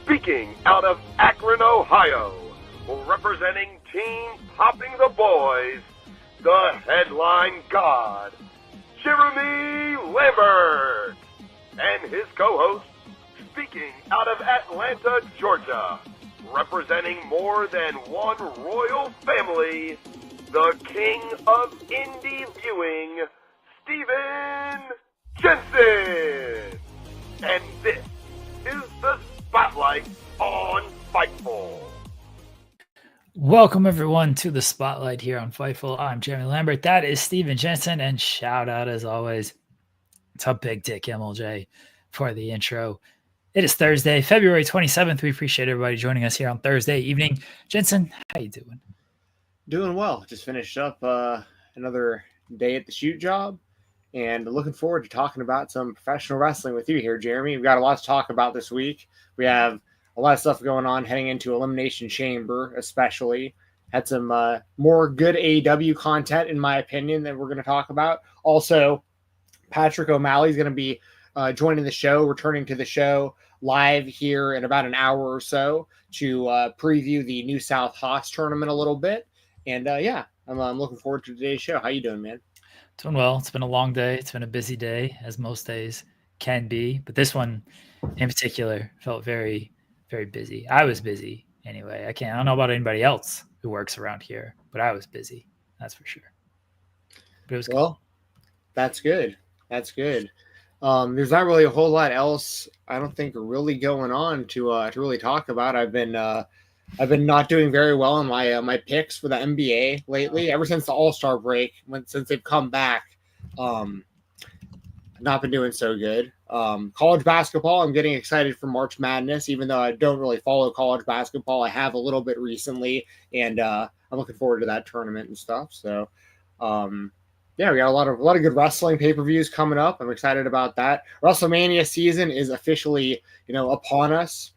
speaking out of Akron, Ohio, representing Team Popping the Boyz, the headline god, Jeremy Lambert, and his co-host, speaking out of Atlanta, Georgia, representing more than one royal family, the king of indie viewing, Stephen Jensen. And this is the Spotlight on Fightful. Welcome everyone to the Spotlight here on Fightful. I'm Jeremy Lambert. That is Stephen Jensen, and shout out as always to Big Dick MLJ for the intro. It is Thursday, February 27th. We appreciate everybody joining us here on Thursday evening. Jensen, how you doing? Doing well. Just finished up another day at the shoot job and looking forward to talking about some professional wrestling with you here, Jeremy. We've got a lot to talk about this week. We have a lot of stuff going on heading into Elimination Chamber, especially. Had some more good AEW content, in my opinion, that we're going to talk about. Also, Patrick O'Malley is going to be joining the show, returning to the show live here in about an hour or so to preview the New South Haas tournament a little bit. And I'm looking forward to today's show. How you doing, man? Doing well. It's been a long day. It's been a busy day, as most days can be. But this one in particular felt very, very busy. I was busy anyway. I don't know about anybody else who works around here, but I was busy. That's for sure. But it was well. That's good. That's good. There's not really a whole lot else, I don't think, really going on to really talk about. I've been not doing very well in my picks for the NBA lately. Ever since the All-Star break, since they've come back, not been doing so good. College basketball, I'm getting excited for March Madness, even though I don't really follow college basketball. I have a little bit recently, and I'm looking forward to that tournament and stuff. So, we got a lot of good wrestling pay-per-views coming up. I'm excited about that. WrestleMania season is officially, upon us.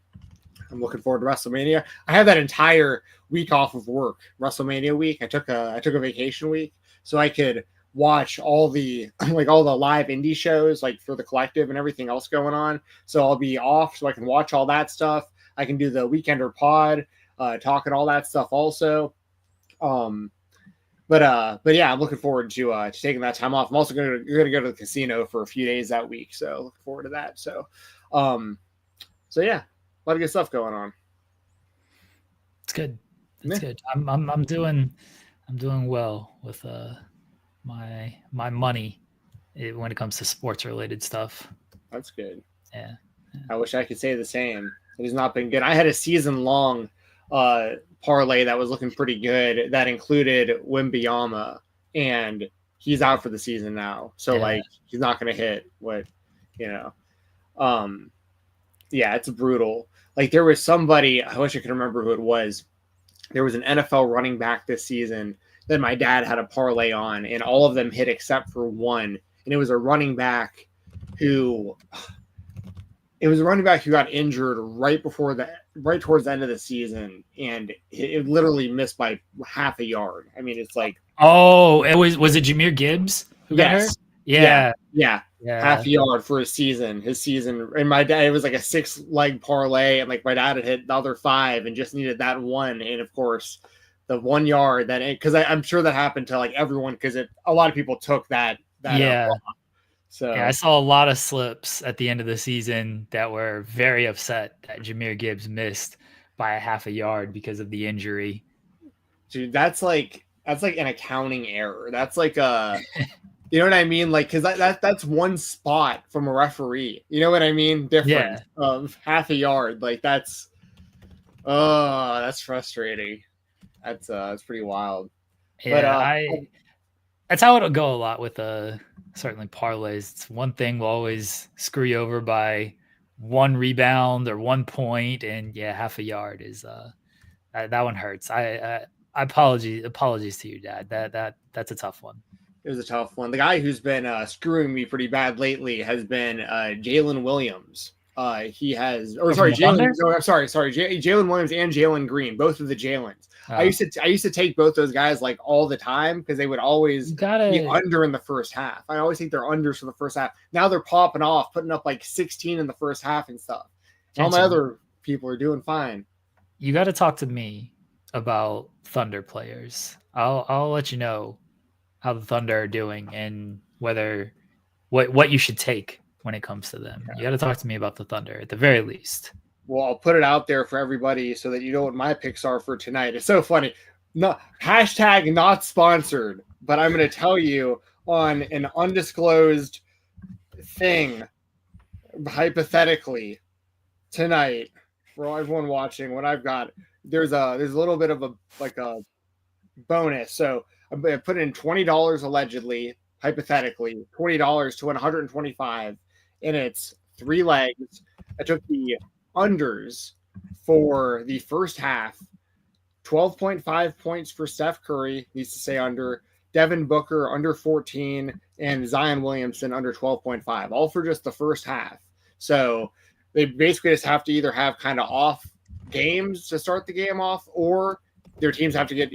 I'm looking forward to WrestleMania. I have that entire week off of work, WrestleMania week. I took a vacation week so I could watch all the all the live indie shows for the collective and everything else going on. So I'll be off so I can watch all that stuff. I can do the Weekender pod, talking all that stuff also. But yeah, I'm looking forward to taking that time off. I'm also going to go to the casino for a few days that week, so looking forward to that. So yeah, a lot of good stuff going on. It's good. It's good. I'm doing well with my money when it comes to sports related stuff. That's good. Yeah. I wish I could say the same. It has not been good. I had a season long parlay that was looking pretty good that included Wembanyama, and he's out for the season now. So he's not going to hit what, it's brutal. There was somebody, I wish I could remember who it was. There was an NFL running back this season that my dad had a parlay on, and all of them hit except for one. And it was a running back who got injured right towards the end of the season, and it literally missed by half a yard. I mean, it's was it Jahmyr Gibbs who got hurt? Yeah. Half a yard for his season. And my dad, it was like a 6-leg parlay, and my dad had hit the other 5 and just needed that one. And of course, the 1 yard because I'm sure that happened to everyone, because a lot of people took that. So I saw a lot of slips at the end of the season that were very upset that Jahmyr Gibbs missed by a half a yard because of the injury. Dude, that's like an accounting error. That's you know what I mean? Because that's one spot from a referee. You know what I mean? Difference of half a yard. That's frustrating. That's pretty wild. Yeah, but that's how it'll go a lot with certainly parlays. It's one thing will always screw you over by one rebound or 1 point, and half a yard is that one hurts. I apologies to your dad. That's a tough one. It was a tough one. The guy who's been screwing me pretty bad lately has been Jalen Williams. Jalen Williams and Jalen Green, both of the Jalens. I used to take both those guys all the time because they would always be under in the first half. I always think they're unders for the first half. Now they're popping off, putting up 16 in the first half and stuff. And all my other people are doing fine. You got to talk to me about Thunder players. I'll let you know how the Thunder are doing and whether what you should take when it comes to them. You got to talk to me about the Thunder at the very least. Well, I'll put it out there for everybody so that you know what my picks are for tonight. It's so funny. No, hashtag not sponsored, but I'm going to tell you on an undisclosed thing, hypothetically, tonight for everyone watching. What I've got, there's a little bit of a bonus. So I put in $20 allegedly, hypothetically, $20 to win 125, and it's 3 legs. I took the unders for the first half. 12.5 points for Steph Curry, needs to say under. Devin Booker under 14, and Zion Williamson under 12.5, all for just the first half. So they basically just have to either have kind of off games to start the game off, or their teams have to get,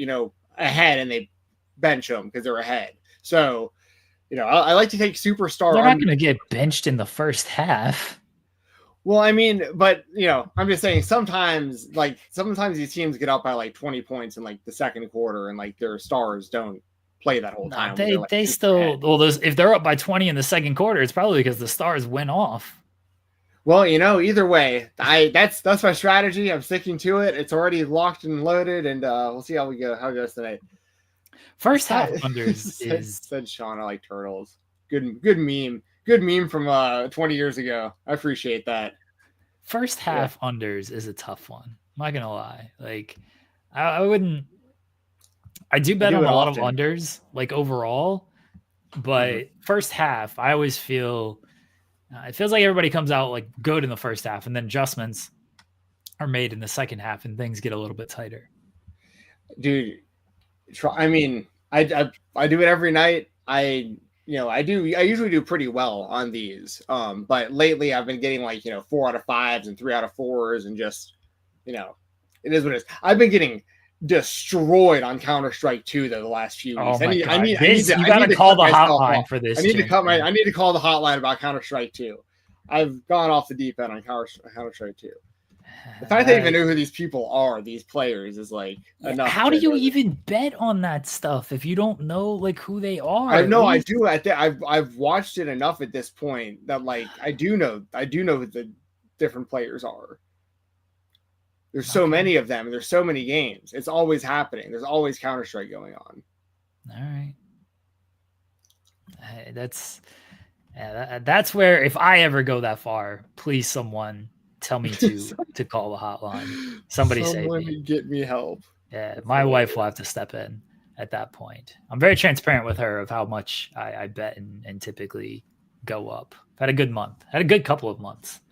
ahead and they bench them because they're ahead. So, I like to take superstar. They're not going to get benched in the first half. Well, I mean, but I'm just saying sometimes these teams get up by like 20 points in like the second quarter, and like their stars don't play that whole time. They still, if they're up by 20 in the second quarter, it's probably because the stars went off. Well, either way, that's my strategy. I'm sticking to it. It's already locked and loaded, and we'll see how it goes tonight. First half unders said Sean, I like turtles. Good meme from 20 years ago. I appreciate that. First half unders is a tough one. I'm not gonna lie. Like I wouldn't. I do bet on a lot of unders, like overall, but first half, I always feel it feels like everybody comes out like good in the first half, and then adjustments are made in the second half, and things get a little bit tighter. Dude, I mean, I do it every night. I usually do pretty well on these. But lately I've been getting like, 4 out of 5s and 3 out of 4s, and just, it is what it is. I've been getting destroyed on Counter-Strike 2 though the last few weeks. You gotta call the hotline for this. I need to call the hotline about Counter-Strike 2. I've gone off the deep end on Counter-Strike 2. The fact that I even know who these people are, these players, is like enough. How do you even bet on that stuff if you don't know like who they are? I know I do. I've watched it enough at this point that like I do know who the different players are. There's so many of them, and there's so many games. It's always happening. There's always Counter-Strike going on. All right. That's where, if I ever go that far, please someone tell me to call the hotline. Somebody save me. Get me help. Yeah, my wife will have to step in at that point. I'm very transparent with her of how much I bet and typically go up. I've had a good month. Had a good couple of months,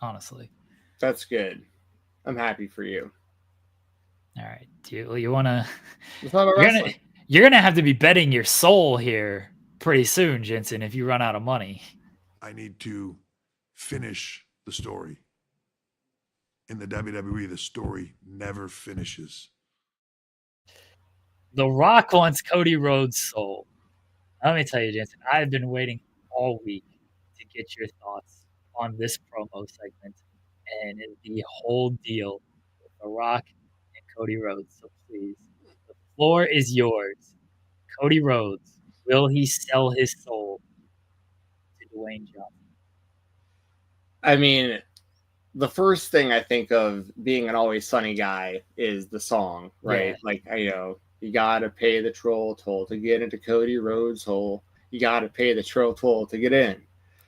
honestly. That's good. I'm happy for you. All right. You want to... You're going to have to be betting your soul here pretty soon, Jensen, if you run out of money. I need to finish the story. In the WWE, the story never finishes. The Rock wants Cody Rhodes' soul. Let me tell you, Jensen, I've been waiting all week to get your thoughts on this promo segment and the whole deal with The Rock and Cody Rhodes. So please, the floor is yours. Cody Rhodes, will he sell his soul to Dwayne Johnson? I mean, the first thing I think of being an Always Sunny guy is the song, right? Yeah. Like, you got to pay the troll toll to get into Cody Rhodes' hole. You got to pay the troll toll to get in.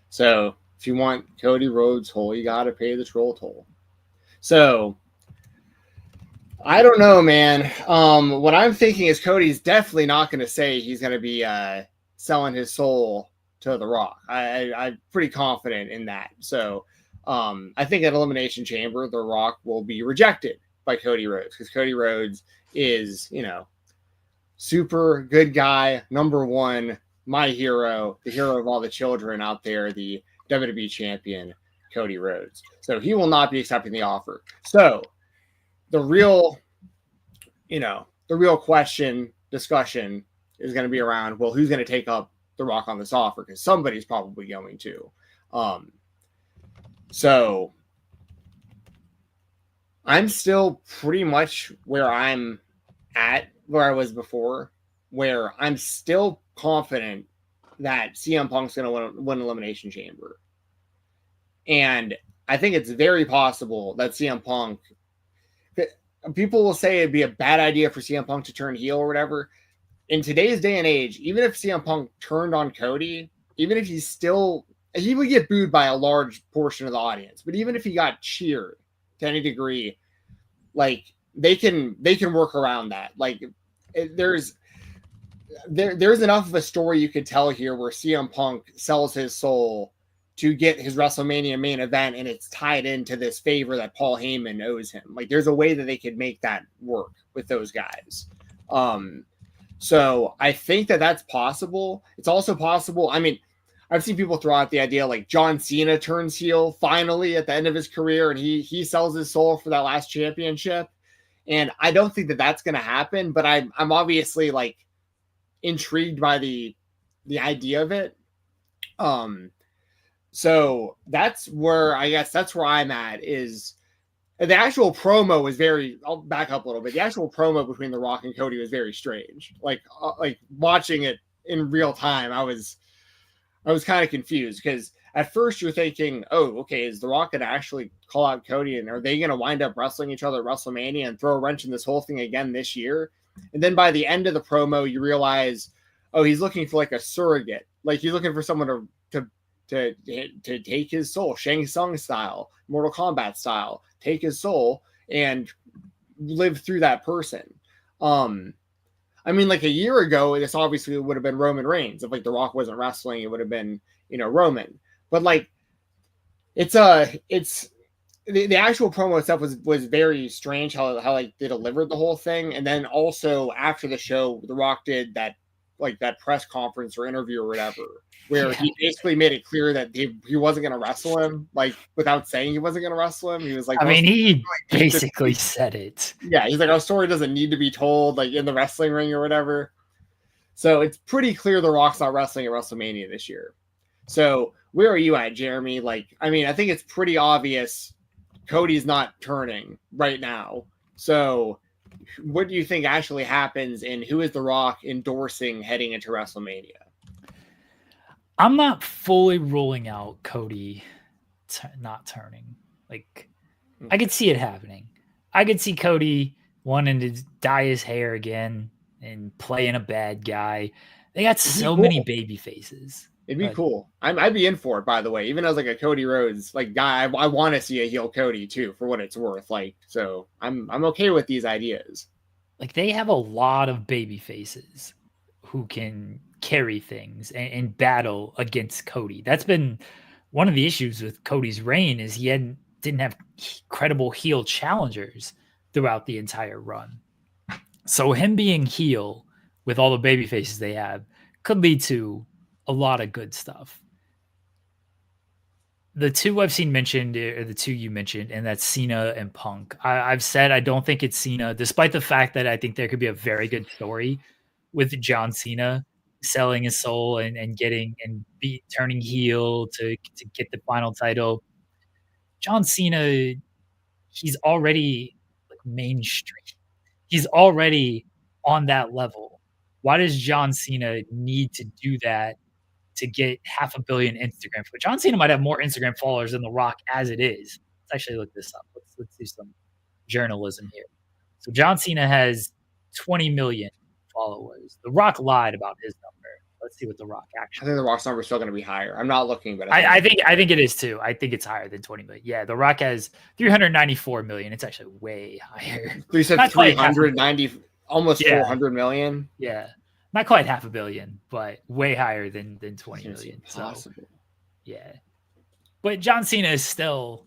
So if you want Cody Rhodes' hole, you got to pay the troll toll. So I don't know, man. What I'm thinking is Cody's definitely not going to say he's going to be selling his soul to The Rock. I'm pretty confident in that. So I think at Elimination Chamber, The Rock will be rejected by Cody Rhodes, because Cody Rhodes is, super good guy, number one, my hero, the hero of all the children out there, the WWE champion, Cody Rhodes. So he will not be accepting the offer. So the real discussion is going to be around, well, who's going to take up The Rock on this offer? Because somebody's probably going to. So I'm still pretty much where I'm at, where I was before, where I'm still confident that CM Punk's going to win Elimination Chamber. And I think it's very possible that CM Punk, people will say it'd be a bad idea for CM Punk to turn heel or whatever. In today's day and age, even if CM Punk turned on Cody, even if he would get booed by a large portion of the audience, but even if he got cheered to any degree, like they can work around that. Like there's enough of a story you could tell here where CM Punk sells his soul to get his WrestleMania main event, and it's tied into this favor that Paul Heyman owes him. Like there's a way that they could make that work with those guys. So I think that that's possible. It's also possible. I mean, I've seen people throw out the idea like John Cena turns heel finally at the end of his career, and he sells his soul for that last championship. And I don't think that that's going to happen, but I'm obviously like intrigued by the idea of it. So that's where I'm at. Is the actual promo was I'll back up a little bit. The actual promo between The Rock and Cody was very strange. Like watching it in real time, I was kind of confused because at first you're thinking, oh, okay, is The Rock going to actually call out Cody, and are they going to wind up wrestling each other at WrestleMania and throw a wrench in this whole thing again this year? And then by the end of the promo, you realize, oh, he's looking for like a surrogate. Like he's looking for someone to take his soul, Shang Tsung style, Mortal Kombat style, take his soul and live through that person. I mean, like a year ago, this obviously would have been Roman Reigns. If like The Rock wasn't wrestling, it would have been, Roman. But like, it's the actual promo itself was very strange how like they delivered the whole thing. And then also after the show, The Rock did that press conference or interview or whatever, where he basically made it clear that he wasn't going to wrestle him, like without saying he wasn't going to wrestle him. He was like, he basically said it. Yeah, he's like, our story doesn't need to be told like in the wrestling ring or whatever. So it's pretty clear The Rock's not wrestling at WrestleMania this year. So where are you at, Jeremy? Like, I mean, I think it's pretty obvious Cody's not turning right now. So what do you think actually happens, and who is The Rock endorsing heading into WrestleMania? I'm not fully ruling out Cody not turning. Like, I could see it happening. I could see Cody wanting to dye his hair again and playing a bad guy. They got so many baby faces. It'd be cool. I'd be in for it, by the way. Even as like a Cody Rhodes like guy, I want to see a heel Cody too, for what it's worth. Like, so I'm okay with these ideas. Like they have a lot of baby faces who can carry things and battle against Cody. That's been one of the issues with Cody's reign, is he didn't have credible heel challengers throughout the entire run. So him being heel with all the baby faces they have could lead to a lot of good stuff. The two I've seen mentioned are the two you mentioned, and that's Cena and Punk. I've said I don't think it's Cena, despite the fact that I think there could be a very good story with John Cena selling his soul and turning heel to get the final title. John Cena, he's already like mainstream. He's already on that level. Why does John Cena need to do that to get 500 million Instagram? But John Cena might have more Instagram followers than The Rock as it is. Let's actually look this up. Let's do some journalism here. So John Cena has 20 million followers. The Rock lied about his number. Let's see what The Rock actually. I think The Rock's number is still going to be higher. I'm not looking, but I think it is too. I think it's higher than 20 million. Yeah, The Rock has 394 million. It's actually way higher. You said 390, almost 400 million. Yeah, not quite 500 million, but way higher than 20 million. Impossible. So, yeah, but John Cena is still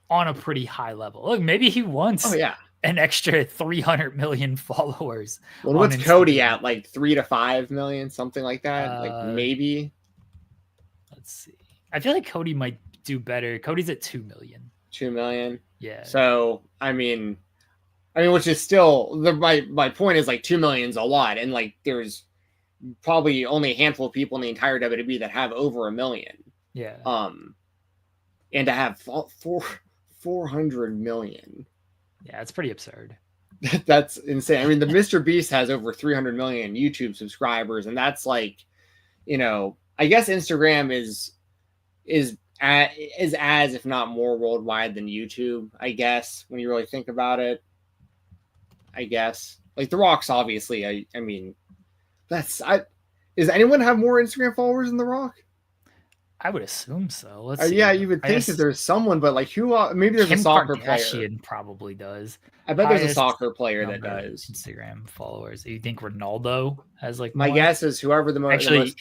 on a pretty high level. Look, maybe he wants. Oh yeah. An extra 300 million followers. Well, what's Cody at? Like 3 to 5 million, something like that. Like maybe. Let's see. I feel like Cody might do better. Cody's at 2 million. 2 million. Yeah. So I mean, which is still my point is like 2 million is a lot, and like there's probably only a handful of people in the entire WWE that have over 1 million. Yeah. And to have 400 million. Yeah, it's pretty absurd. That's insane. I mean, the Mr. Beast has over 300 million YouTube subscribers, and that's like, I guess Instagram is as if not more worldwide than YouTube. I guess when you really think about it, I guess like The Rock's obviously. I mean, does anyone have more Instagram followers than The Rock? I would assume so. Let's see. Yeah, you would think that there's someone, but like who? Maybe there's Kim a soccer Kardashian player. Probably does. I bet there's a soccer player that does. Instagram followers. You think Ronaldo has like? My guess is whoever the most. Actually,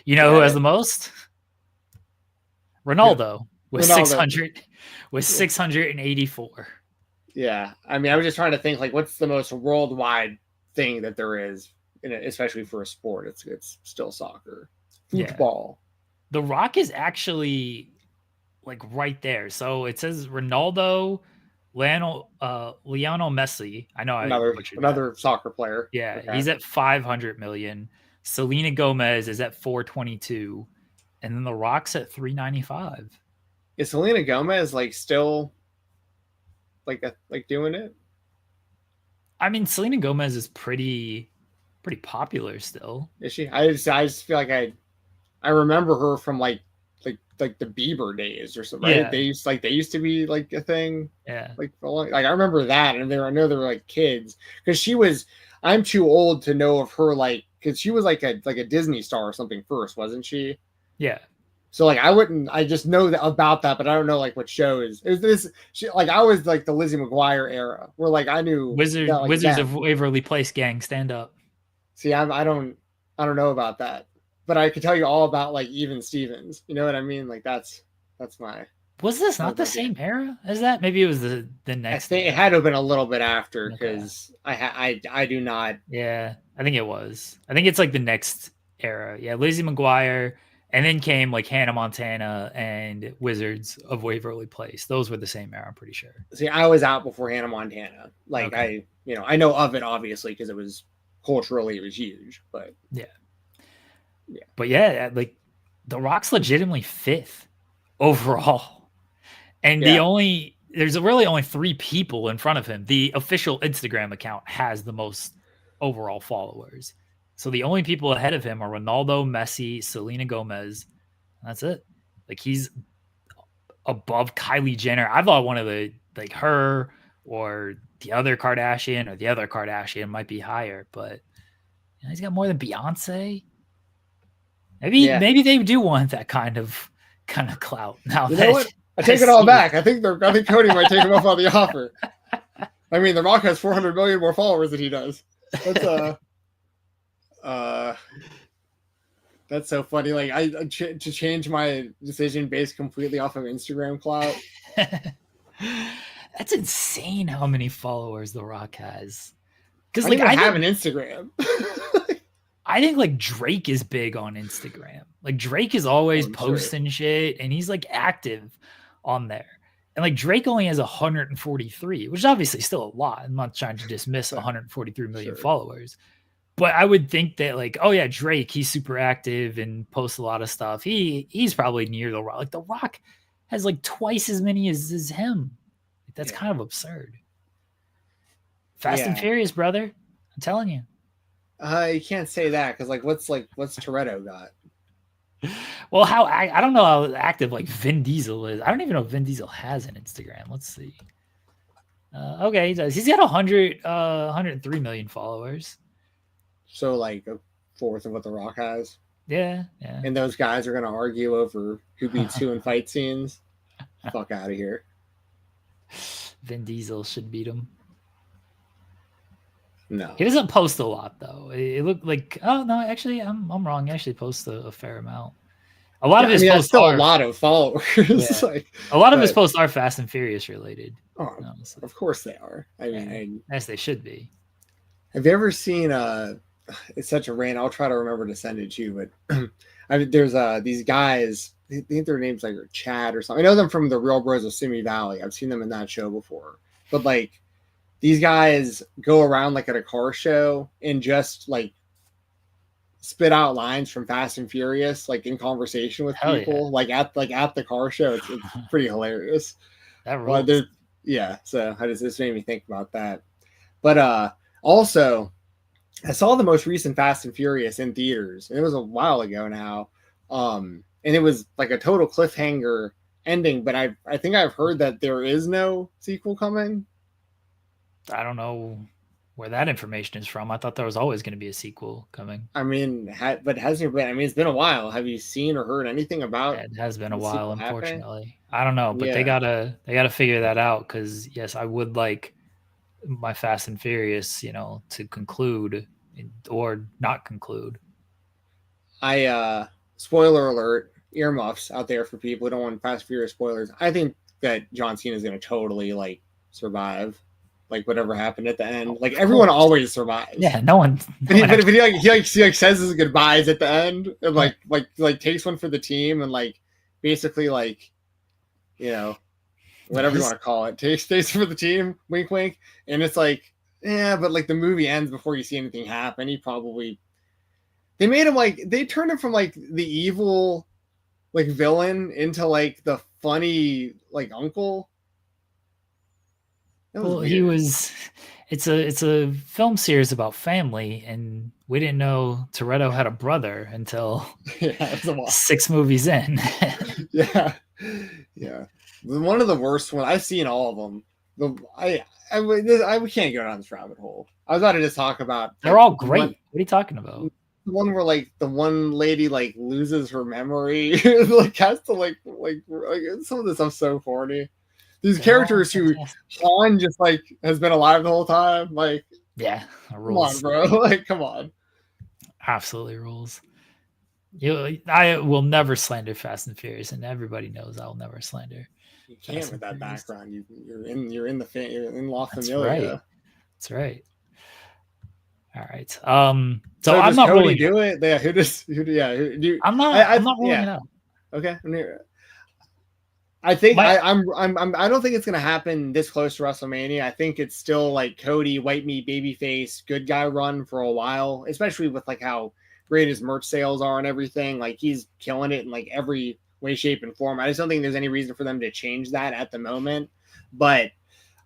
who has the most? Ronaldo with 684. Yeah, I mean, I was just trying to think like, what's the most worldwide thing that there is, especially for a sport? It's still soccer, football. Yeah. The Rock is actually like right there. So it says Ronaldo, Lionel Messi. I know another soccer player. Yeah, okay. He's at 500 million. Selena Gomez is at 422, and then The Rock's at 395. Is Selena Gomez like still like doing it? I mean, Selena Gomez is pretty popular still. Is she? I just feel like I remember her from like the Bieber days or something. Right? Yeah. They used to be like a thing. Yeah. Like I remember that, and I know they were like kids because she was. I'm too old to know of her because she was like a Disney star or something first, wasn't she? Yeah. So I just know about that, but I don't know like what shows. Is this I was like the Lizzie McGuire era where like I knew Wizards of Waverly Place gang stand up. See, I don't know about that. But I could tell you all about like Even Stevens. You know what I mean? Like that's my. Was this not the same era as that? Maybe it was the next. I think it had to have been a little bit after because I do not. Yeah, I think it was. I think it's like the next era. Yeah, Lizzie McGuire, and then came like Hannah Montana and Wizards of Waverly Place. Those were the same era. I'm pretty sure. See, I was out before Hannah Montana. Like I know of it obviously because it was culturally it was huge, but yeah. But yeah, like The Rock's legitimately 5th overall. And there's really only 3 people in front of him. The official Instagram account has the most overall followers. So the only people ahead of him are Ronaldo, Messi, Selena Gomez. That's it. Like he's above Kylie Jenner. I thought one of the like her or the other Kardashian might be higher, but he's got more than Beyonce. Maybe they do want that kind of clout. Now you know what? I take it all back. I think Cody might take him up on the offer. I mean, The Rock has 400 million more followers than he does. That's so funny. Like to change my decision based completely off of Instagram clout. That's insane how many followers The Rock has. Because I have an Instagram. I think like Drake is big on Instagram. Like Drake is always posting shit and he's like active on there. And like Drake only has 143, which is obviously still a lot. I'm not trying to dismiss 143 million followers. But I would think that like, oh yeah, Drake, he's super active and posts a lot of stuff. He's probably near The Rock. Like The Rock has like twice as many as him. Like, that's kind of absurd. Fast and Furious, brother. I'm telling you. You can't say that because what's Toretto got? Well, I don't know how active like Vin Diesel is. I don't even know if Vin Diesel has an Instagram. Let's see. Okay, he does. He's got 103 million followers. So like a fourth of what The Rock has. Yeah. And those guys are gonna argue over who beats who in fight scenes. Fuck out of here. Vin Diesel should beat him. No, he doesn't post a lot though. It looked like actually I'm wrong. He actually posts a fair amount. A lot of his posts still a lot of followers. Yeah. A lot of his posts are Fast and Furious related. Oh, of course they are. I mean, yes, they should be. Have you ever seen it's such a rant. I'll try to remember to send it to you, but there's these guys. I think their names like Chad or something. I know them from the Real Bros of Simi Valley. I've seen them in that show before, but like. These guys go around like at a car show and just like spit out lines from Fast and Furious, like in conversation with people, like at the car show. It's pretty hilarious. That rules. Yeah, so I just this made me think about that. But also I saw the most recent Fast and Furious in theaters, and it was a while ago now. And it was like a total cliffhanger ending, but I think I've heard that there is no sequel coming. I don't know where that information is from. I thought there was always going to be a sequel coming. I mean, but hasn't been. I mean, it's been a while. Have you seen or heard anything about? It has been a the while, sequel happening? unfortunately. I don't know, but Yeah. they gotta figure that out because yes, I would like my Fast and Furious, to conclude or not conclude. Spoiler alert, earmuffs out there for people who don't want Fast and Furious spoilers. I think that John Cena is going to totally like survive, like whatever happened at the end. Like everyone always survives. Yeah, no one. But he says his goodbyes at the end and like takes one for the team and like basically like, whatever you want to call it, takes for the team, wink wink, and it's like, yeah, but like the movie ends before you see anything happen. They made him like they turned him from like the evil like villain into like the funny like uncle. Well, he was. It's a film series about family, and we didn't know Toretto had a brother until 6 movies in. Yeah. One of the worst ones I've seen all of them. We can't go down this rabbit hole. I was about to just talk about. They're all great. What are you talking about? The one where like the one lady like loses her memory, like has to like some of this stuff's so corny. These characters who Han just like has been alive the whole time, like come on, bro, like come on, absolutely rules. I will never slander Fast and Furious, and everybody knows I will never slander. You can't with that background. You're in La Familia. Right. That's right. All right. So I'm not Cody do it. Yeah. I'm not ruling it out. Okay. I think I don't think it's gonna happen this close to WrestleMania. I think it's still like Cody, white meat, babyface, good guy run for a while, especially with like how great his merch sales are and everything. Like he's killing it in like every way, shape, and form. I just don't think there's any reason for them to change that at the moment. But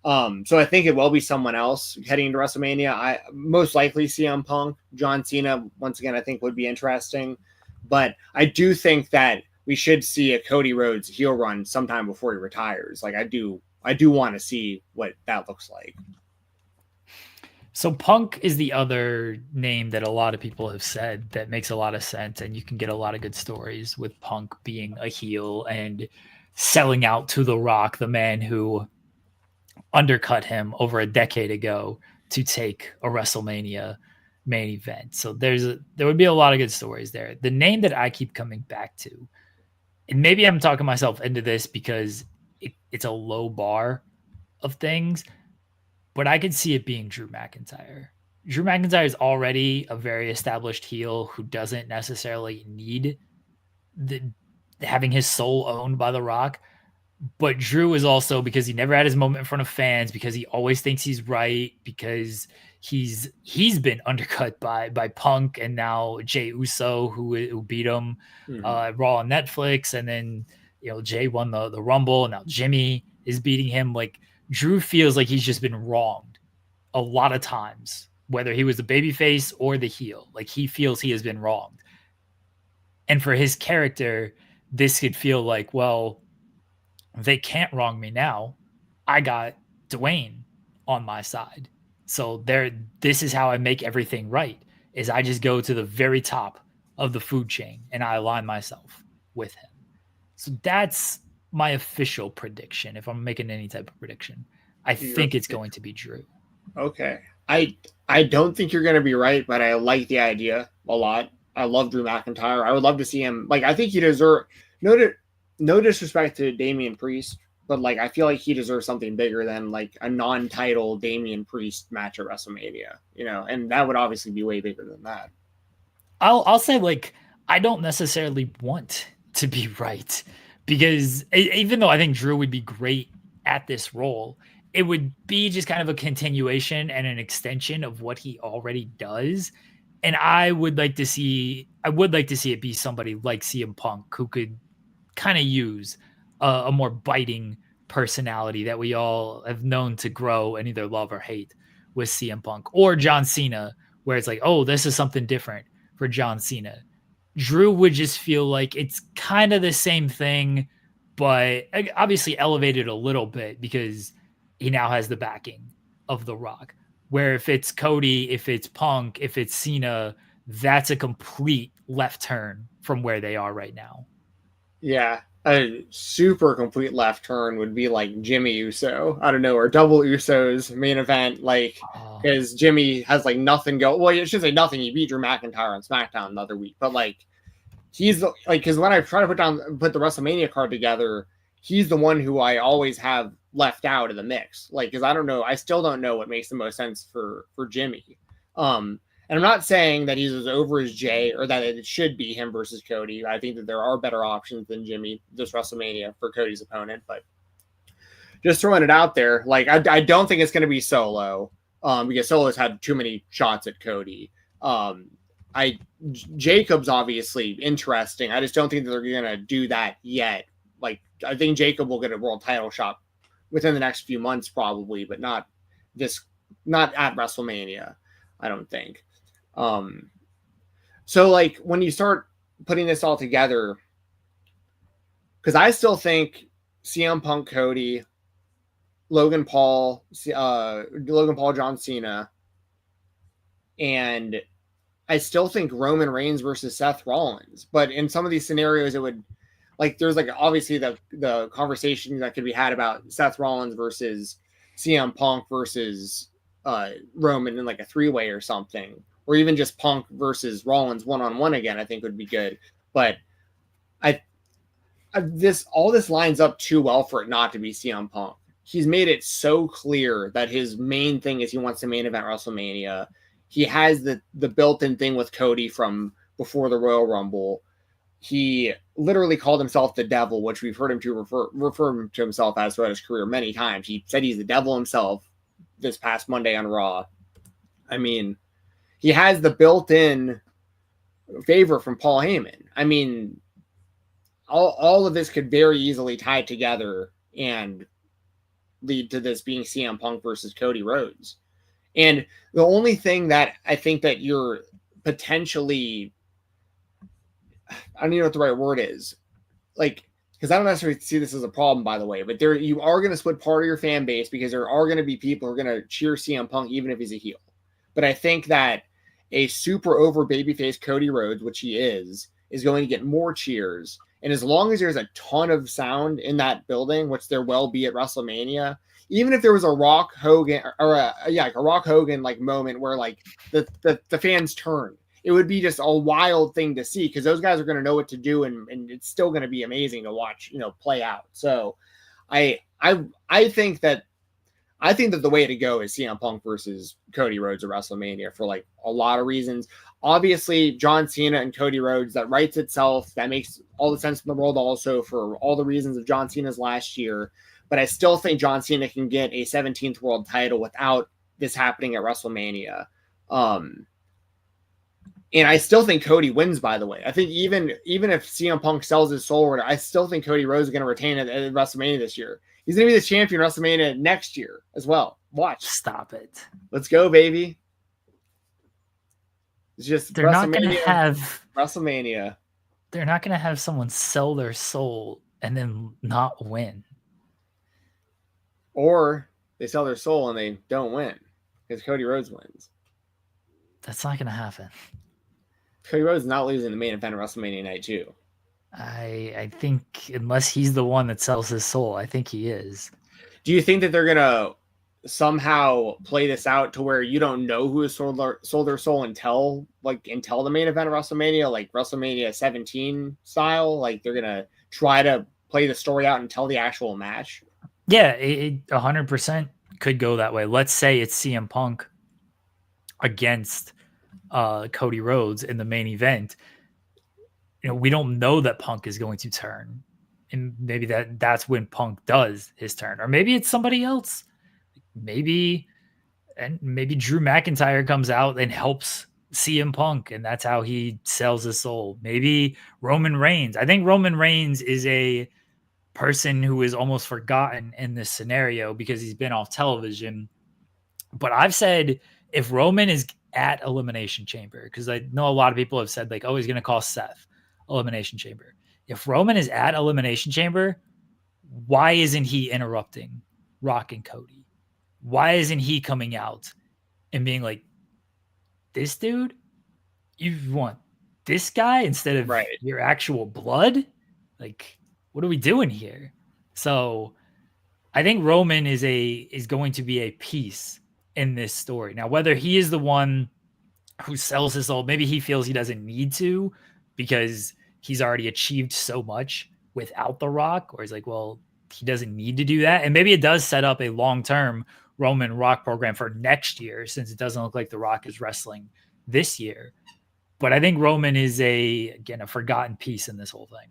so I think it will be someone else heading into WrestleMania. I most likely CM Punk. John Cena, once again, I think would be interesting. But I do think that we should see a Cody Rhodes heel run sometime before he retires. Like I do want to see what that looks like. So Punk is the other name that a lot of people have said that makes a lot of sense, and you can get a lot of good stories with Punk being a heel and selling out to The Rock, the man who undercut him over a decade ago to take a WrestleMania main event. So there would be a lot of good stories there. The name that I keep coming back to, and maybe I'm talking myself into this because it's a low bar of things, but I could see it being Drew McIntyre. Drew McIntyre is already a very established heel who doesn't necessarily need having his soul owned by The Rock. But Drew is also, because he never had his moment in front of fans, because he always thinks he's right, because he's been undercut by Punk and now Jey Uso, who beat him Raw on Netflix, and then Jey won the Rumble, and now Jimmy is beating him. Like Drew feels like he's just been wronged a lot of times, whether he was the babyface or the heel. Like he feels he has been wronged, and for his character, this could feel like, well, they can't wrong me now. I got Dwayne on my side. So this is how I make everything right, is I just go to the very top of the food chain and I align myself with him. So that's my official prediction. If I'm making any type of prediction, I think it's going to be Drew. Okay. I don't think you're going to be right, but I like the idea a lot. I love Drew McIntyre. I would love to see him. Like, I think he deserves no disrespect to Damian Priest, but like I feel like he deserves something bigger than like a non-title Damian Priest match at WrestleMania, and that would obviously be way bigger than that. I'll say, like, I don't necessarily want to be right, because even though I think Drew would be great at this role, it would be just kind of a continuation and an extension of what he already does. And I would like to see it be somebody like CM Punk, who could kind of use a more biting personality that we all have known to grow and either love or hate with CM Punk, or John Cena, where it's like, oh, this is something different for John Cena. Drew would just feel like it's kind of the same thing, but obviously elevated a little bit because he now has the backing of The Rock. Where if it's Cody, if it's Punk, if it's Cena, that's a complete left turn from where they are right now. Yeah, a super complete left turn would be like Jimmy Uso, I don't know, or Double Usos main event, like, because Jimmy has like nothing go. Well, you should say nothing. He beat Drew McIntyre on SmackDown the other week, but like he's the, like, because when I try to put the WrestleMania card together, he's the one who I always have left out of the mix. Like, because I still don't know what makes the most sense for Jimmy. And I'm not saying that he's as over as Jay or that it should be him versus Cody. I think that there are better options than Jimmy this WrestleMania for Cody's opponent, but just throwing it out there. Like, I don't think it's going to be Solo, because Solo's had too many shots at Cody. Jacob's obviously interesting. I just don't think that they're going to do that yet. Like, I think Jacob will get a world title shot within the next few months, probably, but not at WrestleMania, I don't think. So like when you start putting this all together, because I still think CM Punk, Cody, Logan Paul, John Cena, and I still think Roman Reigns versus Seth Rollins. But in some of these scenarios, it would, like, there's like obviously the conversation that could be had about Seth Rollins versus CM Punk versus Roman in like a 3-way or something, or even just Punk versus Rollins one-on-one again, I think would be good. But all this lines up too well for it not to be CM Punk. He's made it so clear that his main thing is he wants to main event WrestleMania. He has the built-in thing with Cody from before the Royal Rumble. He literally called himself the devil, which we've heard him to refer to himself as throughout his career many times. He said he's the devil himself this past Monday on Raw. I mean, he has the built-in favor from Paul Heyman. I mean, all of this could very easily tie together and lead to this being CM Punk versus Cody Rhodes. And the only thing that I think that you're potentially, I don't even know what the right word is, like, because I don't necessarily see this as a problem, by the way, but you are going to split part of your fan base because there are going to be people who are going to cheer CM Punk even if he's a heel. But I think that a super over babyface Cody Rhodes, which he is going to get more cheers. And as long as there's a ton of sound in that building, which there will be at WrestleMania, even if there was a Rock Hogan or a Rock Hogan like moment where like the fans turn, it would be just a wild thing to see because those guys are going to know what to do and it's still going to be amazing to watch, play out. So I think that the way to go is CM Punk versus Cody Rhodes at WrestleMania for like a lot of reasons. Obviously, John Cena and Cody Rhodes, that writes itself. That makes all the sense in the world also for all the reasons of John Cena's last year. But I still think John Cena can get a 17th world title without this happening at WrestleMania. And I still think Cody wins, by the way. I think even if CM Punk sells his soul, I still think Cody Rhodes is going to retain it at WrestleMania this year. He's going to be the champion of WrestleMania next year as well. Watch. Stop it. Let's go, baby. It's just they're not going to have WrestleMania. They're not going to have someone sell their soul and then not win. Or they sell their soul and they don't win because Cody Rhodes wins. That's not going to happen. Cody Rhodes is not losing the main event of WrestleMania Night 2. I think unless he's the one that sells his soul, I think he is. Do you think that they're going to somehow play this out to where you don't know who has sold their soul until the main event of WrestleMania, like WrestleMania 17 style? Like they're going to try to play the story out until the actual match? Yeah, it 100% could go that way. Let's say it's CM Punk against Cody Rhodes in the main event. We don't know that Punk is going to turn, and maybe that's when Punk does his turn, or maybe it's somebody else. Maybe Drew McIntyre comes out and helps CM Punk, and that's how he sells his soul. Maybe Roman Reigns. I think Roman Reigns is a person who is almost forgotten in this scenario because he's been off television. But I've said if Roman is at Elimination Chamber, because I know a lot of people have said like, oh, he's going to call Seth Elimination Chamber. If Roman is at Elimination Chamber, why isn't he interrupting Rock and Cody? Why isn't he coming out and being like, this dude, you want this guy instead of your actual blood? Like, what are we doing here? So I think Roman is going to be a piece in this story. Now, whether he is the one who sells his soul, maybe he feels he doesn't need to because he's already achieved so much without The Rock, or he's like, well, he doesn't need to do that. And maybe it does set up a long-term Roman Rock program for next year, since it doesn't look like The Rock is wrestling this year. But I think Roman is a forgotten piece in this whole thing.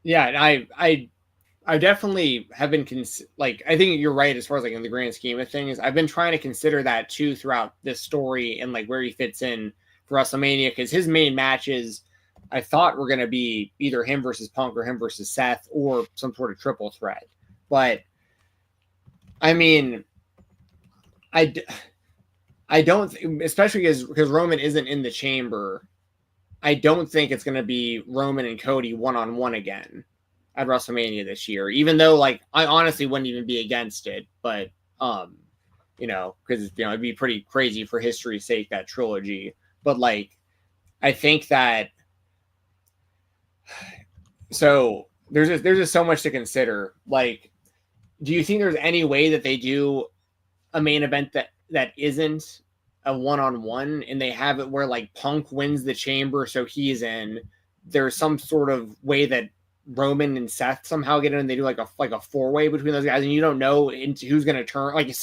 Yeah, I definitely have been I think you're right as far as like in the grand scheme of things. I've been trying to consider that too throughout this story and like where he fits in for WrestleMania, because his main matches I thought were going to be either him versus Punk or him versus Seth or some sort of triple threat. But I mean, I don't, especially because Roman isn't in the chamber. I don't think it's going to be Roman and Cody one-on-one again at WrestleMania this year, even though like I honestly wouldn't even be against it, but because it'd be pretty crazy for history's sake, that trilogy. But like I think that so there's just so much to consider. Like, do you think there's any way that they do a main event that isn't a one-on-one and they have it where like Punk wins the chamber so he's in, there's some sort of way that Roman and Seth somehow get in and they do like a four-way between those guys, and you don't know into who's going to turn, like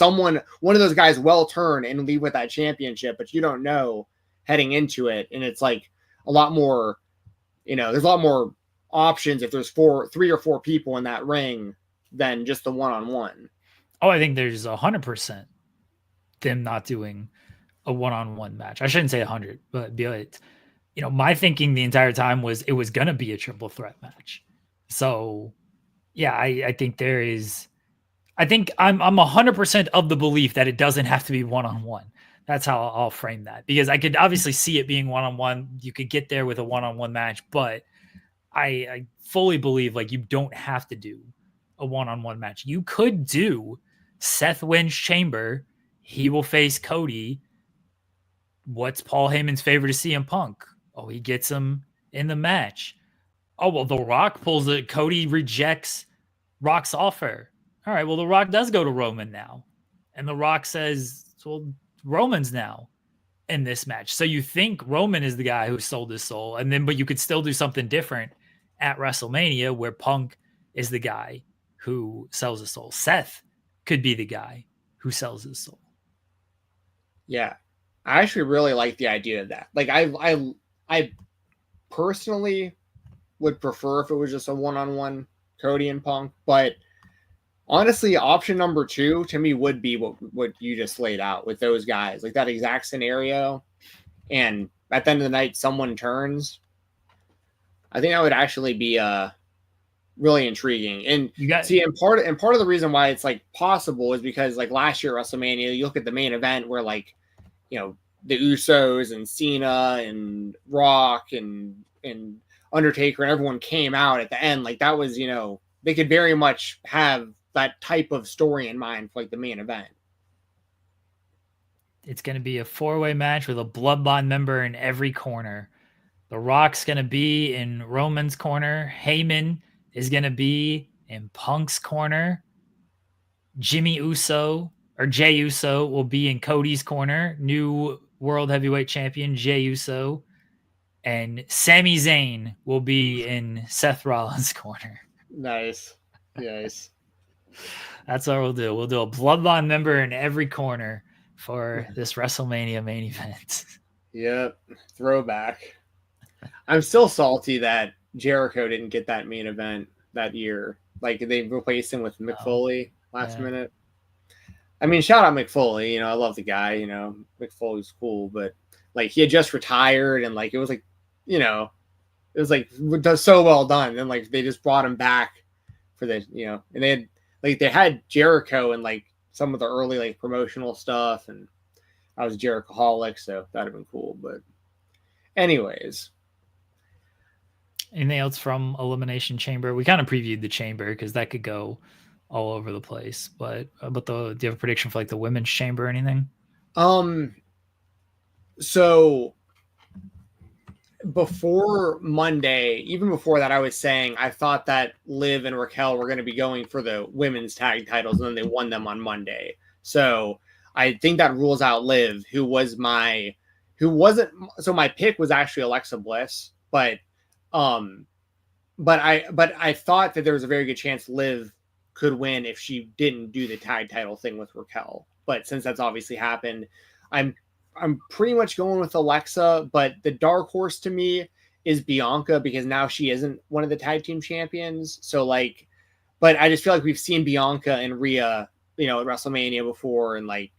one of those guys will turn and leave with that championship, but you don't know heading into it. And it's like a lot more, there's a lot more options if there's 3 or 4 people in that ring than just the one-on-one. Oh, I think there's 100% them not doing a one-on-one match. I shouldn't say 100, but my thinking the entire time was it was going to be a triple threat match. So yeah, I think I'm 100% of the belief that it doesn't have to be one-on-one. That's how I'll frame that, because I could obviously see it being one-on-one. You could get there with a one-on-one match, but I fully believe like you don't have to do a one-on-one match. You could do Seth wins chamber. He will face Cody. What's Paul Heyman's favorite to CM Punk? Oh, he gets him in the match. Oh, well, The Rock pulls it. Cody rejects Rock's offer. All right, well, The Rock does go to Roman now. And The Rock says, well, Roman's now in this match. So you think Roman is the guy who sold his soul. But you could still do something different at WrestleMania where Punk is the guy who sells his soul. Seth could be the guy who sells his soul. Yeah. I actually really like the idea of that. Like I personally would prefer if it was just a one-on-one Cody and Punk, but honestly, option number 2 to me would be what you just laid out with those guys, like that exact scenario. And at the end of the night, someone turns. I think that would actually be really intriguing. And and part of the reason why it's like possible is because like last year at WrestleMania, you look at the main event where like, the Usos and Cena and Rock and Undertaker and everyone came out at the end. Like that was, they could very much have that type of story in mind for like the main event. It's going to be a 4-way match with a Bloodline member in every corner. The Rock's going to be in Roman's corner. Heyman is going to be in Punk's corner. Jey Uso will be in Cody's corner. New World Heavyweight Champion Jey Uso. And Sami Zayn will be in Seth Rollins' corner. Nice. That's what we'll do. We'll do a Bloodline member in every corner for this WrestleMania main event. Yep. Throwback. I'm still salty that Jericho didn't get that main event that year. Like they replaced him with Mick Foley last minute. I mean, shout out Mick Foley. I love the guy. Mick Foley's cool, but like he had just retired, and like it was like, it it was like does so well done. And like they just brought him back for the and they had Jericho and like some of the early like promotional stuff, and I was Jerichoholic, so that'd have been cool. But anyways. Anything else from Elimination Chamber? We kind of previewed the Chamber because that could go all over the place. But do you have a prediction for like the Women's Chamber or anything? So before Monday, even before that, I was saying I thought that Liv and Raquel were going to be going for the women's tag titles, and then they won them on Monday. So I think that rules out Liv, my pick was actually Alexa Bliss, but I thought that there was a very good chance Liv could win if she didn't do the tag title thing with Raquel. But since that's obviously happened, I'm pretty much going with Alexa, but the dark horse to me is Bianca because now she isn't one of the tag team champions. So like, but I just feel like we've seen Bianca and Rhea, at WrestleMania before, and like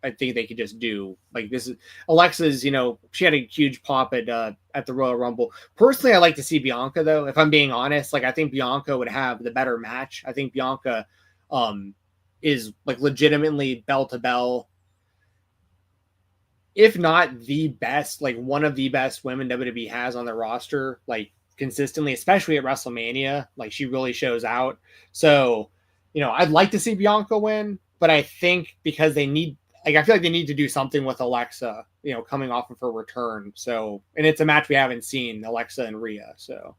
I think they could just do like this is Alexa's, she had a huge pop at the Royal Rumble. Personally, I like to see Bianca though, if I'm being honest. Like I think Bianca would have the better match. I think Bianca is like legitimately bell to bell, if not the best, like one of the best women WWE has on their roster, like consistently, especially at WrestleMania. Like she really shows out. So, I'd like to see Bianca win, but I think because they need, I feel like they need to do something with Alexa, coming off of her return. So, and it's a match we haven't seen, Alexa and Rhea. So,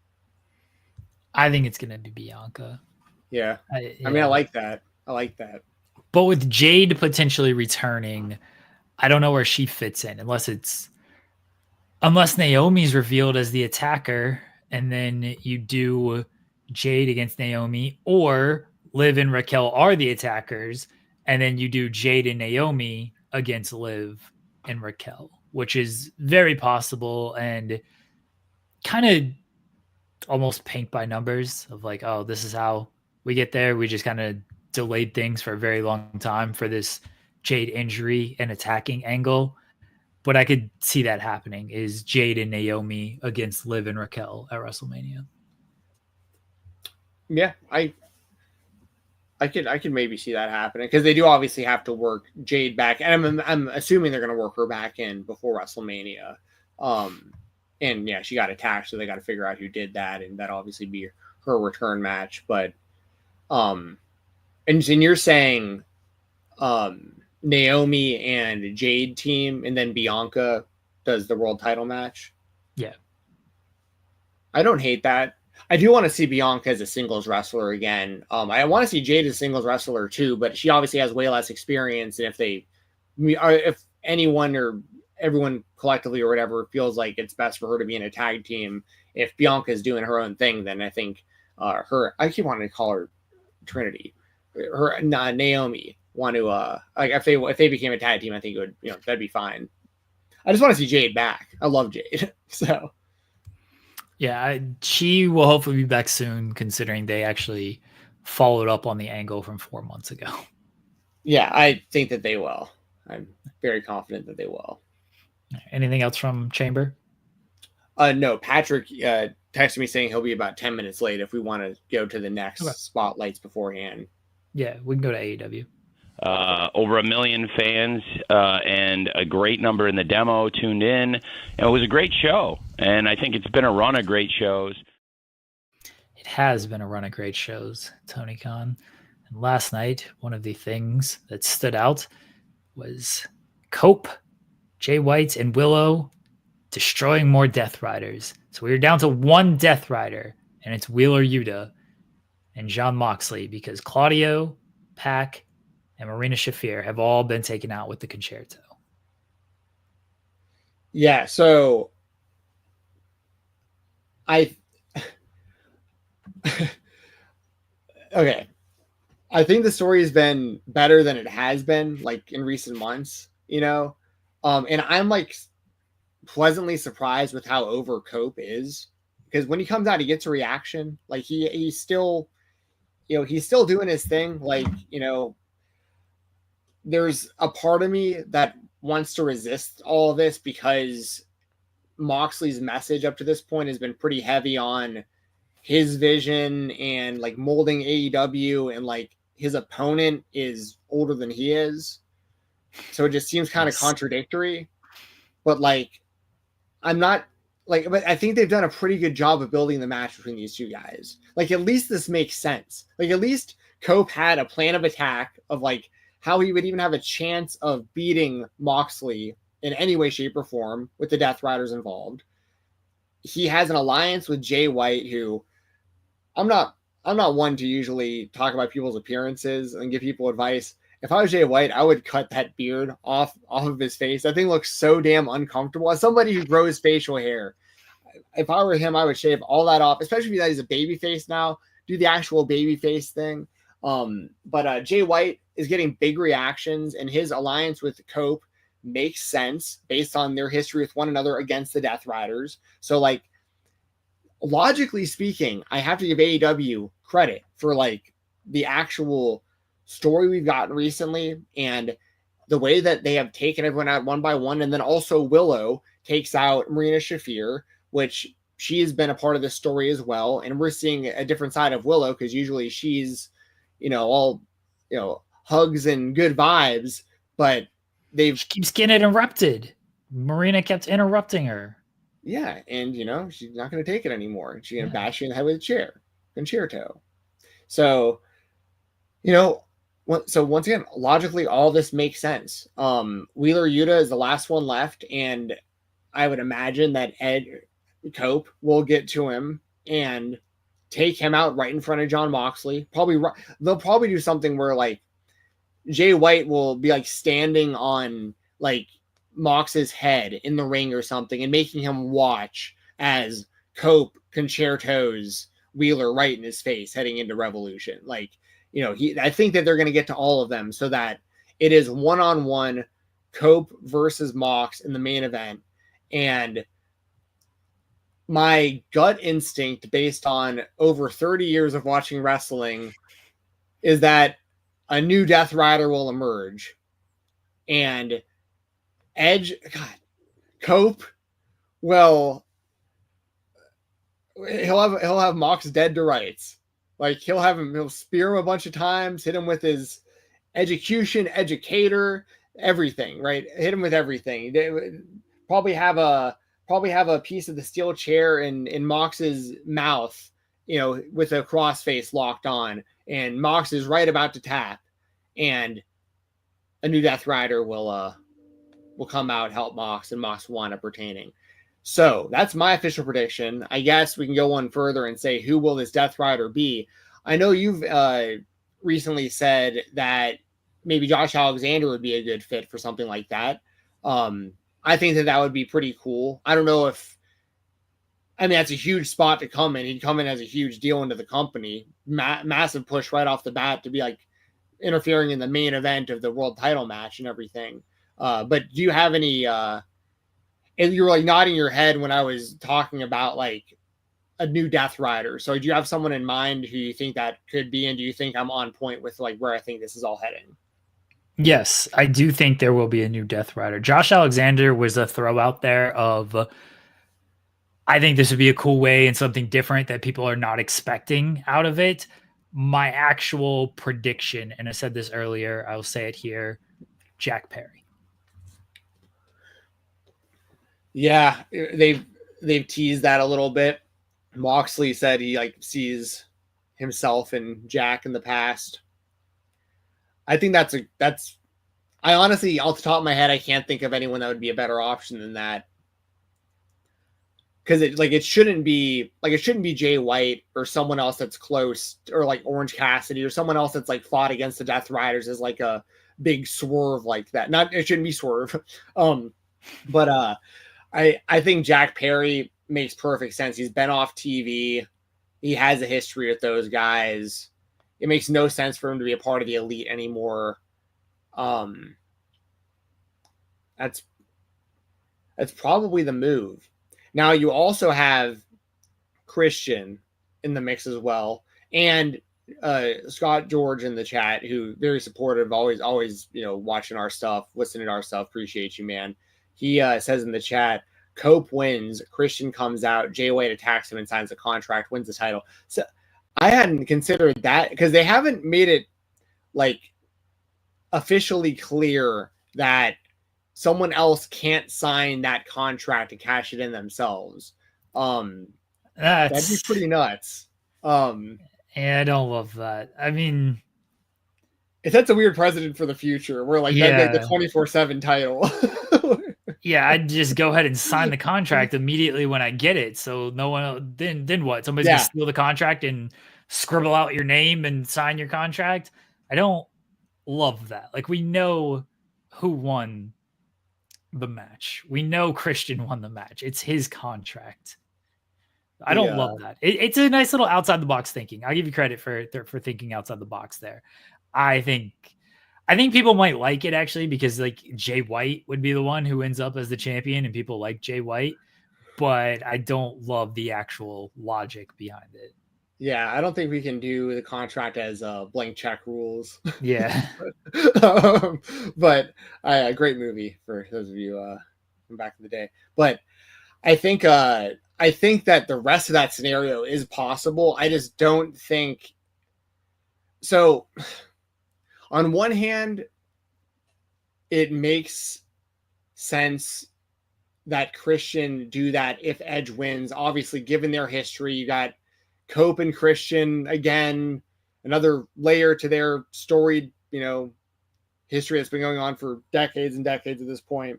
I think it's going to be Bianca. Yeah. I mean, I like that. But with Jade potentially returning, I don't know where she fits in unless Naomi's revealed as the attacker and then you do Jade against Naomi, or Liv and Raquel are the attackers and then you do Jade and Naomi against Liv and Raquel, which is very possible and kind of almost paint by numbers of like, oh, this is how we get there. We just kind of delayed things for a very long time for this Jade injury and attacking angle. But I could see that happening is Jade and Naomi against Liv and Raquel at WrestleMania. Yeah, I could maybe see that happening because they do obviously have to work Jade back, and I'm assuming they're going to work her back in before WrestleMania. And yeah, she got attacked, so they got to figure out who did that, and that obviously be her return match. But and you're saying Naomi and Jade team, and then Bianca does the world title match. Yeah, I don't hate that. I do want to see Bianca as a singles wrestler again. I want to see Jade as a singles wrestler too, but she obviously has way less experience. And if anyone or everyone collectively or whatever feels like it's best for her to be in a tag team, if Bianca is doing her own thing, then I think I keep wanting to call her Trinity, Naomi want to like if they became a tag team, I think it would that'd be fine. I just want to see Jade back. I love Jade, so. Yeah, she will hopefully be back soon, considering they actually followed up on the angle from 4 months ago. Yeah, I think that they will. I'm very confident that they will. Anything else from Chamber? No, Patrick texted me saying he'll be about 10 minutes late if we want to go to the next spotlights beforehand. Yeah, we can go to AEW. Over 1 million fans and a great number in the demo tuned in. It was a great show, and I think it's been a run of great shows. It has been a run of great shows, Tony Khan. And last night, one of the things that stood out was Cope, Jay White, and Willow destroying more Death Riders. So we were down to one Death Rider, and it's Wheeler Yuta and Jon Moxley because Claudio, Pac, and Marina Shafir have all been taken out with the concerto. Yeah, so okay. I think the story has been better than it has been like in recent months, and I'm like pleasantly surprised with how over Cope is, because when he comes out, he gets a reaction. Like he's still, he's still doing his thing. Like, there's a part of me that wants to resist all of this because Moxley's message up to this point has been pretty heavy on his vision and like molding AEW, and like his opponent is older than he is. So it just seems kind of contradictory. But like, I'm not like, but I think they've done a pretty good job of building the match between these two guys. Like, at least this makes sense. Like, at least Cope had a plan of attack of like how he would even have a chance of beating Moxley in any way, shape, or form with the Death Riders involved. He has an alliance with Jay White, who I'm not one to usually talk about people's appearances and give people advice. If I was Jay White, I would cut that beard off of his face. That thing looks so damn uncomfortable. As somebody who grows facial hair, if I were him, I would shave all that off, especially if he's a baby face now. Do the actual baby face thing. But Jay White is getting big reactions, and his alliance with Cope makes sense based on their history with one another against the Death Riders. So, like, logically speaking, I have to give AEW credit for like the actual story we've gotten recently and the way that they have taken everyone out one by one. And then also Willow takes out Marina Shafir, which she has been a part of this story as well. And we're seeing a different side of Willow, because usually she's, all, hugs and good vibes, but she keeps getting interrupted. Marina kept interrupting her. Yeah, and she's not going to take it anymore. She's going to bash you in the head with a chair, concerto. So, so once again, logically, all this makes sense. Wheeler Yuta is the last one left, and I would imagine that Ed Cope will get to him and take him out right in front of John Moxley. They'll probably do something where like Jay White will be like standing on like Mox's head in the ring or something and making him watch as Cope concertos Wheeler right in his face heading into Revolution. Like, I think that they're going to get to all of them so that it is one-on-one Cope versus Mox in the main event. And my gut instinct, based on over 30 years of watching wrestling, is that a new Death Rider will emerge. And Cope will he'll have Mox dead to rights. Like he'll spear him a bunch of times, hit him with his educator, everything, right? Hit him with everything. Probably have a piece of the steel chair in Mox's mouth, with a crossface locked on, and Mox is right about to tap, and a new Death Rider will come out, help Mox, and Mox wind up retaining. So that's my official prediction. I guess we can go one further and say, who will this Death Rider be? I know you've recently said that maybe Josh Alexander would be a good fit for something like that. I think that would be pretty cool. I don't know that's a huge spot to come in. He'd come in as a huge deal into the company. Massive push right off the bat to be like interfering in the main event of the world title match and everything. But do you have any, and you were like nodding your head when I was talking about like a new Death Rider. So do you have someone in mind who you think that could be, and do you think I'm on point with like where I think this is all heading? Yes, I do think there will be a new Death Rider. Josh Alexander was a throw out there of, I think this would be a cool way and something different that people are not expecting out of it. My actual prediction, and I said this earlier, I'll say it here, Jack Perry. Yeah, they've teased that a little bit. Moxley said he like sees himself and Jack in the past. I think I honestly, off the top of my head, I can't think of anyone that would be a better option than that. Because it shouldn't be Jay White or someone else that's close, or like Orange Cassidy or someone else that's like fought against the Death Riders as like a big swerve like that. It shouldn't be Swerve. But I think Jack Perry makes perfect sense. He's been off TV. He has a history with those guys. It makes no sense for him to be a part of the Elite anymore. That's probably the move. Now you also have Christian in the mix as well, and Scott George in the chat, who very supportive, always watching our stuff, listening to our stuff. Appreciate you, man. He says in the chat, Cope wins, Christian comes out, Jay White attacks him and signs the contract, wins the title. So I hadn't considered that because they haven't made it like officially clear that someone else can't sign that contract to cash it in themselves. That'd be pretty nuts. Yeah, I don't love that. I mean, it sets a weird precedent for the future where like that'd make the 24/7 title. Yeah, I'd just go ahead and sign the contract immediately when I get it. So no one then what? Somebody's gonna steal the contract and scribble out your name and sign your contract. I don't love that. Like, we know who won the match. We know Christian won the match. It's his contract. I don't love that. It's a nice little outside the box thinking. I'll give you credit for thinking outside the box there. I think people might like it actually because like Jay White would be the one who ends up as the champion and people like Jay White, but I don't love the actual logic behind it. Yeah, I don't think we can do the contract as blank check rules. Yeah. But great movie for those of you from back in the day. But I think that the rest of that scenario is possible. I just don't think so. On one hand, it makes sense that Christian do that if Edge wins. Obviously, given their history, you got Cope and Christian again, another layer to their storied, history that's been going on for decades and decades at this point,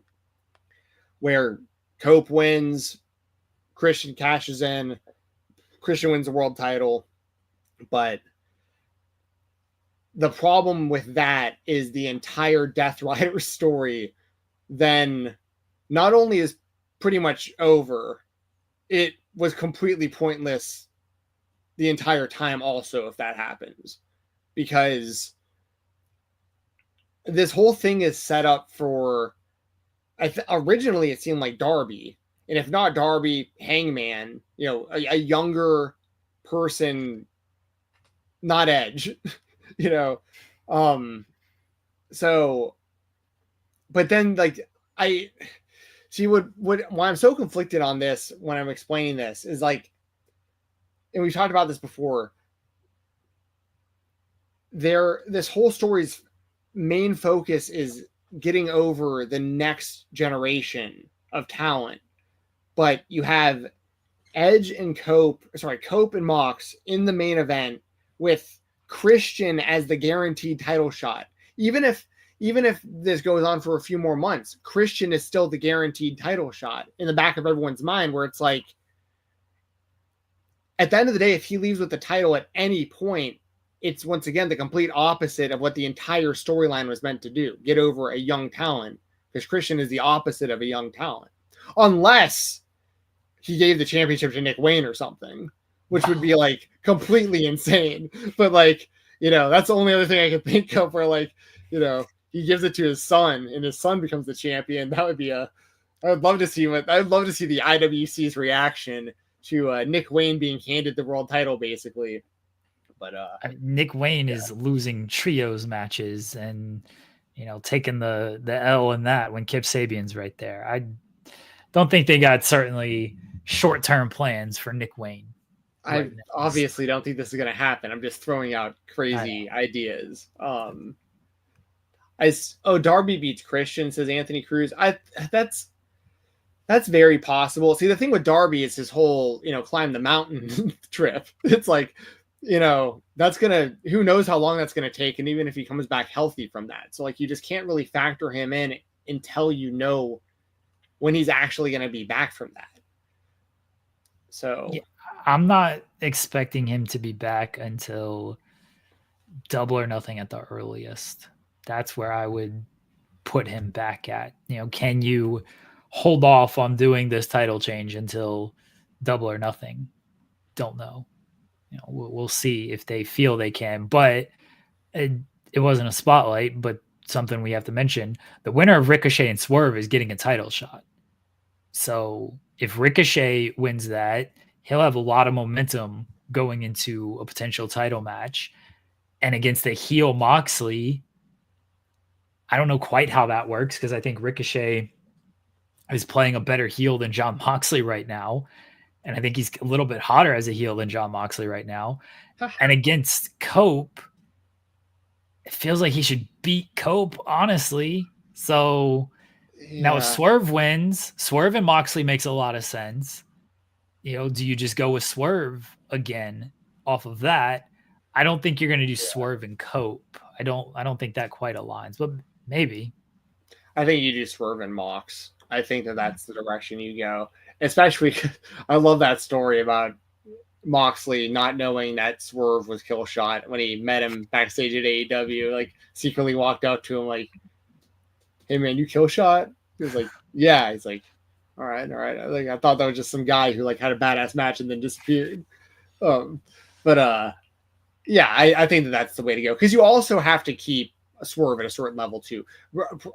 where Cope wins, Christian cashes in, Christian wins the world title. But the problem with that is the entire Death Rider story then not only is pretty much over, it was completely pointless the entire time also if that happens. Because this whole thing is set up for, originally it seemed like Darby. And if not Darby, Hangman, a younger person, not Edge. So, but then like I see why I'm so conflicted on this when I'm explaining this is like, and we've talked about this before, this whole story's main focus is getting over the next generation of talent, but you have Edge and Cope and Mox in the main event with Christian as the guaranteed title shot. Even if this goes on for a few more months, Christian is still the guaranteed title shot in the back of everyone's mind, where it's like, at the end of the day, if he leaves with the title at any point, it's once again the complete opposite of what the entire storyline was meant to do. Get over a young talent, because Christian is the opposite of a young talent. Unless he gave the championship to Nick Wayne or something, which would be like completely insane. But like, that's the only other thing I could think of where like, he gives it to his son and his son becomes the champion. That would be I'd love to see the IWC's reaction to Nick Wayne being handed the world title basically. But Nick Wayne is losing trios matches and, taking the L in that when Kip Sabian's right there. I don't think they got certainly short-term plans for Nick Wayne. I obviously don't think this is going to happen. I'm just throwing out crazy ideas. Darby beats Christian, says Anthony Cruz. That's very possible. See, the thing with Darby is his whole, climb the mountain trip. It's like, that's who knows how long that's going to take. And even if he comes back healthy from that. So like, you just can't really factor him in until when he's actually going to be back from that. So yeah, I'm not expecting him to be back until Double or Nothing at the earliest. That's where I would put him back at. Can you hold off on doing this title change until Double or Nothing? Don't know. We'll see if they feel they can. But it wasn't a spotlight, but something we have to mention. The winner of Ricochet and Swerve is getting a title shot. So if Ricochet wins that, he'll have a lot of momentum going into a potential title match. And against the heel Moxley, I don't know quite how that works because I think Ricochet, is playing a better heel than Jon Moxley right now. And I think he's a little bit hotter as a heel than Jon Moxley right now. And against Cope, it feels like he should beat Cope, honestly. So now if Swerve wins, Swerve and Moxley makes a lot of sense. You know, do you just go with Swerve again off of that? I don't think you're going to do Swerve and Cope. I don't think that quite aligns, but maybe. I think you do Swerve and Mox. I think that's the direction you go. Especially, I love that story about Moxley not knowing that Swerve was Killshot when he met him backstage at AEW. Like, secretly walked up to him like, "Hey man, you Killshot?" He was like, "Yeah." He's like, all right. I thought that was just some guy who like had a badass match and then disappeared. Yeah, I think that's the way to go, because you also have to keep a Swerve at a certain level too.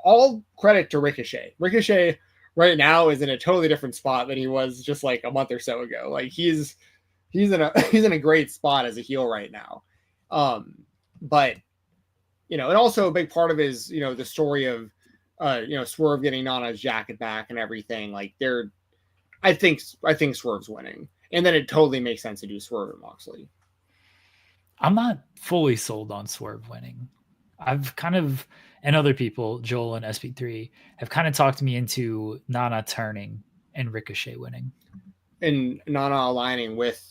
All credit to Ricochet. Ricochet right now is in a totally different spot than he was just like a month or so ago. Like he's in a great spot as a heel right now. But and also a big part of his the story of Swerve getting Nana's jacket back and everything. Like I think Swerve's winning, and then it totally makes sense to do Swerve and Moxley. I'm not fully sold on Swerve winning. I've kind of, and other people, Joel and SP3, have kind of talked me into Nana turning and Ricochet winning. And Nana aligning with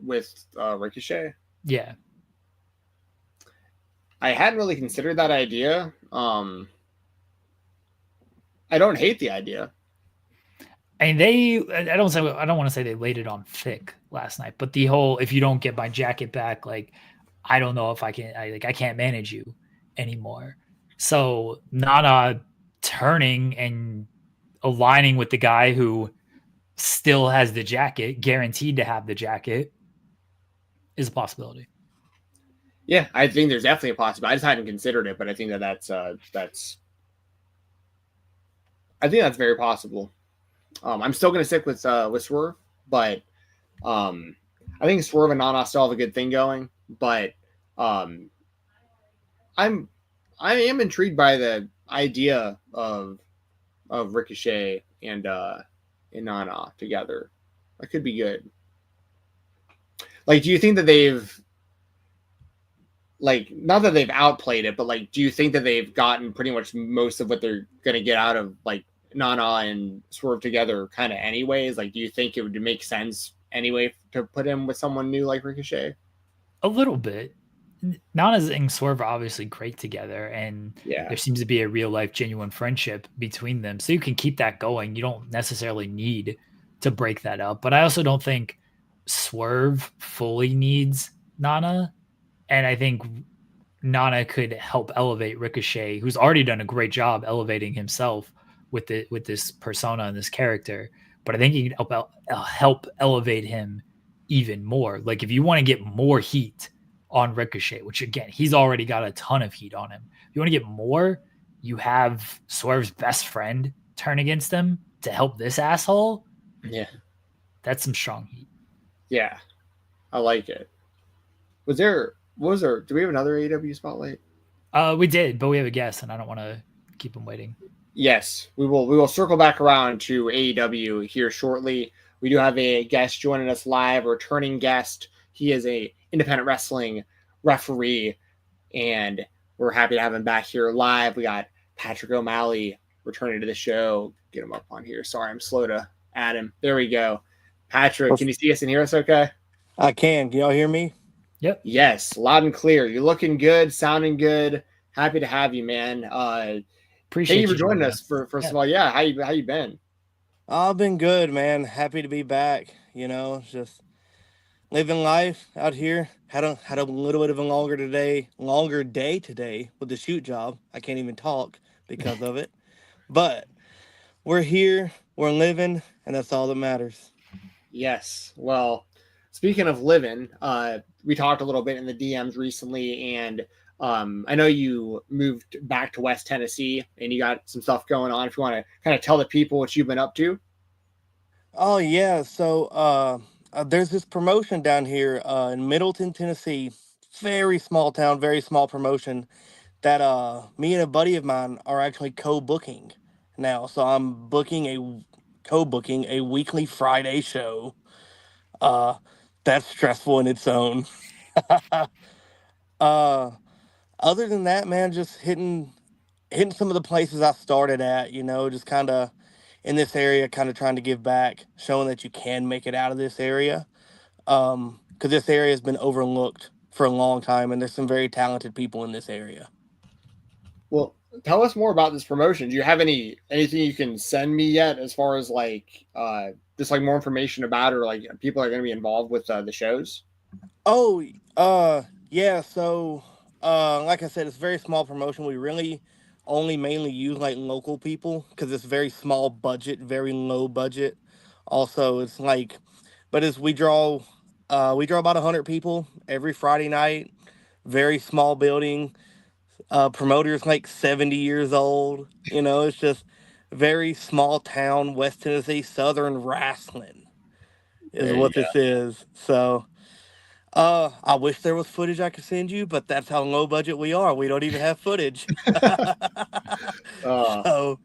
Ricochet? Yeah. I hadn't really considered that idea. I don't hate the idea. And I don't want to say they laid it on thick last night, but the whole, if you don't get my jacket back, like, I don't know if I can't manage you anymore. So Nana turning and aligning with the guy who still has the jacket, guaranteed to have the jacket, is a possibility. Yeah, I think there's definitely a possibility. I just hadn't considered it, but I think that's very possible. I'm still going to stick with Swerve, but I think Swerve and Nana still have a good thing going. But I am intrigued by the idea of Ricochet and Nana together. That could be good. Like, do you think that they've, like, not that they've outplayed it, but like, do you think that they've gotten pretty much most of what they're going to get out of like Nana and Swerve together kind of anyways? Like, do you think it would make sense anyway to put him with someone new like Ricochet? A little bit. Nana's and Swerve are obviously great together, and there seems to be a real life genuine friendship between them, so you can keep that going. You don't necessarily need to break that up, but I also don't think Swerve fully needs Nana, and I think Nana could help elevate Ricochet, who's already done a great job elevating himself with this persona and this character, but I think he can help elevate him even more. Like, if you want to get more heat on Ricochet, which again, he's already got a ton of heat on him. If you want to get more, you have Swerve's best friend turn against him to help this asshole. Yeah. That's some strong heat. Yeah. I like it. Do we have another AEW spotlight? We did, but we have a guest and I don't want to keep him waiting. Yes, we will circle back around to AEW here shortly. We do have a guest joining us live, a returning guest. He is a independent wrestling referee, and we're happy to have him back here live. We got Patrick O'Malley returning to the show. Get him up on here. Sorry, I'm slow to add him. There we go. Patrick, can you see us and hear us okay? I can. Can y'all hear me? Yep. Yes, loud and clear. You're looking good, sounding good. Happy to have you, man. Appreciate you for joining us. First of all, yeah. How you been? I've been good, man. Happy to be back. Just living life out here. Had a little bit of a longer day today with the shoot job. I can't even talk because of it. But we're here, we're living, and that's all that matters. Yes. Well, speaking of living, we talked a little bit in the DMs recently, and I know you moved back to West Tennessee and you got some stuff going on. If you want to kind of tell the people what you've been up to. Oh, yeah. So there's this promotion down here in Middleton, Tennessee. Very small town, very small promotion that me and a buddy of mine are actually co-booking. now, so I'm co-booking a weekly Friday show. That's stressful in its own. uh, Other than that, man, just hitting some of the places I started at, just kind of in this area, kind of trying to give back, showing that you can make it out of this area. Because this area has been overlooked for a long time, and there's some very talented people in this area. Well, tell us more about this promotion. Do you have anything you can send me yet, as far as just like more information about it, or like people are going to be involved with the shows? Oh, yeah. So, like I said, it's a very small promotion. We really only mainly use like local people because it's very small budget, very low budget. Also, it's like, but as we draw about 100 people every Friday night. Very small building. Promoter's like 70 years old. It's just very small town, West Tennessee, Southern wrestling is There you what go. this is. So, I wish there was footage I could send you, but that's how low budget we are. We don't even have footage. Uh, So,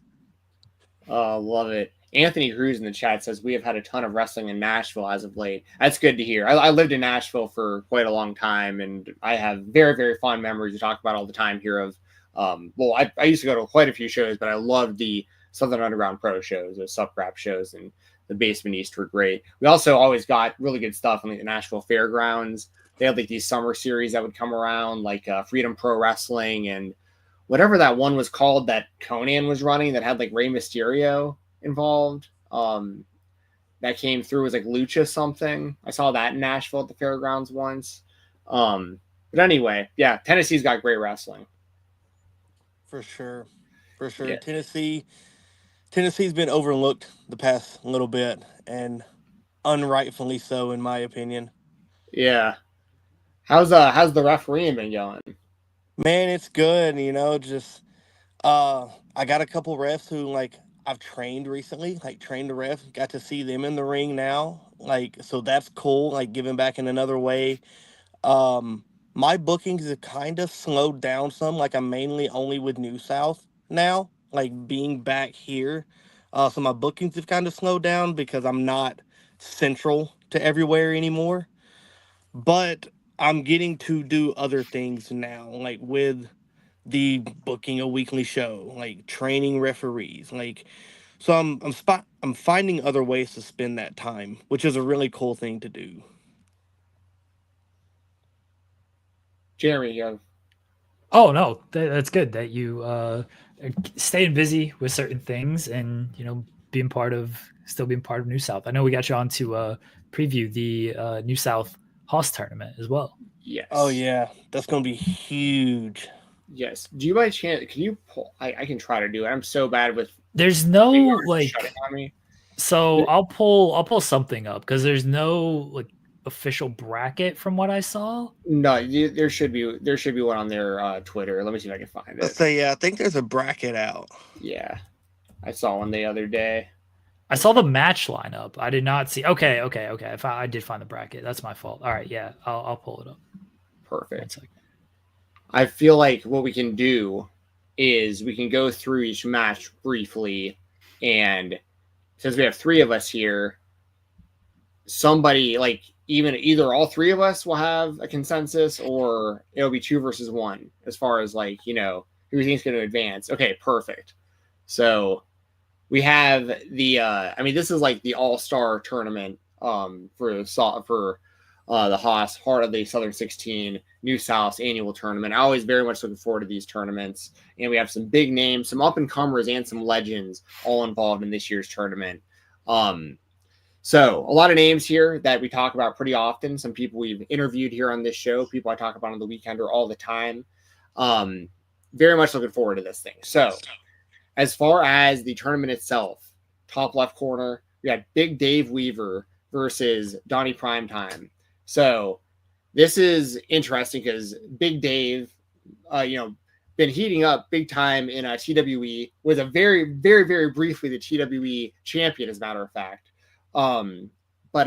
love it. Anthony Cruz in the chat says we have had a ton of wrestling in Nashville as of late. That's good to hear. I lived in Nashville for quite a long time, and I have very, very fond memories to talk about all the time here of, I used to go to quite a few shows, but I loved the Southern Underground Pro shows, the Sup Rap shows, and the Basement East were great. We also always got really good stuff on the Nashville Fairgrounds. They had like these summer series that would come around, like Freedom Pro Wrestling and whatever that one was called that Conan was running that had like Rey Mysterio involved. That came through was like Lucha something. I saw that in Nashville at the fairgrounds once. But anyway, yeah, Tennessee's got great wrestling. for sure. Yeah. Tennessee's been overlooked the past little bit, and unrightfully so, in my opinion. Yeah. How's the refereeing been going? Man, it's good, just I got a couple refs who like I've trained recently, like trained the ref, got to see them in the ring now. Like, so that's cool, like giving back in another way. My bookings have kind of slowed down some, like I'm mainly only with New South now, like being back here. So my bookings have kind of slowed down because I'm not central to everywhere anymore. But I'm getting to do other things now, like with the booking a weekly show, like training referees, like so I'm finding other ways to spend that time, which is a really cool thing to do. Jeremy, you have... Oh no, that's good that you staying busy with certain things and still being part of New South. I know we got you on to preview the New South Hoss tournament as well. Yes. Oh yeah, that's gonna be huge. Yes. Do you by chance can you pull? I can try to do it. I'm so bad with. There's no like. Shutting on me. So I'll pull something up because there's no like official bracket from what I saw. No, there should be one on their Twitter. Let me see if I can find it. Let's say yeah, I think there's a bracket out. Yeah, I saw one the other day. I saw the match lineup. I did not see. Okay. I did find the bracket. That's my fault. All right, yeah, I'll pull it up. Perfect. 1 second. I feel like what we can do is we can go through each match briefly, and since we have 3 of us here, somebody like either all 3 of us will have a consensus, or it'll be 2 versus 1 as far as like who we think is going to advance. Okay, perfect. So we have the this is like the all-star tournament for the Haas Heart of the Southern 16 New South's annual tournament. I always very much looking forward to these tournaments, and we have some big names, some up and comers, and some legends all involved in this year's tournament. So a lot of names here that we talk about pretty often. Some people we've interviewed here on this show, people I talk about on the Weekender all the time. Very much looking forward to this thing. So as far as the tournament itself, top left corner, we got Big Dave Weaver versus Donnie Primetime. So this is interesting because Big Dave, been heating up big time in TWE, was a very, very, very briefly the TWE champion, as a matter of fact. But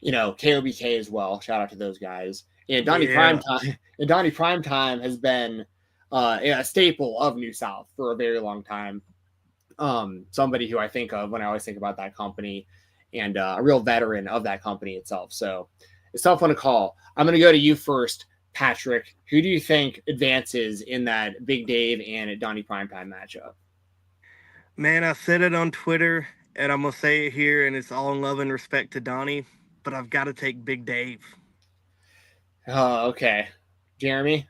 KOBK as well. Shout out to those guys. And Donnie Primetime has been a staple of New South for a very long time. somebody who I think of when I always think about that company, and a real veteran of that company itself. So it's a tough one to call. I'm going to go to you first, Patrick. Who do you think advances in that Big Dave and Donnie Primetime matchup? Man, I said it on Twitter, and I'm going to say it here, and it's all in love and respect to Donnie, but I've got to take Big Dave. Oh, okay. Jeremy?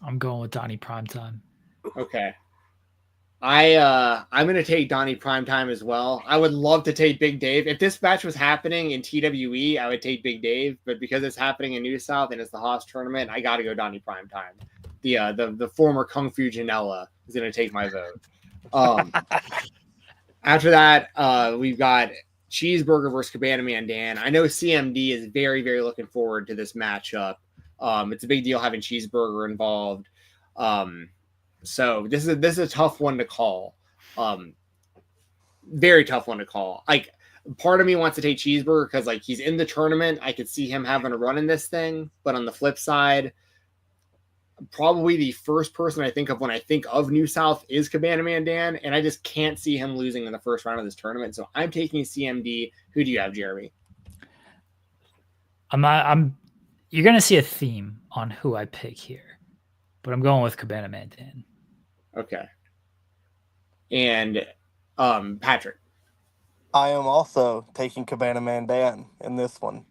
I'm going with Donnie Primetime. Okay. I'm gonna take Donnie Primetime as well. I would love to take Big Dave. If this match was happening in TWE, I would take Big Dave, but because it's happening in New South and it's the Haas tournament, I gotta go Donnie Primetime. The former Kung Fu Janela is gonna take my vote. After that, we've got Cheeseburger versus Cabana Man Dan. I know CMD is very, very looking forward to this matchup. It's a big deal having Cheeseburger involved. So this is a tough one to call. Very tough one to call. Like, part of me wants to take Cheeseburger because like he's in the tournament. I could see him having a run in this thing. But on the flip side, probably the first person I think of when I think of New South is Cabana Man Dan, and I just can't see him losing in the first round of this tournament. So I'm taking CMD. Who do you have, Jeremy? You're gonna see a theme on who I pick here, but I'm going with Cabana Man Dan. Okay. And Patrick. I am also taking Cabana Man Dan in this one.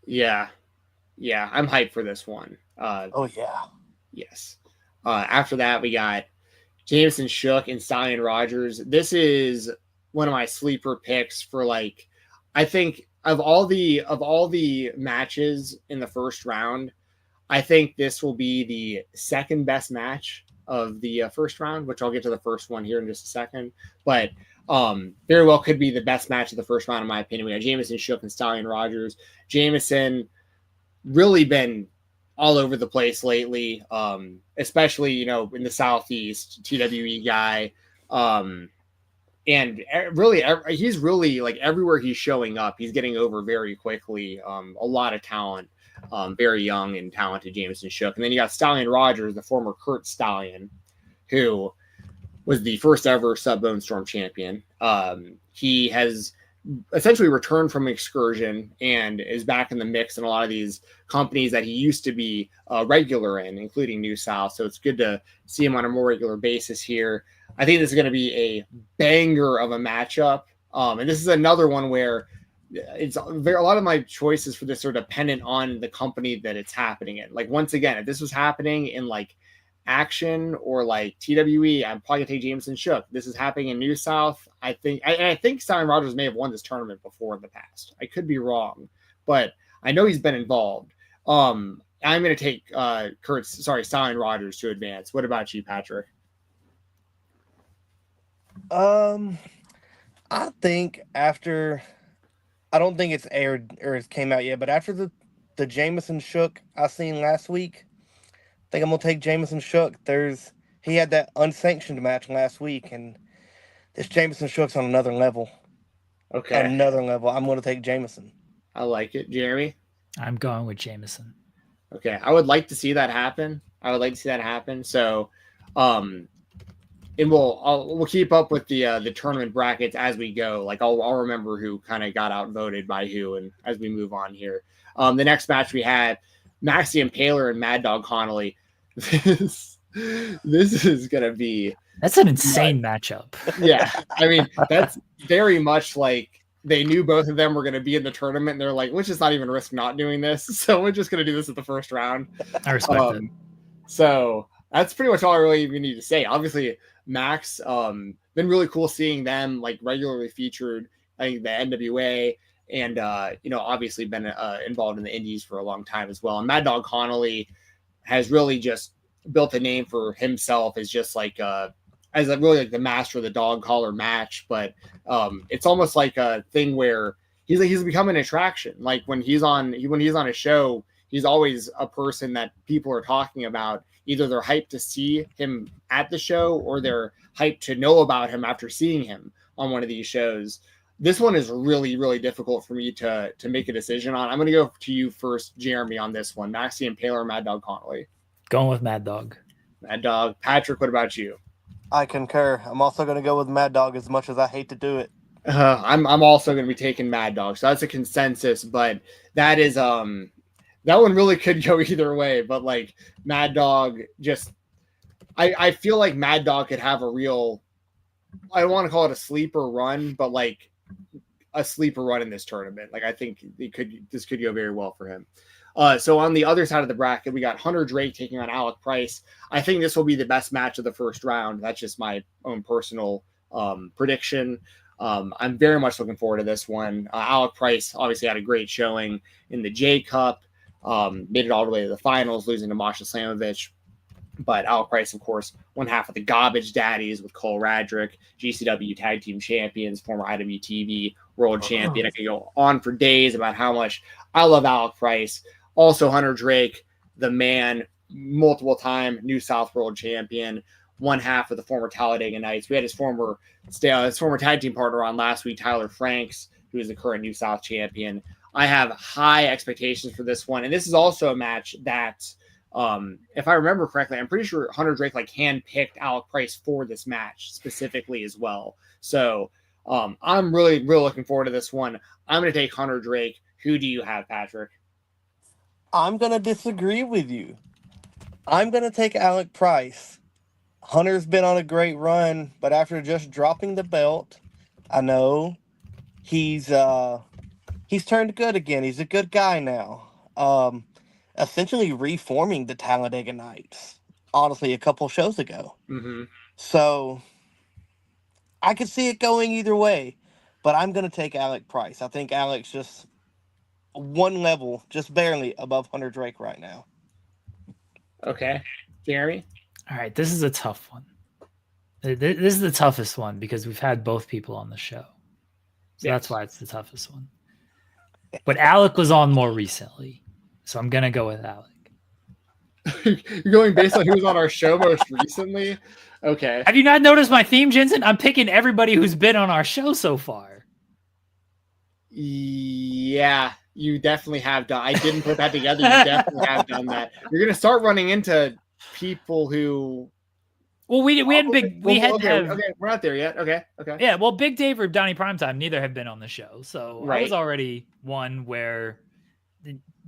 Yeah. I'm hyped for this one. Oh yeah. Yes. After that, we got Jameson Shook and Stallion Rogers. This is one of my sleeper picks for like, I think of all the matches in the first round, I think this will be the second best match of the first round, which I'll get to the first one here in just a second. But very well could be the best match of the first round, in my opinion. We got Jameson Shook and Stallion Rogers. Jameson really been all over the place lately, especially, in the Southeast, TWE guy. And really, he's really like everywhere he's showing up, he's getting over very quickly. A lot of talent. Very young and talented Jameson Shook. And then you got Stallion Rogers, the former Kurt Stallion, who was the first ever Sub-Bone Storm champion. He has essentially returned from excursion and is back in the mix in a lot of these companies that he used to be regular in, including New South. So it's good to see him on a more regular basis here. I think this is going to be a banger of a matchup. And this is another one where a lot of my choices for this are dependent on the company that it's happening in. Like, once again, if this was happening in like Action or like TWE, I'm probably gonna take Jameson Shook. This is happening in New South. I think Stallion Rogers may have won this tournament before in the past. I could be wrong, but I know he's been involved. I'm gonna take Stallion Rogers to advance. What about you, Patrick? I think after, I don't think it's aired or it came out yet, but after the Jameson Shook I seen last week, I think I'm gonna take Jameson Shook. He had that unsanctioned match last week, and this Jameson Shook's on another level. Okay. Another level. I'm gonna take Jameson. I like it. Jeremy? I'm going with Jameson. Okay. I would like to see that happen. So and we'll keep up with the tournament brackets as we go. Like, I'll remember who kind of got outvoted by who, and as we move on here. The next match we had Maxie Impaler and Mad Dog Connolly. This is gonna be, that's an insane matchup. Yeah, I mean, that's very much like they knew both of them were going to be in the tournament, and they're like, let's just not even risk not doing this. So we're just going to do this at the first round. I respect it. So that's pretty much all I really even need to say. Obviously, Max, been really cool seeing them like regularly featured. I think the NWA, and obviously been involved in the Indies for a long time as well. And Mad Dog Connolly has really just built a name for himself as just like really like the master of the dog collar match. But it's almost like a thing where he's become an attraction. Like when he's on a show, he's always a person that people are talking about. Either they're hyped to see him at the show, or they're hyped to know about him after seeing him on one of these shows. This one is really, really difficult for me to make a decision on. I'm going to go to you first, Jeremy, on this one. Maxie Impaler, Mad Dog Connolly. Going with Mad Dog. Mad Dog. Patrick, what about you? I concur. I'm also going to go with Mad Dog as much as I hate to do it. I'm also going to be taking Mad Dog. So that's a consensus, but that is that one really could go either way. But like Mad Dog, just I feel like Mad Dog could have a real, I don't want to call it a sleeper run, but like a sleeper run in this tournament. Like I think this could go very well for him. So on the other side of the bracket, we got Hunter Drake taking on Alec Price. I think this will be the best match of the first round. That's just my own personal prediction. I'm very much looking forward to this one. Alec Price obviously had a great showing in the J Cup, made it all the way to the finals, losing to Masha Slamovich. But Alec Price, of course, one half of the Garbage Daddies with Cole Radrick, GCW Tag Team Champions, former IWTV World Champion. I could go on for days about how much I love Alec Price. Also, Hunter Drake, the man, multiple time New South World Champion, one half of the former Talladega Knights. We had his former tag team partner on last week, Tyler Franks, who is the current New South champion. I have high expectations for this one, and this is also a match that, if I remember correctly, I'm pretty sure Hunter Drake like handpicked Alec Price for this match specifically as well. So I'm really looking forward to this one. I'm going to take Hunter Drake. Who do you have, Patrick? I'm going to disagree with you. I'm going to take Alec Price. Hunter's been on a great run, but after just dropping the belt, I know he's turned good again. He's a good guy now. Essentially reforming the Talladega Knights, honestly, a couple shows ago. Mm-hmm. So I could see it going either way, but I'm going to take Alec Price. I think Alec's just one level, just barely above Hunter Drake right now. Okay. Jeremy? All right, this is a tough one. This is the toughest one because we've had both people on the show. So Yes. That's why it's the toughest one. But Alec was on more recently, so I'm going to go with Alec. You're going based on who was on our show most recently? Okay. Have you not noticed my theme, Jensen? I'm picking everybody who's been on our show so far. Yeah, you definitely have done. I didn't put that together. You definitely have done that. You're going to start running into people who... Well, we had big. We had okay, we're not there yet. Okay. Yeah, well, Big Dave or Donnie Primetime neither have been on the show, so Right. I was already one where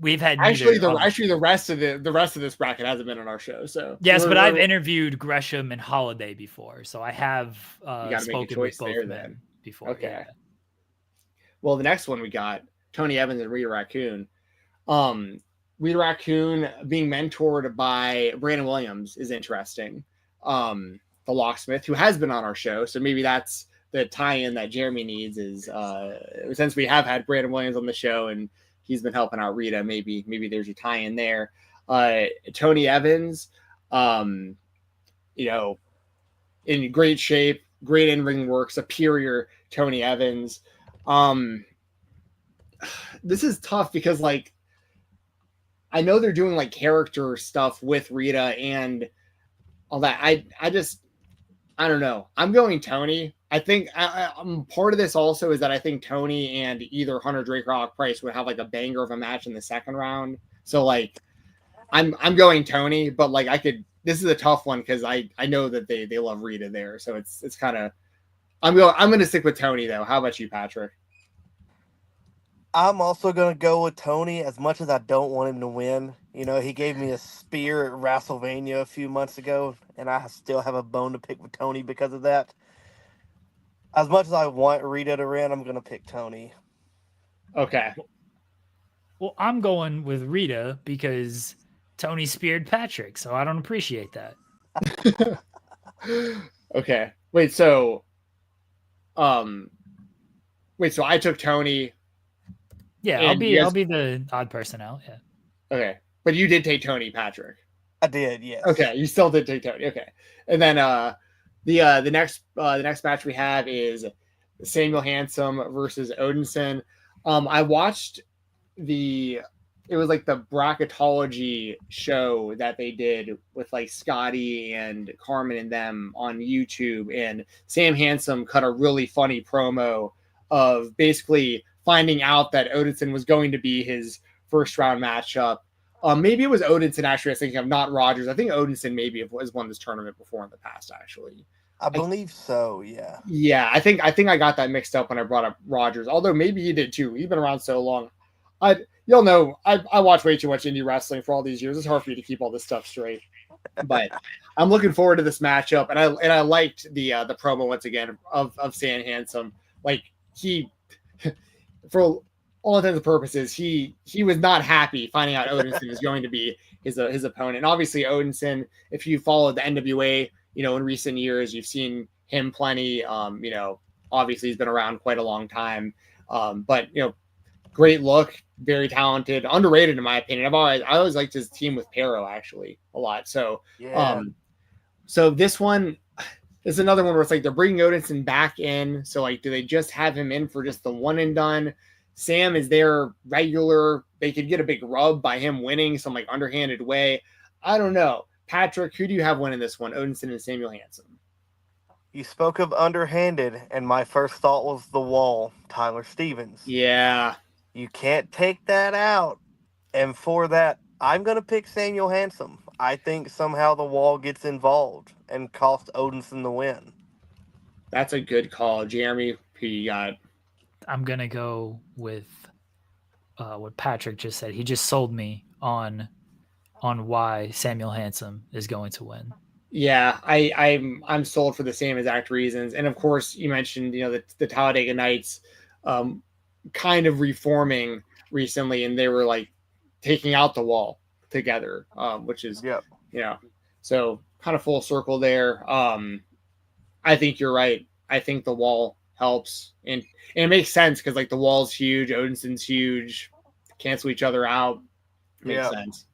we've had Actually, neither the rest of this bracket hasn't been on our show. So yes, but I've interviewed Gresham and Holiday before, so I have you gotta spoken make a choice with both there men then. before. Okay. Yeah. Well, the next one we got Tony Evans and Rita Raccoon. Rita Raccoon being mentored by Brandon Williams is interesting. The locksmith who has been on our show. So maybe that's the tie-in that Jeremy needs is since we have had Brandon Williams on the show and he's been helping out Rita, maybe there's a tie-in there. Tony Evans, in great shape, great in-ring work, superior Tony Evans. This is tough because like I know they're doing like character stuff with Rita and all that. I don't know. I'm going Tony. I think part of this also is that I think Tony and either Hunter Drake or Alec Price would have like a banger of a match in the second round. So like I'm going Tony, but like this is a tough one because I know that they love Rita there. So it's kind of I'm going to stick with Tony though. How about you, Patrick? I'm also going to go with Tony as much as I don't want him to win. You know, he gave me a spear at WrestleMania a few months ago, and I still have a bone to pick with Tony because of that. As much as I want Rita to win, I'm going to pick Tony. Okay. Well, I'm going with Rita because Tony speared Patrick, so I don't appreciate that. Okay. So I took Tony. Yeah, I'll be the odd person out. Yeah. Okay. But you did take Tony, Patrick. I did, yes. Okay, you still did take Tony. Okay. And then the next match we have is Samuel Handsome versus Odinson. I watched it was like the bracketology show that they did with like Scotty and Carmen and them on YouTube, and Sam Handsome cut a really funny promo of basically finding out that Odinson was going to be his first round matchup. Maybe it was Odinson, actually. I was thinking of, not Rogers. I think Odinson maybe has won this tournament before in the past, actually. I believe so. Yeah. Yeah, I think I got that mixed up when I brought up Rogers. Although maybe he did too. He's been around so long. You'll know I watch way too much indie wrestling for all these years. It's hard for me to keep all this stuff straight. But I'm looking forward to this matchup, and I liked the promo once again of Stan Handsome. Like he, for all intents and purposes, he was not happy finding out Odinson was going to be his opponent. And obviously Odinson, if you followed the NWA, in recent years, you've seen him plenty. Obviously he's been around quite a long time. But great look, very talented, underrated in my opinion. I always liked his team with Pero actually a lot. So so this one is another one where it's like they're bringing Odinson back in. So like, do they just have him in for just the one and done? Sam is their regular. They could get a big rub by him winning some like underhanded way. I don't know. Patrick, who do you have winning this one? Odinson and Samuel Hansen. You spoke of underhanded, and my first thought was the Wall, Tyler Stevens. Yeah. You can't take that out. And for that, I'm going to pick Samuel Hansen. I think somehow the Wall gets involved and costs Odinson the win. That's a good call. Jeremy, who you got? I'm going to go with what Patrick just said. He just sold me on why Samuel Hansen is going to win. Yeah, I'm sold for the same exact reasons. And of course, you mentioned, the Talladega Nights kind of reforming recently, and they were like taking out the Wall together, which is, so kind of full circle there. I think you're right. I think the Wall helps, and it makes sense because like the Wall's huge, Odinson's huge, cancel each other out. Makes sense.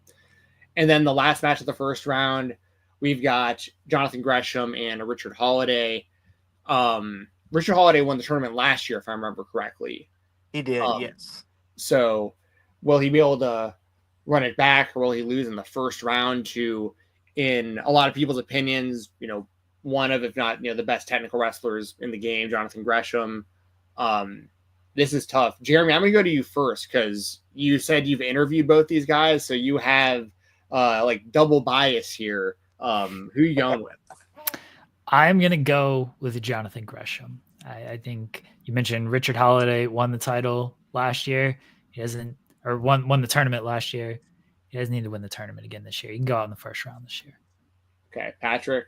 And then the last match of the first round, we've got Jonathan Gresham and Richard Holiday. Richard Holiday won the tournament last year, if I remember correctly. He did, yes. So will he be able to run it back, or will he lose in the first round to, in a lot of people's opinions, one of, if not, the best technical wrestlers in the game, Jonathan Gresham? This is tough. Jeremy, I'm going to go to you first because you said you've interviewed both these guys, so you have like double bias here. Who you going with? I'm going to go with Jonathan Gresham. I think you mentioned Richard Holiday won the title last year. He hasn't, or won the tournament last year. He doesn't need to win the tournament again this year. He can go out in the first round this year. Okay, Patrick.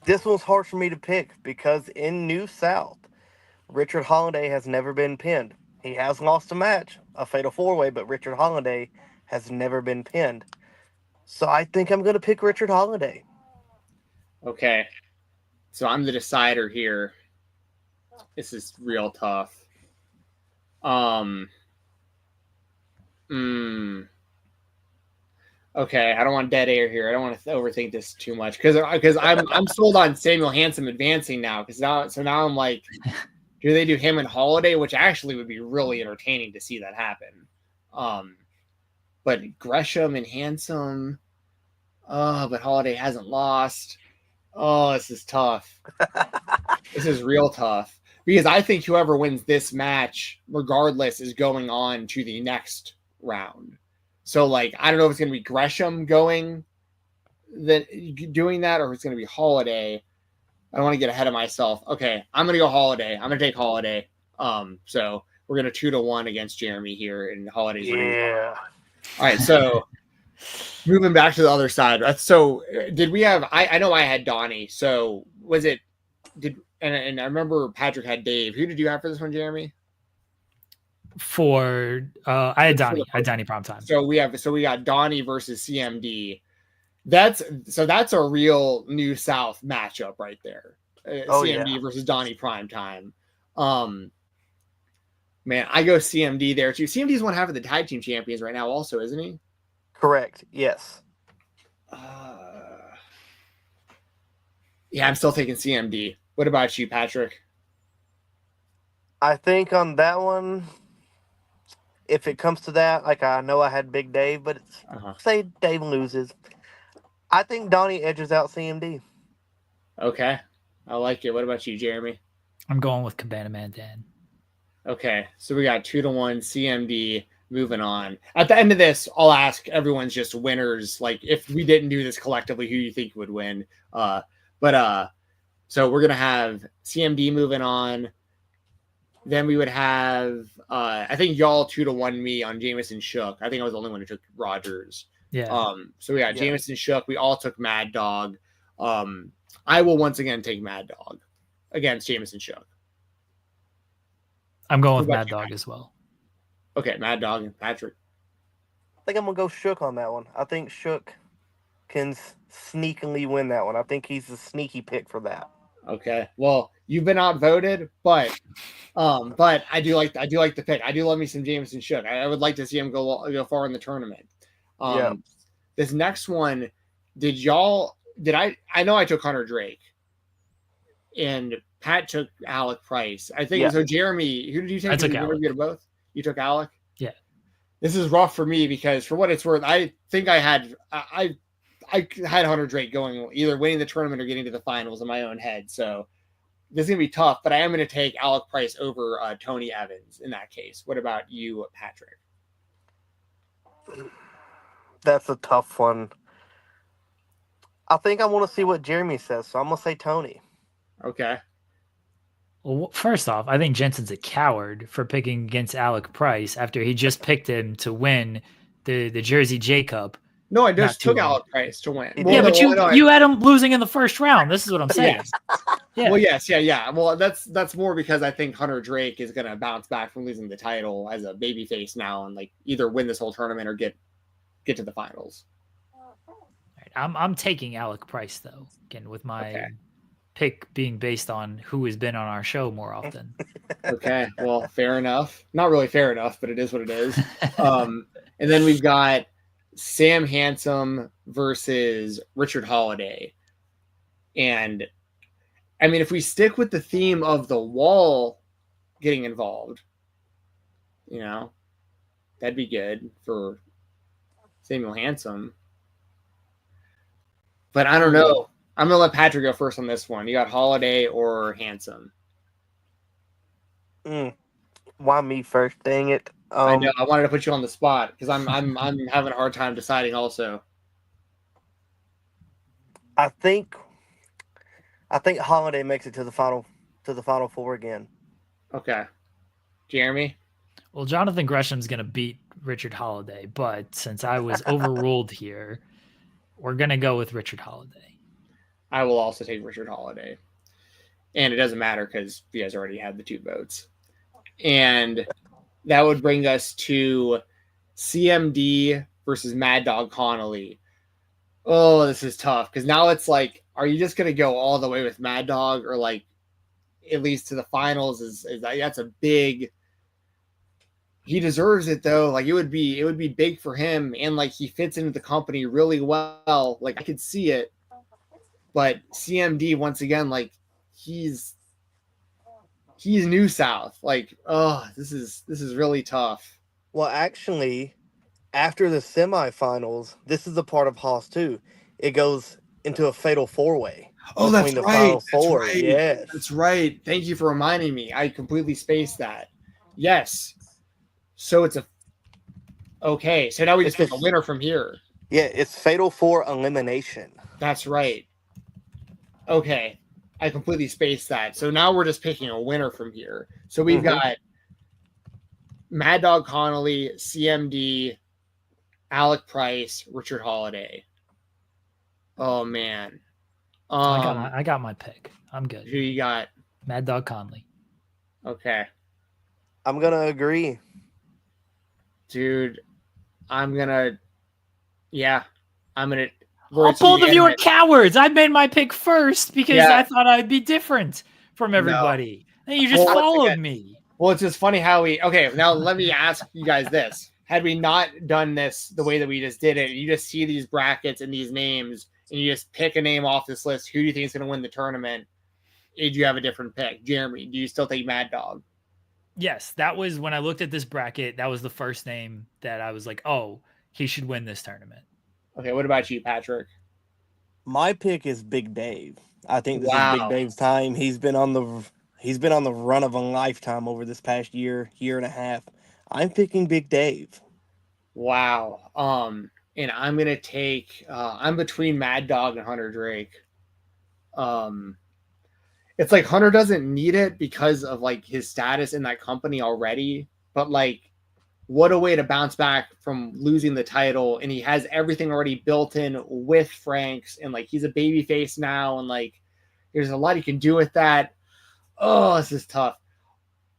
This one's hard for me to pick because in New South, Richard Holiday has never been pinned. He has lost a match, a fatal four-way, but Richard Holiday has never been pinned. So I think I'm going to pick Richard Holiday. Okay. So I'm the decider here. This is real tough. Okay, I don't want dead air here. I don't want to overthink this too much because I'm sold on Samuel Hansen advancing now. Now I'm like, do they do him and Holiday, which actually would be really entertaining to see that happen. But Gresham and Hansen, but Holiday hasn't lost. Oh, this is tough. This is real tough because I think whoever wins this match, regardless, is going on to the next round. So, like, I don't know if it's going to be Gresham doing that, or if it's going to be Holiday. I don't want to get ahead of myself. Okay, I'm going to go Holiday. I'm going to take Holiday. So we're going to 2-1 against Jeremy here, and Holiday's Yeah. All right, so moving back to the other side. So did we have? I know I had Donnie. So was it? And I remember Patrick had Dave. Who did you have for this one, Jeremy? I had Donnie. I had Donnie Primetime. So we got Donnie versus CMD. That's a real New South matchup right there. CMD versus Donnie Primetime. Man, I go CMD there too. CMD's one half of the tag team champions right now, also, isn't he? Correct. Yes. Yeah, I'm still taking CMD. What about you, Patrick? I think on that one, if it comes to that, like I know I had Big Dave, but say Dave loses, I think Donnie edges out CMD. Okay, I like it. What about you, Jeremy? I'm going with Cabana Man Dan. Okay, so we got 2-1 CMD moving on. At the end of this, I'll ask everyone's just winners. Like, if we didn't do this collectively, who you think would win? So we're gonna have CMD moving on. Then we would have, I think y'all 2-1 me on Jameson Shook. I think I was the only one who took Rogers. Yeah. So we got Jameson Shook. We all took Mad Dog. I will once again take Mad Dog against Jameson Shook. I'm going with Mad Dog as well. Okay, Mad Dog and Patrick. I think I'm gonna go Shook on that one. I think Shook can sneakily win that one. I think he's a sneaky pick for that. Okay, well, you've been outvoted, but I do like the pick. I do love me some Jameson Shook. I would like to see him go far in the tournament. This next one, I know I took Hunter Drake, and Pat took Alec Price. I think so. Jeremy, who did you take? I took Alec. You both. You took Alec. Yeah. This is rough for me because, for what it's worth, I think I had Hunter Drake going either winning the tournament or getting to the finals in my own head. So this is gonna be tough, but I am gonna take Alec Price over Tony Evans in that case. What about you, Patrick? That's a tough one. I think I want to see what Jeremy says, so I'm gonna say Tony. Okay. Well, first off, I think Jensen's a coward for picking against Alec Price after he just picked him to win the Jersey J Cup. No, I just took Alec Price to win. Yeah, but you had him losing in the first round. This is what I'm saying. Yes. Yeah. Well, yeah. Well, that's more because I think Hunter Drake is going to bounce back from losing the title as a babyface now and like either win this whole tournament or get to the finals. Right. I'm taking Alec Price though, again with my pick being based on who has been on our show more often. Okay, well, fair enough. Not really fair enough, but it is what it is. And then we've got Sam Handsome versus Richard Holiday. And I mean, if we stick with the theme of the wall getting involved, that'd be good for Samuel Handsome. But I don't know. I'm going to let Patrick go first on this one. You got Holiday or Handsome? Why me first? Dang it. I know. I wanted to put you on the spot because I'm having a hard time deciding also. I think Holiday makes it to the final four again. Okay. Jeremy? Well, Jonathan Gresham's going to beat Richard Holiday, but since I was overruled here, we're going to go with Richard Holiday. I will also take Richard Holiday. And it doesn't matter because you guys already had the 2 votes. And that would bring us to CMD versus Mad Dog Connolly. Oh, this is tough because now it's like, are you just going to go all the way with Mad Dog or like at least to the finals? That's a big. He deserves it though. Like it would be big for him, and like he fits into the company really well. Like I could see it. But CMD once again, like he's New South. Like, this is really tough. Well, actually, after the semifinals, this is a part of Haas too. It goes into a fatal 4-way. Oh, that's right. Final four. Yes. That's right. Thank you for reminding me. I completely spaced that. Yes. So it's okay. So now we just pick a winner from here. Yeah, it's fatal 4 elimination. That's right. Okay. I completely spaced that. So now we're just picking a winner from here. So we've got Mad Dog Connolly, CMD, Alec Price, Richard Holiday. Oh man. I got my pick. I'm good. Who you got? Mad Dog Conley. Okay. I'm gonna agree. Dude, I'm gonna both of you are cowards. I made my pick first because I thought I'd be different from everybody. And you just followed me. Well, it's just funny how now let me ask you guys this. Had we not done this the way that we just did it, you just see these brackets and these names, and you just pick a name off this list, who do you think is going to win the tournament? Did you have a different pick? Jeremy, do you still take Mad Dog? Yes, that was when I looked at this bracket, that was the first name that I was like, oh, he should win this tournament. Okay, what about you, Patrick? My pick is Big Dave. I think this is Big Dave's time. He's been on the run of a lifetime over this past year and a half. I'm picking Big Dave. Wow. And I'm gonna take. I'm between Mad Dog and Hunter Drake. It's like Hunter doesn't need it because of like his status in that company already, but like, what a way to bounce back from losing the title, and he has everything already built in with Frank's, and like he's a baby face now, and like there's a lot you can do with that. Oh, this is tough.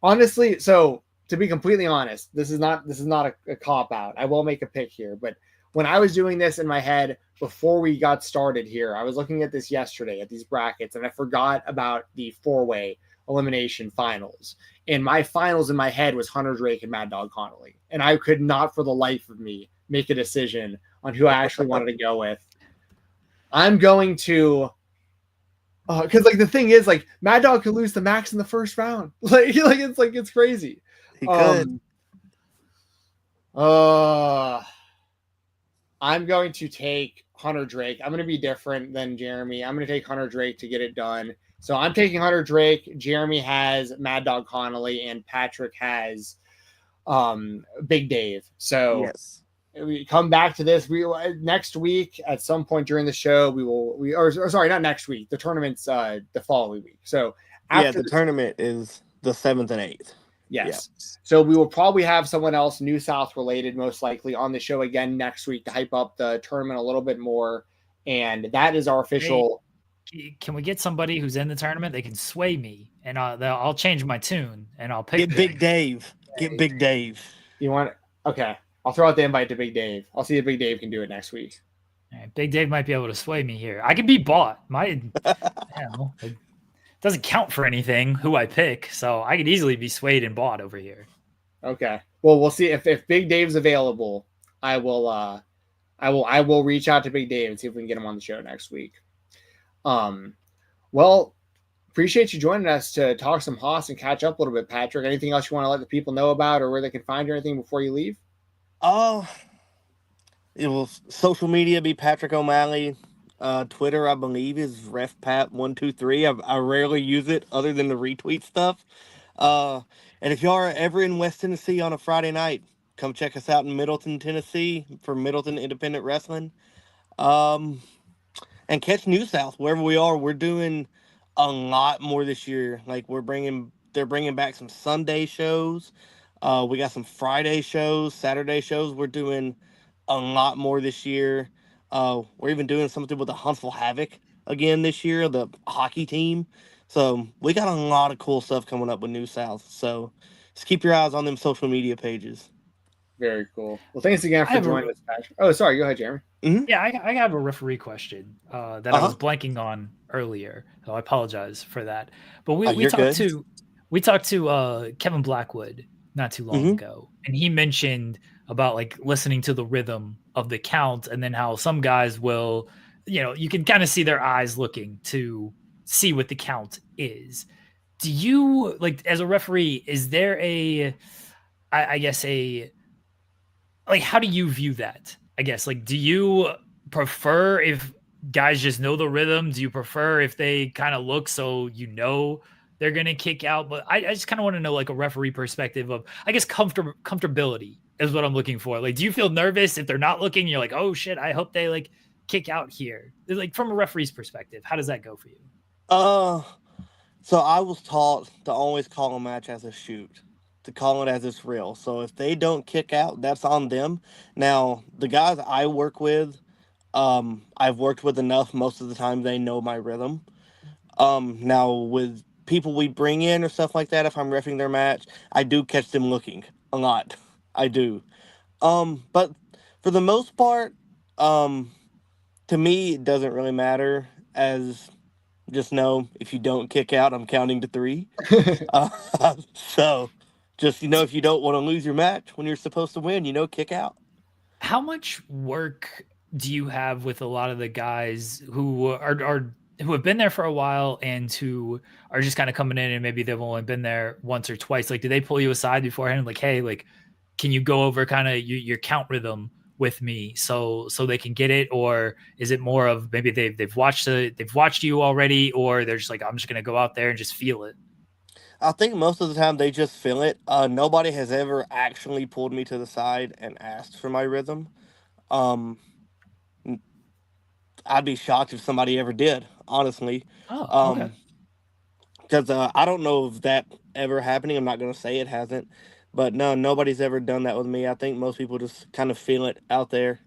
Honestly, so to be completely honest, this is not a cop out. I will make a pick here, but when I was doing this in my head before we got started here, I was looking at this yesterday at these brackets, and I forgot about the 4-way elimination finals. And my finals in my head was Hunter Drake and Mad Dog Connolly, and I could not for the life of me make a decision on who I actually wanted to go with. I'm going to. Because like the thing is, like Mad Dog could lose to Max in the first round. It's crazy. He could. I'm going to take Hunter Drake. I'm going to be different than Jeremy. I'm going to take Hunter Drake to get it done. So I'm taking Hunter Drake. Jeremy has Mad Dog Connolly, and Patrick has Big Dave. So Yes. we come back to this. We next week at some point during the show sorry, not next week. The tournament's the following week. So after the tournament is the 7th and 8th. Yes. Yeah. So we will probably have someone else New South related, most likely, on the show again next week to hype up the tournament a little bit more. And that is our official. Hey, can we get somebody who's in the tournament? They can sway me, and I'll change my tune, and I'll pick Big Dave. Get Big Dave. You want? Okay. I'll throw out the invite to Big Dave. I'll see if Big Dave can do it next week. All right, Big Dave might be able to sway me here. I could be bought. It doesn't count for anything who I pick, so I could easily be swayed and bought over here. Okay. Well, we'll see if Big Dave's available. I will reach out to Big Dave and see if we can get him on the show next week. Well, appreciate you joining us to talk some Haas and catch up a little bit, Patrick. Anything else you want to let the people know about, or where they can find you, or anything before you leave? It will social media be Patrick O'Malley. Twitter, I believe, is RefPat123. I rarely use it other than to retweet stuff. And if y'all are ever in West Tennessee on a Friday night, come check us out in Middleton, Tennessee for Middleton Independent Wrestling. And catch New South wherever we are. We're doing a lot more this year. Like they're bringing back some Sunday shows. We got some Friday shows, Saturday shows. We're doing a lot more this year. We're even doing something with the Huntsville Havoc again this year, the hockey team. So we got a lot of cool stuff coming up with New South. So just keep your eyes on them social media pages. Very cool. Well, thanks again for joining us, Patrick. Oh, sorry. Go ahead, Jeremy. Mm-hmm. Yeah, I have a referee question that I was blanking on earlier, so I apologize for that. But we talked to Kevin Blackwood not too long ago, and he mentioned about like listening to the rhythm of the count, and then how some guys will, you can kind of see their eyes looking to see what the count is. Do you, like, as a referee, is there how do you view that? I guess, like, do you prefer if guys just know the rhythm? Do you prefer if they kind of look so they're going to kick out? But I just kind of want to know, like, a referee perspective of, I guess, comfortability is what I'm looking for. Like, do you feel nervous if they're not looking? You're like, oh shit, I hope they like kick out here. Like, from a referee's perspective, how does that go for you? So I was taught to always call a match as a shoot, to call it as it's real. So if they don't kick out, that's on them. Now, the guys I work with, I've worked with enough. Most of the time they know my rhythm. Now with people we bring in or stuff like that, if I'm reffing their match, I do catch them looking a lot. I do. But for the most part, to me, it doesn't really matter, as just know if you don't kick out, I'm counting to 3. So just, if you don't want to lose your match when you're supposed to win, kick out. How much work do you have with a lot of the guys who who have been there for a while and who are just kind of coming in and maybe they've only been there once or twice? Like, do they pull you aside beforehand? Like, hey, like, can you go over kind of your count rhythm with me so they can get it? Or is it more of maybe they've watched you already, or they're just like, I'm just going to go out there and just feel it? I think most of the time they just feel it. Nobody has ever actually pulled me to the side and asked for my rhythm. Um, I'd be shocked if somebody ever did, honestly. Oh, okay. Um, because I don't know if that ever happening. I'm not gonna say it hasn't, but no, nobody's ever done that with me. I think most people just kind of feel it out there.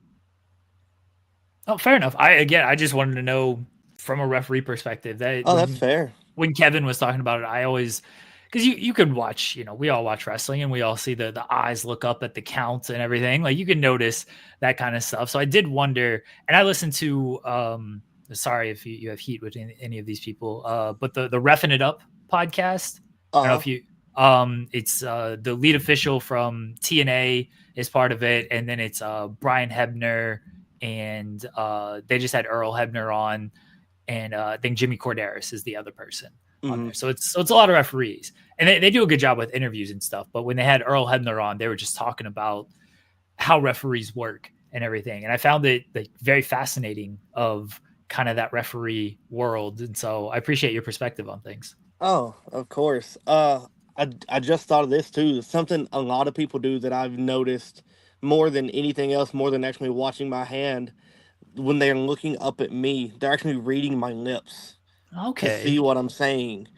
Oh, fair enough. I just wanted to know from a referee perspective that Oh, that's fair. when Kevin was talking about it, I always, because you can watch, we all watch wrestling and we all see the eyes look up at the counts and everything. Like you can notice that kind of stuff. So I did wonder, and I listened to sorry if you have heat with any of these people, but the Reffing It Up podcast. I don't know if you it's the lead official from TNA is part of it, and then it's Brian Hebner, and they just had Earl Hebner on, and I think Jimmy Corderas is the other person on there. So it's a lot of referees, and they do a good job with interviews and stuff. But when they had Earl Hebner on, they were just talking about how referees work and everything, and I found it like very fascinating of kind of that referee world. And so I appreciate your perspective on things. Oh, of course. I just thought of this too. Something a lot of people do that I've noticed more than anything else, more than actually watching my hand, when they're looking up at me, they're actually reading my lips to see what I'm saying.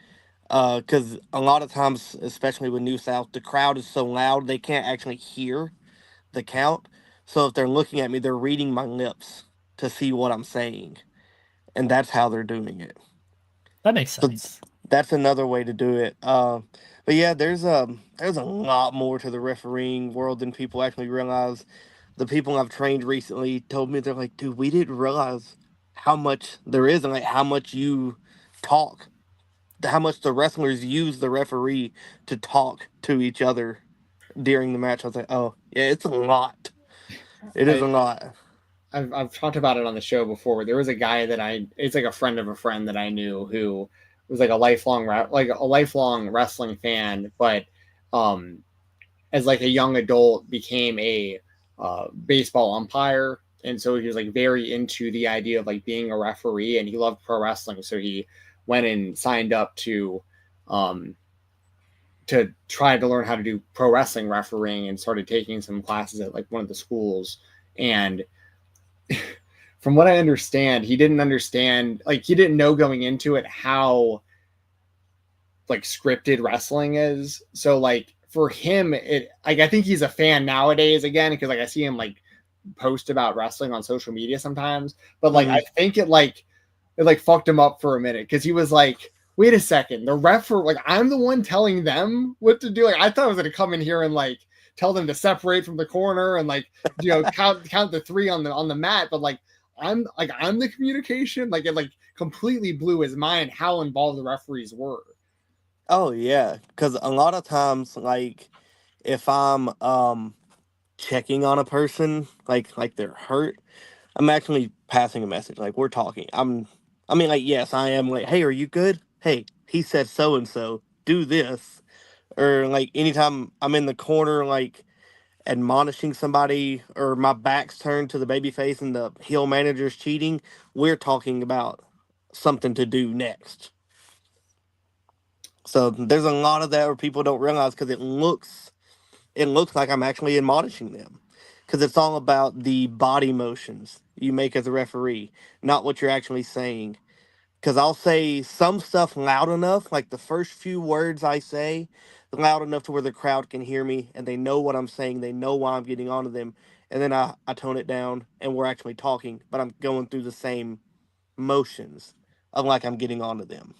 Because a lot of times, especially with New South, the crowd is so loud they can't actually hear the count. So if they're looking at me, they're reading my lips to see what I'm saying, and that's how they're doing it. That makes sense. So that's another way to do it. But yeah, there's a lot more to the refereeing world than people actually realize. The people I've trained recently told me, they're like, dude, we didn't realize how much there is, and like how much you talk, how much the wrestlers use the referee to talk to each other during the match. I was like, oh yeah, it's a lot. It is a lot. I've talked about it on the show before. There was a guy that it's like a friend of a friend that I knew who was like a lifelong wrestling fan, but as like a young adult became a baseball umpire, and so he was like very into the idea of like being a referee, and he loved pro wrestling, so he went and signed up to try to learn how to do pro wrestling refereeing, and started taking some classes at like one of the schools. And from what I understand, he didn't know going into it how like scripted wrestling is. So like for him, I think he's a fan nowadays again, because like I see him like post about wrestling on social media sometimes. But like I think it fucked him up for a minute, because he was like, wait a second, the ref, like I'm the one telling them what to do. Like I thought I was gonna come in here and like tell them to separate from the corner and like count the 3 on the mat, but like I'm the communication. Like it like completely blew his mind how involved the referees were. Oh yeah, because a lot of times, like if I'm checking on a person, like they're hurt, I'm actually passing a message. Like we're talking. Like yes, I am. Like, hey, are you good? Hey, he said so and so. Do this. Or like anytime I'm in the corner, like admonishing somebody, or my back's turned to the babyface and the heel manager's cheating, we're talking about something to do next. So there's a lot of that where people don't realize, because it looks like I'm actually admonishing them, because it's all about the body motions you make as a referee, not what you're actually saying. Because I'll say some stuff loud enough, like the first few words I say, loud enough to where the crowd can hear me and they know what I'm saying, they know why I'm getting onto them, and then I tone it down and we're actually talking, but I'm going through the same motions of like I'm getting onto them.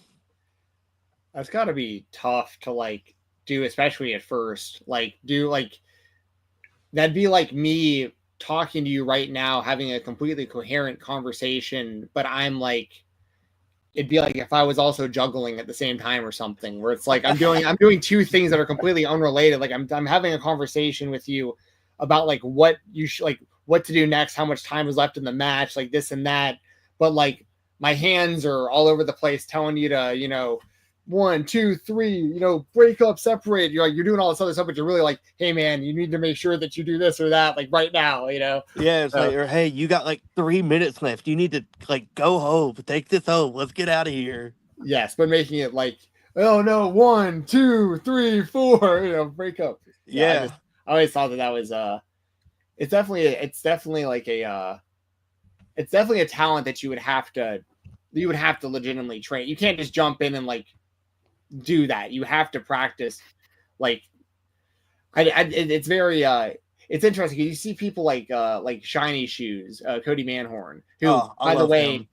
That's got to be tough to like do, especially at first. Like do like that'd be like me talking to you right now, having a completely coherent conversation, but I'm like, it'd be like if I was also juggling at the same time or something, where it's like I'm doing 2 things that are completely unrelated. Like I'm having a conversation with you about like what you like what to do next, how much time is left in the match, like this and that, but like my hands are all over the place telling you to 1, 2, 3, break up, separate. You're doing all this other stuff, but you're really like, hey man, you need to make sure that you do this or that, like right now, Yeah, it's like, or hey, you got like 3 minutes left. You need to like go home, take this home. Let's get out of here. Yes, but making it like oh no, 1, 2, 3, 4, break up. Yeah. I always thought that was it's definitely like it's definitely a talent that you would have to legitimately train. You can't just jump in and like do that. You have to practice. Like it's very it's interesting. You see people like Shiny Shoes, Cody Manhorn, who by the way,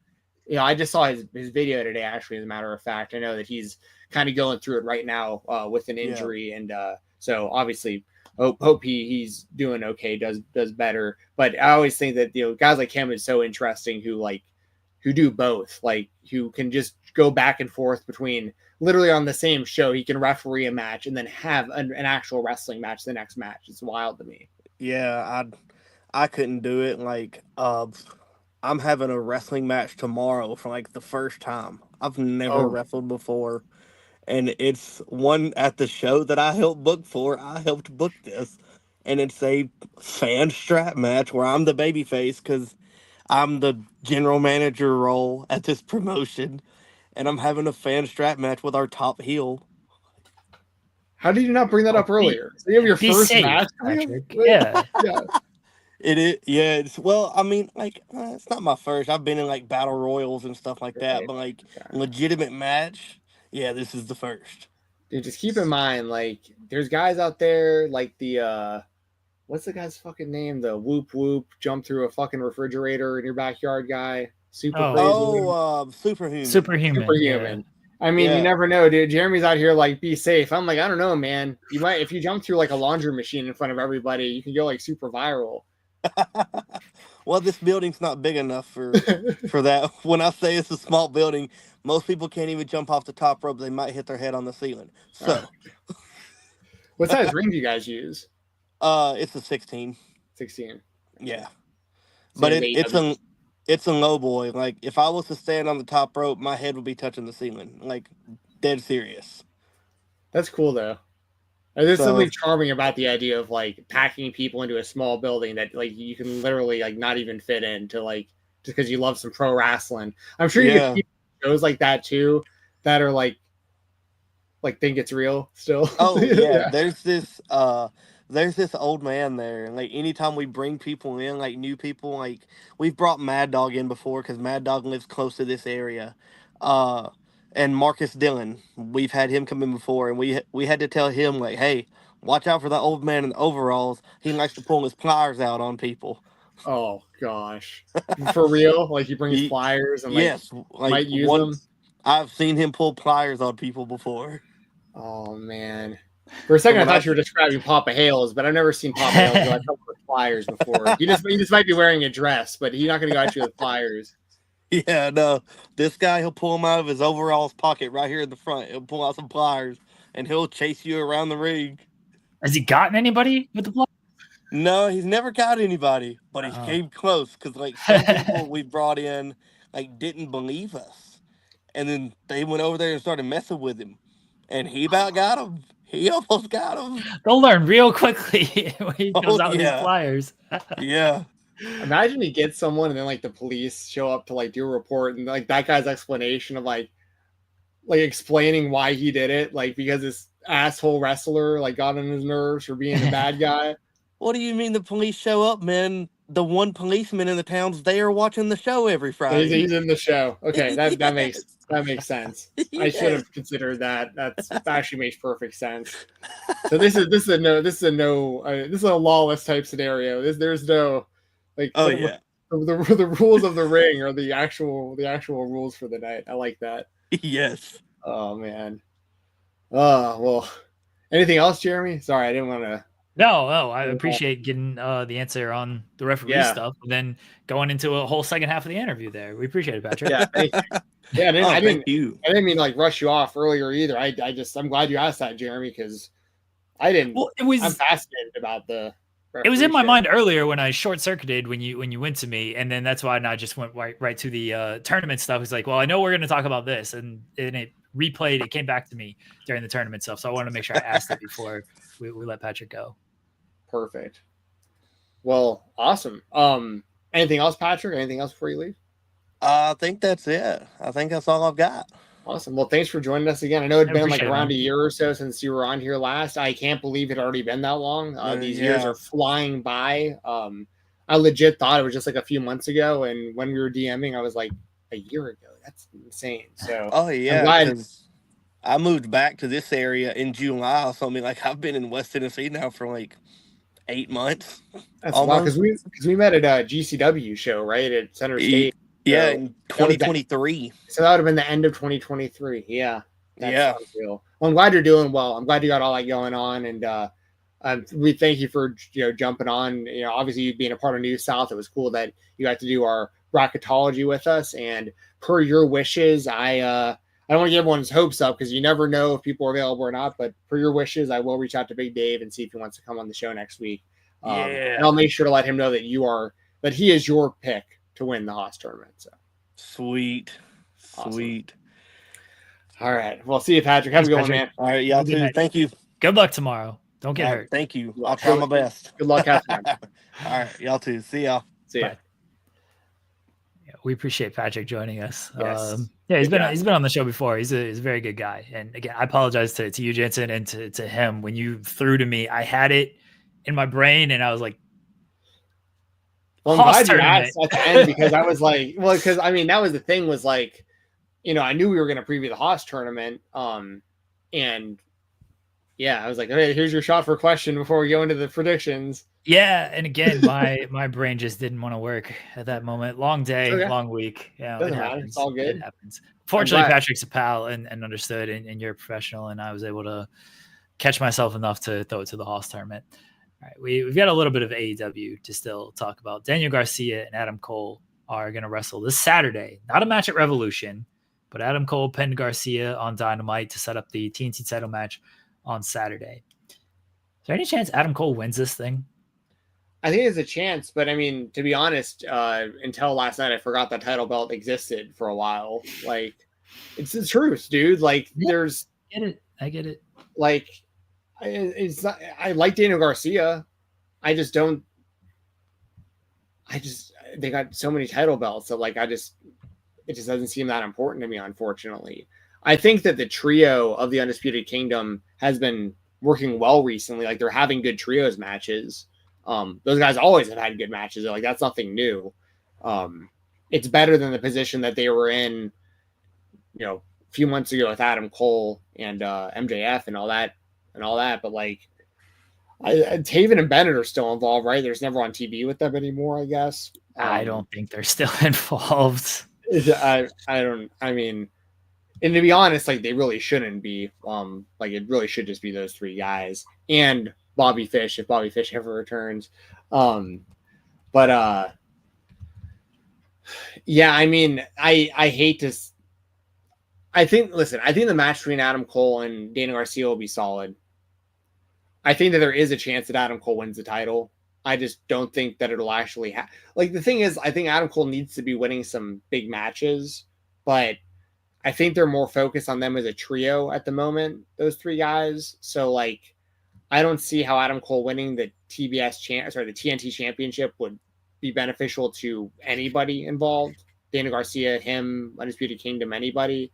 I just saw his video today, actually, as a matter of fact. I know that he's kind of going through it right now with an injury. And so obviously hope he's doing okay, does better. But I always think that, guys like him is so interesting who do both, like who can just go back and forth between literally on the same show. He can referee a match and then have an actual wrestling match the next match. It's wild to me. Yeah, I couldn't do it. Like, I'm having a wrestling match tomorrow for like the first time. I've never wrestled before, and it's one at the show that I helped book for. I helped book this, and it's a fan strap match where I'm the babyface because I'm the general manager role at this promotion, and I'm having a fan strap match with our top heel. How did you not bring that up earlier? So you have your first safe, match, Patrick. Yeah. It is, yeah. Well, I mean, like, it's not my first. I've been in like battle royals and stuff like that, but like legitimate match, yeah, this is the first. Dude, just keep in mind, like, there's guys out there like the what's the guy's fucking name? The whoop whoop jump through a fucking refrigerator in your backyard guy. Superhuman. Superhuman. Yeah. I mean, you never know, dude. Jeremy's out here like, be safe. I'm like, I don't know, man. You might, if you jump through like a laundry machine in front of everybody, you can go like super viral. Well, this building's not big enough for that. When I say it's a small building, most people can't even jump off the top rope. They might hit their head on the ceiling. So, what size ring do you guys use? It's a 16. 16. Yeah, but it's a low boy. Like, if I was to stand on the top rope, my head would be touching the ceiling. Like, dead serious. That's cool though. There's something charming about the idea of like packing people into a small building that like you can literally like not even fit into, like, just because you love some pro wrestling. I'm sure you get shows like that too that are like think it's real still. Oh yeah. There's this old man there, and like anytime we bring people in, like new people, like we've brought Mad Dog in before because Mad Dog lives close to this area. And Marcus Dillon, we've had him come in before, and we had to tell him, like, hey, watch out for that old man in the overalls. He likes to pull his pliers out on people. Oh gosh, for real? Like he brings pliers and might use them. I've seen him pull pliers on people before. Oh man. For a second, I thought you were describing Papa Hales, but I've never seen Papa Hales go out with pliers before. He just might be wearing a dress, but he's not going to go at you with pliers. Yeah, no. This guy, he'll pull them out of his overalls pocket right here in the front. He'll pull out some pliers, and he'll chase you around the ring. Has he gotten anybody with the pliers? No, he's never got anybody, but he came close because, like, some people we brought in, like, didn't believe us. And then they went over there and started messing with him, and he about got him. He almost got him. They'll learn real quickly when he comes out with his pliers. Yeah. Imagine he gets someone and then like the police show up to like do a report, and like that guy's explanation of like explaining why he did it, like because this asshole wrestler like got on his nerves for being a bad guy. What do you mean the police show up, man? The one policeman in the town's there watching the show every Friday. He's in the show. Okay, that makes sense. Yes. I should have considered that. That actually makes perfect sense. So this is a lawless type scenario. There's no like. Oh yeah. The rules of the ring are the actual rules for the night. I like that. Yes. Oh man. Well. Anything else, Jeremy? Sorry, I didn't want to. No, I appreciate getting the answer on the referee stuff, and then going into a whole second half of the interview there. We appreciate it, Patrick. Yeah, thank you. Yeah, I didn't mean like rush you off earlier either. I'm glad you asked that, Jeremy, because I didn't. Well, I'm fascinated about the. It was in my mind earlier when I short circuited when you went to me, and then that's why I just went right to the tournament stuff. It's like, well, I know we're going to talk about this, and it replayed. It came back to me during the tournament stuff, so I wanted to make sure I asked it before we let Patrick go. Perfect. Well, awesome. Anything else, Patrick? Anything else before you leave? I think that's it. I think that's all I've got. Awesome. Well, thanks for joining us again. I know it'd I been like appreciate it, around man. a year or so since you were on here last. I can't believe it had already been that long. These years Yeah. are flying by. I legit thought it was just like a few months ago, and when we were DMing, I was like, a year ago. That's insane. So Oh I'm yeah, glad. because I moved back to this area in July. So I mean, like I've been in West Tennessee now for like 8 months. That's wild Almost. because we met at a GCW show, right, at Center State. Yeah, So in that was 2023. So that would have been the end of 2023. Yeah, that's Yeah. unreal. Well, I'm glad you're doing well. I'm glad you got all that going on, and we thank you for jumping on. Obviously you being a part of New South, it was cool that you got to do our bracketology with us. And per your wishes, I don't want to get everyone's hopes up because you never know if people are available or not. But per your wishes, I will reach out to Big Dave and see if he wants to come on the show next week. And I'll make sure to let him know that he is your pick to win the Haas tournament. So Sweet. Awesome. Sweet. All right. Well, see you, Patrick. Have a good one, man. All right, y'all Good too. night. Thank you. Good luck tomorrow. Don't get All right, hurt. thank you. Good I'll luck. try my best. Good luck. Have fun. All right, y'all too. See y'all. See ya. Bye. Yeah, we appreciate Patrick joining us. Yes. Yeah, Good guy. he's been on the show before. He's a very good guy. And again, I apologize to you, Jensen, and to him. When you threw to me, I had it in my brain, and I was like, Well, I'm Haas glad you tournament. asked at the end because I was like, well, because I mean, that was the thing was like, I knew we were going to preview the Haas tournament. And yeah, I was like, okay, here's your shot for a question before we go into the predictions. Yeah, and again, my brain just didn't want to work at that moment. Long day, Okay. long week. Yeah, Doesn't it matter. happens. It's all good. It happens. Fortunately, glad. Patrick's a pal and understood, and you're a professional, and I was able to catch myself enough to throw it to the Haas tournament. All right, we've got a little bit of AEW to still talk about. Daniel Garcia and Adam Cole are going to wrestle this Saturday. Not a match at Revolution, but Adam Cole pinned Garcia on Dynamite to set up the TNT title match on Saturday. Is there any chance Adam Cole wins this thing? I think there's a chance, but I mean, to be honest, until last night, I forgot that title belt existed for a while. Like, it's the truth, dude. Like, there's I get it. like, it's not. I like Daniel Garcia. I just don't. They got so many title belts that like it just doesn't seem that important to me, unfortunately. I think that the trio of the Undisputed Kingdom has been working well recently. Like they're having good trios matches. Those guys always have had good matches. Like that's nothing new. It's better than the position that they were in, a few months ago with Adam Cole and MJF and all that. But like, Taven and Bennett are still involved, right? There's never on TV with them anymore, I guess. I don't think they're still involved. I mean, and to be honest, like they really shouldn't be. Like it really should just be those three guys and Bobby Fish if Bobby Fish ever returns. Yeah, I mean, I hate to. I think the match between Adam Cole and Daniel Garcia will be solid. I think that there is a chance that Adam Cole wins the title. I just don't think that it'll actually happen. Like the thing is, I think Adam Cole needs to be winning some big matches, but I think they're more focused on them as a trio at the moment, those three guys. So like, I don't see how Adam Cole winning the the TNT championship would be beneficial to anybody involved. Daniel Garcia, him, Undisputed Kingdom, anybody.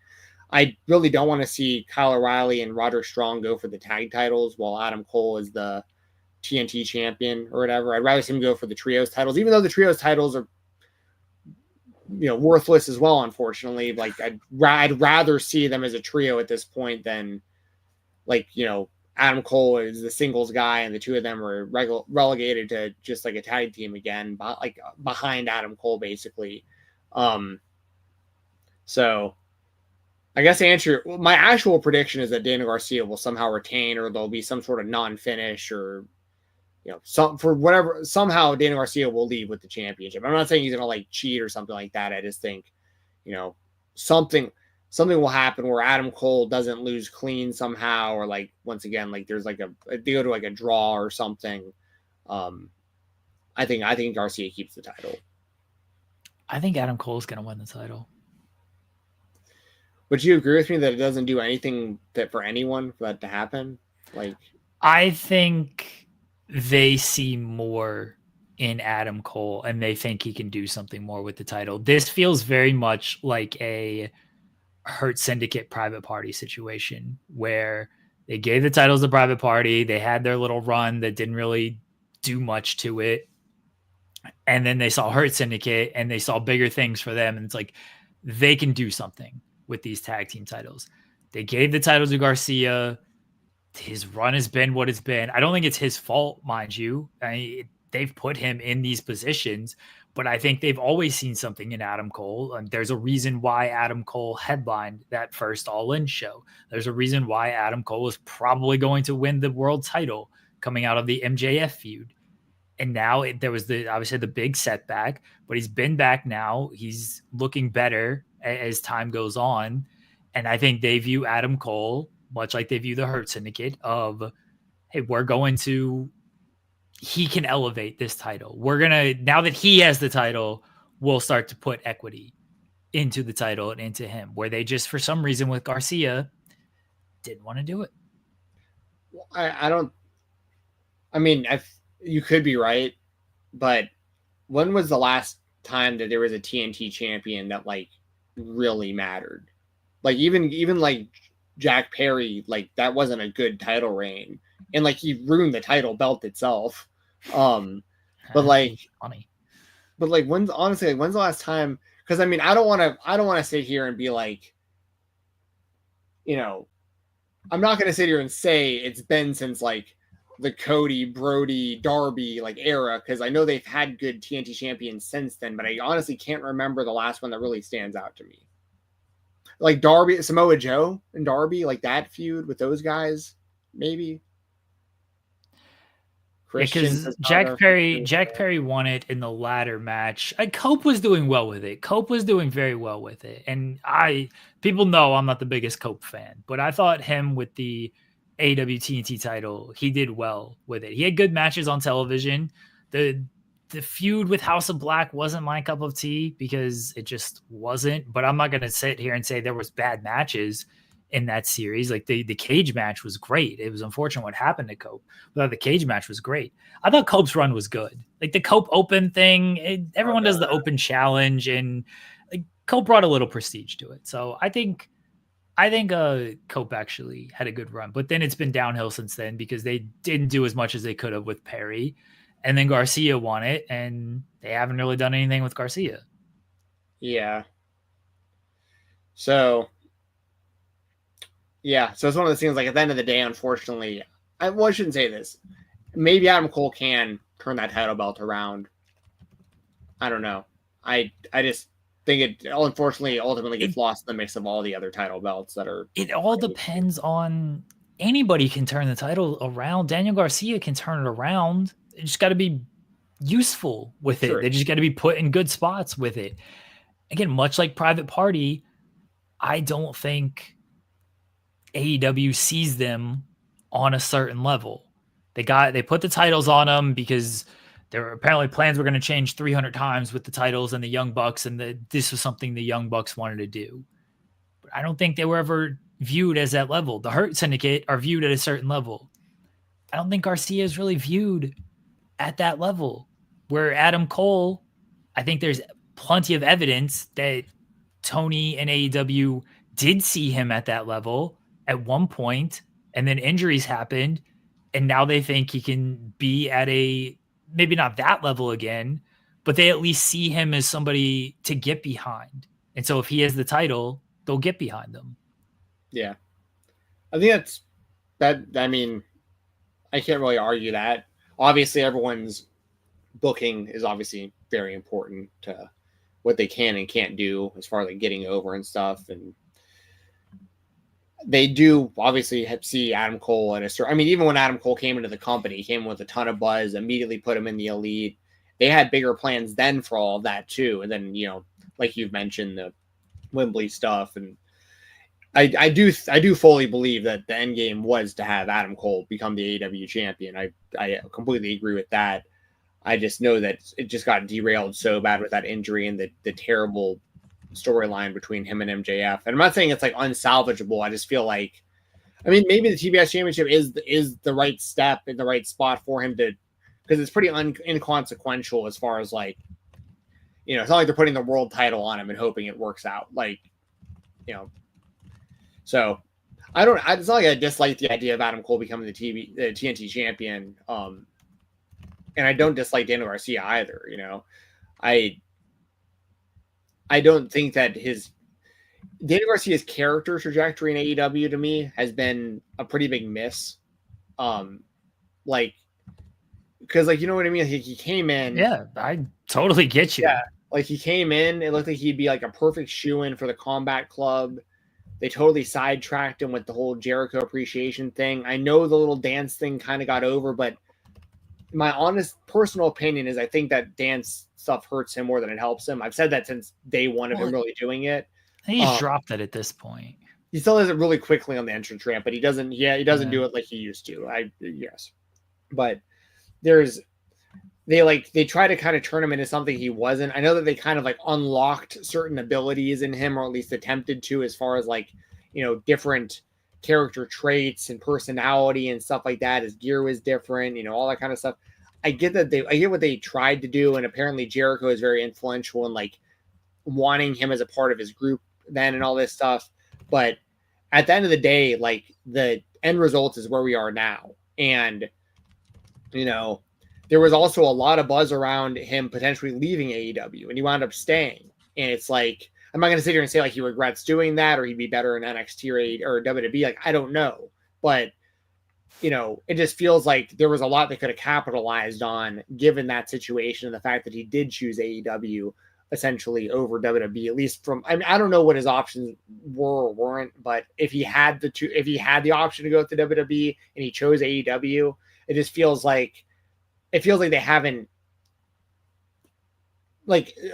I really don't want to see Kyle O'Reilly and Roderick Strong go for the tag titles while Adam Cole is the TNT champion or whatever. I'd rather see him go for the trios titles, even though the trios titles are, worthless as well, unfortunately. Like I'd rather see them as a trio at this point than like, Adam Cole is the singles guy and the two of them are relegated to just like a tag team again, but like behind Adam Cole basically. So I guess to answer my actual prediction is that Daniel Garcia will somehow retain, or there'll be some sort of non-finish, or somehow Daniel Garcia will leave with the championship. I'm not saying he's gonna like cheat or something like that. I just think, something will happen where Adam Cole doesn't lose clean somehow, or like once again, like there's like they go to like a draw or something. I think Garcia keeps the title. I think Adam Cole's going to win the title. Would you agree with me that it doesn't do anything for anyone for that to happen? Like, I think they see more in Adam Cole and they think he can do something more with the title. This feels very much like a Hurt Syndicate Private Party situation where they gave the titles to Private Party. They had their little run that didn't really do much to it. And then they saw Hurt Syndicate and they saw bigger things for them. And it's like, they can do something with these tag team titles. They gave the titles to Garcia. His run has been what it's been. I don't think it's his fault, mind you. They've put him in these positions, but I think they've always seen something in Adam Cole. And there's a reason why Adam Cole headlined that first All In show. There's a reason why Adam Cole was probably going to win the world title coming out of the MJF feud. And now there was obviously the big setback, but he's been back now. He's looking better as time goes on. And I think they view Adam Cole much like they view the Hurt Syndicate of, hey, he can elevate this title. Now that he has the title, we'll start to put equity into the title and into him, where they just, for some reason with Garcia, didn't want to do it. You could be right, but when was the last time that there was a TNT champion that like really mattered? Like even like Jack Perry, like that wasn't a good title reign, and like he ruined the title belt itself. But when's the last time? Because I mean, I don't want to sit here and be like, I'm not going to sit here and say it's been since like the Cody, Brody, Darby like era, because I know they've had good TNT champions since then, but I honestly can't remember the last one that really stands out to me. Like Darby, Samoa Joe and Darby, like that feud with those guys, maybe. Because Jack Perry won it in the ladder match. Cope was doing well with it. Cope was doing very well with it. And people know I'm not the biggest Cope fan, but I thought him with the AEW TNT title, he did well with it. He had good matches on television. The feud with House of Black wasn't my cup of tea because it just wasn't. But I'm not going to sit here and say there was bad matches in that series. Like the cage match was great. It was unfortunate what happened to Cope, but the cage match was great. I thought Cope's run was good. Like the Cope Open thing, everyone does the Open Challenge, and like Cope brought a little prestige to it. So I think Cope actually had a good run, but then it's been downhill since then because they didn't do as much as they could have with Perry. And then Garcia won it, and they haven't really done anything with Garcia. Yeah. So it's one of those things, like at the end of the day, unfortunately, I shouldn't say this. Maybe Adam Cole can turn that title belt around. I don't know. I just think it, unfortunately, ultimately gets lost in the mix of all the other title belts that are. It all depends on, anybody can turn the title around. Daniel Garcia can turn it around. They just got to be useful with it. Sure. They just got to be put in good spots with it. Again, much like Private Party, I don't think AEW sees them on a certain level. They put the titles on them because there were apparently plans were going to change 300 times with the titles and the Young Bucks, and this was something the Young Bucks wanted to do. But I don't think they were ever viewed as that level. The Hurt Syndicate are viewed at a certain level. I don't think Garcia is really viewed at that level. Where Adam Cole, I think there's plenty of evidence that Tony and AEW did see him at that level at one point, and then injuries happened, and now they think he can be at a, maybe not that level again, but they at least see him as somebody to get behind. And so if he has the title, they'll get behind him. Yeah. I think I mean, I can't really argue that. Obviously, everyone's booking is obviously very important to what they can and can't do as far as like getting over and stuff. And they do obviously see Adam Cole at a certain, I mean, even when Adam Cole came into the company, he came with a ton of buzz, immediately put him in the elite. They had bigger plans then for all of that too. And then, like you've mentioned, the Wembley stuff. And I do fully believe that the end game was to have Adam Cole become the AEW champion. I completely agree with that. I just know that it just got derailed so bad with that injury and the terrible storyline between him and MJF. And I'm not saying it's like unsalvageable. I just feel like, I mean, maybe the TBS championship is the right step in the right spot for him to, because it's pretty inconsequential as far as like, it's not like they're putting the world title on him and hoping it works out. Like, So it's not like I dislike the idea of Adam Cole becoming the TNT champion. And I don't dislike Daniel Garcia either. You know, I don't think that Daniel Garcia's character trajectory in AEW to me has been a pretty big miss. Because you know what I mean? He came in. Yeah, I totally get you. Yeah, he came in. It looked like he'd be like a perfect shoe-in for the Combat Club. They totally sidetracked him with the whole Jericho appreciation thing. I know the little dance thing kind of got over, but my honest personal opinion is I think that dance stuff hurts him more than it helps him. I've said that since day one of him really doing it. He's dropped it at this point. He still does it really quickly on the entrance ramp, but he doesn't do it like he used to. But they try to kind of turn him into something he wasn't. I know that they kind of unlocked certain abilities in him, or at least attempted to, as far as different character traits and personality and stuff like that. His gear was different, all that kind of stuff. I get what they tried to do, and apparently Jericho is very influential in wanting him as a part of his group then and all this stuff. But at the end of the day, the end result is where we are now. And there was also a lot of buzz around him potentially leaving AEW, and he wound up staying. And it's I'm not going to sit here and say he regrets doing that, or he'd be better in NXT or WWE. I don't know, but it just feels like there was a lot that could have capitalized on given that situation, and the fact that he did choose AEW essentially over WWE. At least I don't know what his options were or weren't, but if he had the option to go to WWE and he chose AEW, it just feels like they haven't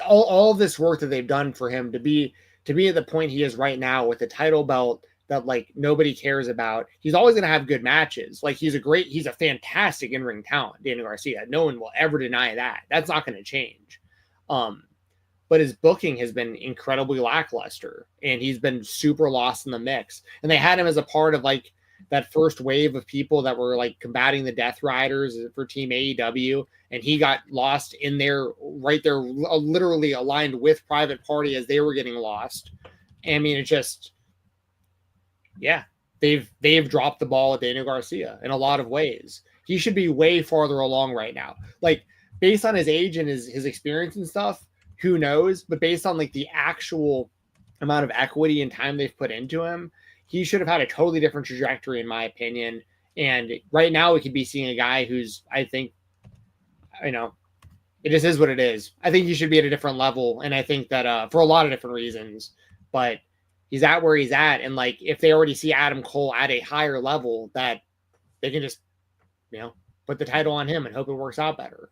all of this work that they've done for him to be at the point he is right now with the title belt that nobody cares about. He's always going to have good matches. He's a fantastic in-ring talent, Daniel Garcia. No one will ever deny that. That's not going to change. But his booking has been incredibly lackluster, and he's been super lost in the mix. And they had him as a part of that first wave of people that were combating the Death Riders for Team AEW, and he got lost in there, right there, literally aligned with Private Party as they were getting lost. I mean, it just, they've dropped the ball with Daniel Garcia in a lot of ways. He should be way farther along right now. Based on his age and his experience and stuff, who knows? But based on the actual amount of equity and time they've put into him, he should have had a totally different trajectory, in my opinion. And right now we could be seeing a guy who's, I think, it just is what it is. I think he should be at a different level. And I think that for a lot of different reasons, but he's at where he's at. And if they already see Adam Cole at a higher level, that they can just, put the title on him and hope it works out better.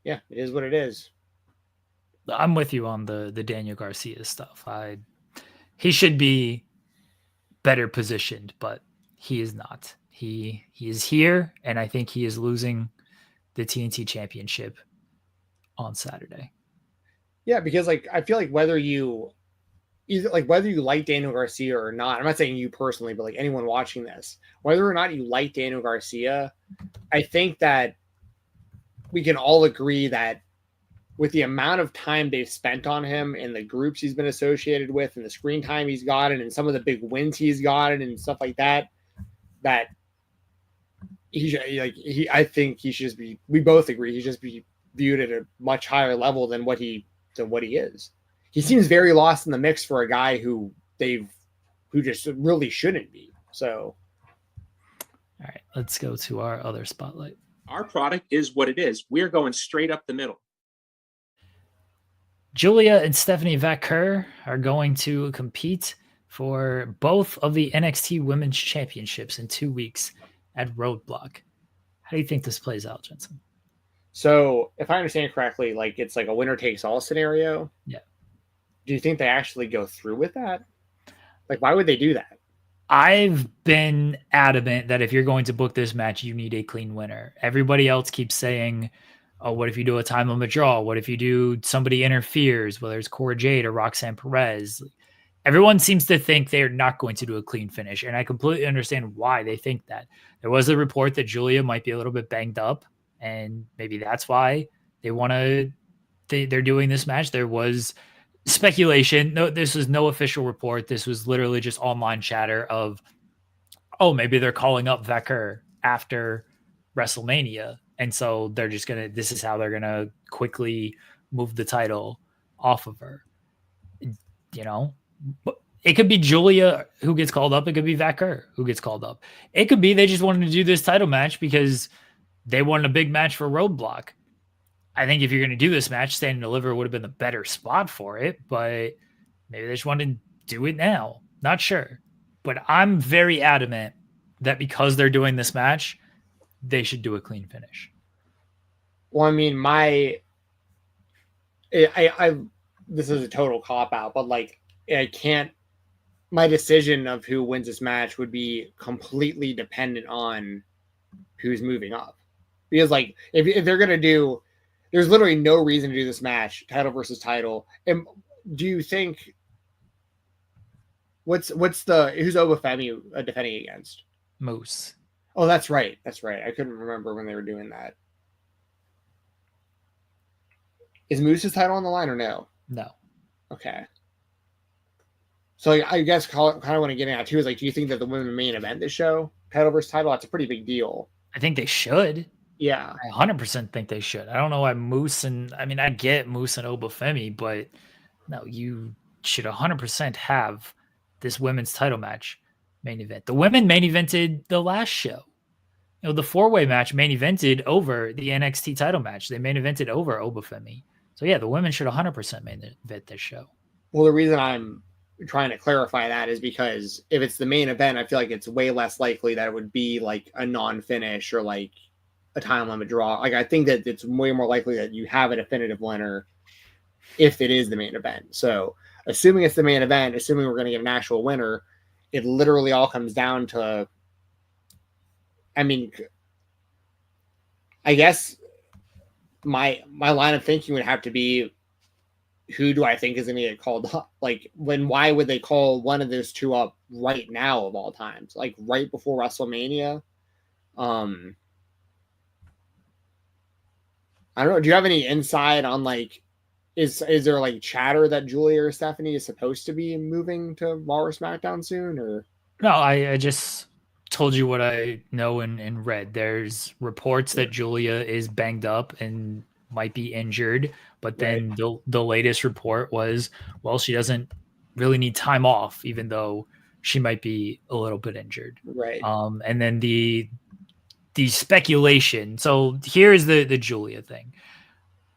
It is what it is. I'm with you on the Daniel Garcia stuff. He should be better positioned, but he is not. He is here, and I think he is losing the TNT Championship on Saturday. Yeah, because I feel whether you like Daniel Garcia or not, I'm not saying you personally, but anyone watching this, whether or not you like Daniel Garcia, I think that we can all agree that with the amount of time they've spent on him and the groups he's been associated with and the screen time he's gotten and some of the big wins he's gotten and stuff like that, that I think he should just be, we both agree, he should just be viewed at a much higher level than what he is. He seems very lost in the mix for a guy who just really shouldn't be. So. All right, let's go to our other spotlight. Our product is what it is. We're going straight up the middle. Giulia and Stephanie Vaquer are going to compete for both of the NXT Women's Championships in 2 weeks at Roadblock. How do you think this plays out, Jensen? So, if I understand correctly, it's a winner takes all scenario. Yeah. Do you think they actually go through with that? Why would they do that? I've been adamant that if you're going to book this match, you need a clean winner. Everybody else keeps saying, oh, what if you do a time limit draw? What if you do somebody interferes, whether it's Cora Jade or Roxanne Perez? Everyone seems to think they're not going to do a clean finish, and I completely understand why they think that. There was a report that Giulia might be a little bit banged up, and maybe that's why they're doing this match. There was speculation. No, this was no official report. This was literally just online chatter of, oh, maybe they're calling up Vaquer after WrestleMania. And so they're just this is how they're going to quickly move the title off of her. You know, it could be Giulia who gets called up. It could be Vaquer who gets called up. It could be they just wanted to do this title match because they wanted a big match for Roadblock. I think if you're going to do this match, Stand and Deliver would have been the better spot for it, but maybe they just wanted to do it now. Not sure. But I'm very adamant that because they're doing this match, they should do a clean finish. Well, I mean, this is a total cop out, but like, my decision of who wins this match would be completely dependent on who's moving up. Because like, if they're going to do, there's literally no reason to do this match, title versus title. And do you think who's Obafemi defending against? Moose. Oh, that's right. That's right. I couldn't remember when they were doing that. Is Moose's title on the line or no? No. Okay. So I guess kind of what I'm getting at too is like, do you think that the women main event this show, title versus title, that's a pretty big deal? I think they should. Yeah. I 100% think they should. I don't know why I get Moose and Obafemi, but no, you should 100% have this women's title match main event. The women main evented the last show. You know, the 4-way match main evented over the NXT title match. They main evented over Obafemi. So yeah, the women should 100% main event this show. Well, the reason I'm trying to clarify that is because if it's the main event, I feel like it's way less likely that it would be like a non-finish or like a time limit draw. Like I think that it's way more likely that you have a definitive winner if it is the main event. So assuming it's the main event, assuming we're going to get an actual winner, it literally all comes down to, I mean, I guess my line of thinking would have to be, who do I think is going to get called up? Like, why would they call one of those two up right now of all times? Like right before WrestleMania? I don't know. Do you have any insight on like, is there like chatter that Giulia or Stephanie is supposed to be moving to Raw or SmackDown soon? Or no, I just told you what I know and read. There's reports that Giulia is banged up and might be injured, but then the latest report was, well, she doesn't really need time off, even though she might be a little bit injured. Right. And then the speculation. So here's the Giulia thing.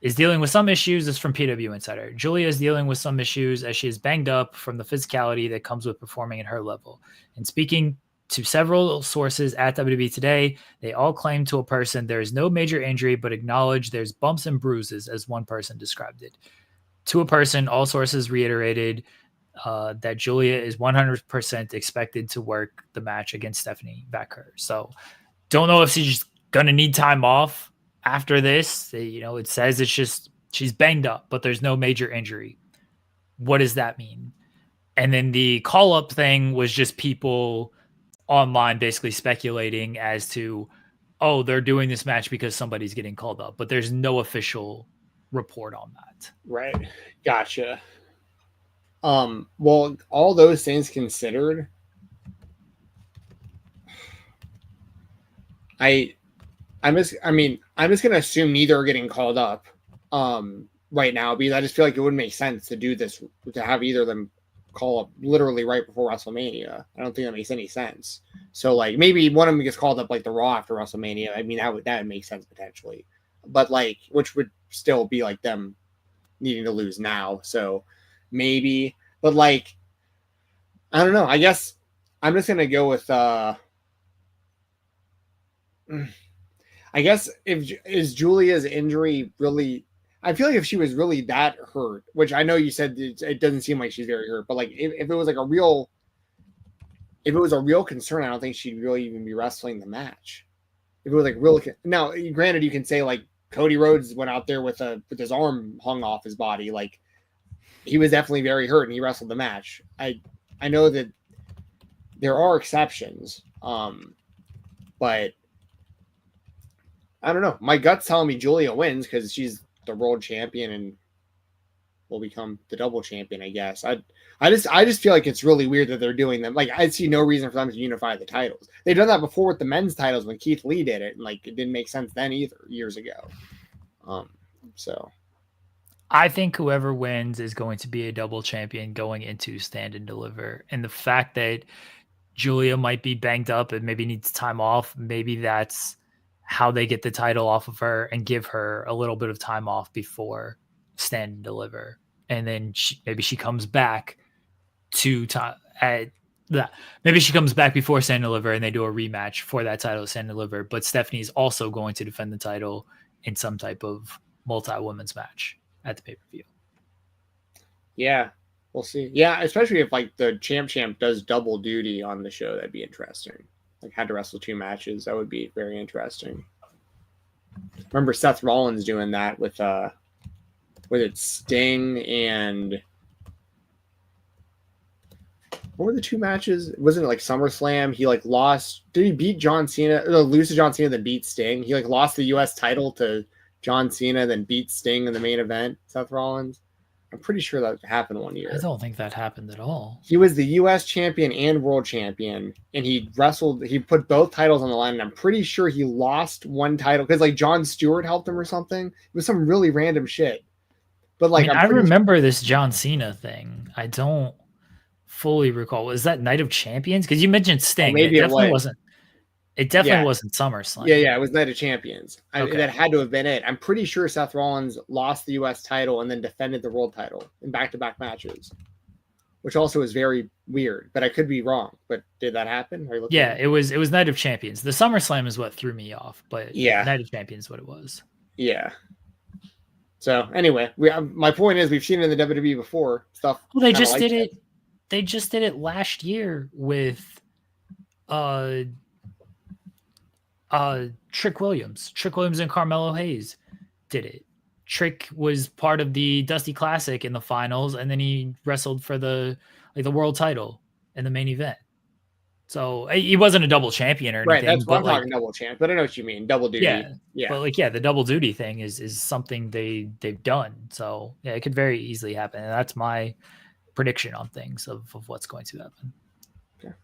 Is dealing with some issues. This is from PW Insider. Giulia is dealing with some issues as she is banged up from the physicality that comes with performing at her level. And speaking to several sources at WWE Today, they all claim to a person there is no major injury, but acknowledge there's bumps and bruises, as one person described it. To a person, all sources reiterated that Giulia is 100% expected to work the match against Stephanie Vaquer. So don't know if she's going to need time off after this. You know, it says it's just she's banged up, but there's no major injury. What does that mean? And then the call-up thing was just people online basically speculating as to, oh, they're doing this match because somebody's getting called up, but there's no official report on that. Right. Gotcha. Well, all those things considered, I'm just gonna assume neither are getting called up right now, because I just feel like it wouldn't make sense to do this, to have either of them call up literally right before WrestleMania. I don't think that makes any sense. So like maybe one of them gets called up like the Raw after WrestleMania. I mean, that would make sense potentially, but like, which would still be like them needing to lose now. So maybe, but like, I don't know. I guess I'm just gonna go with I guess is Giulia's injury really, I feel like if she was really that hurt, which I know you said it doesn't seem like she's very hurt, but like if it was like if it was a real concern, I don't think she'd really even be wrestling the match. If it was like real, now granted you can say like Cody Rhodes went out there with his arm hung off his body, like he was definitely very hurt and he wrestled the match. I know that there are exceptions, but I don't know. My gut's telling me Giulia wins because she's the world champion, and will become the double champion, I guess. I just feel like it's really weird that they're doing them. Like, I see no reason for them to unify the titles. They've done that before with the men's titles when Keith Lee did it, and like it didn't make sense then either years ago. So I think whoever wins is going to be a double champion going into Stand and Deliver. And the fact that Giulia might be banged up and maybe needs time off, maybe that's how they get the title off of her and give her a little bit of time off before Stand and Deliver. And then maybe she comes back maybe she comes back before Stand and Deliver and they do a rematch for that title, Stand and Deliver. But Stephanie's also going to defend the title in some type of multi-women's match at the pay-per-view. Yeah, we'll see. Yeah, especially if like the champ does double duty on the show, that'd be interesting. Like had to wrestle 2 matches, that would be very interesting. Remember Seth Rollins doing that with it Sting and what were the 2 matches? Wasn't it like SummerSlam? He like lost. Did he beat John Cena? Or lose to John Cena, then beat Sting? He like lost the U.S. title to John Cena, then beat Sting in the main event. Seth Rollins. I'm pretty sure that happened one year. I don't think that happened at all. He was the U.S. champion and world champion, and he wrestled. He put both titles on the line, and I'm pretty sure he lost one title because like Jon Stewart helped him or something. It was some really random shit. But like I remember this John Cena thing. I don't fully recall. Was that Night of Champions? Because you mentioned Sting. Maybe it definitely wasn't. It definitely wasn't SummerSlam. Yeah, it was Night of Champions. Okay. That had to have been it. I'm pretty sure Seth Rollins lost the U.S. title and then defended the world title in back-to-back matches, which also is very weird. But I could be wrong. But did that happen? Yeah, it was Night of Champions. The SummerSlam is what threw me off, but yeah, Night of Champions is what it was. Yeah. So anyway, my point is we've seen it in the WWE before. Stuff. Well, they just did it. They just did it last year with Trick Williams. Trick Williams and Carmelo Hayes did it. Trick was part of the Dusty Classic in the finals, and then he wrestled for the world title in the main event. So he wasn't a double champion or anything. Right, that's what I'm talking double champ. But I know what you mean, double duty. Yeah. But the double duty thing is something they've done. So yeah, it could very easily happen, and that's my prediction on things of what's going to happen. Okay.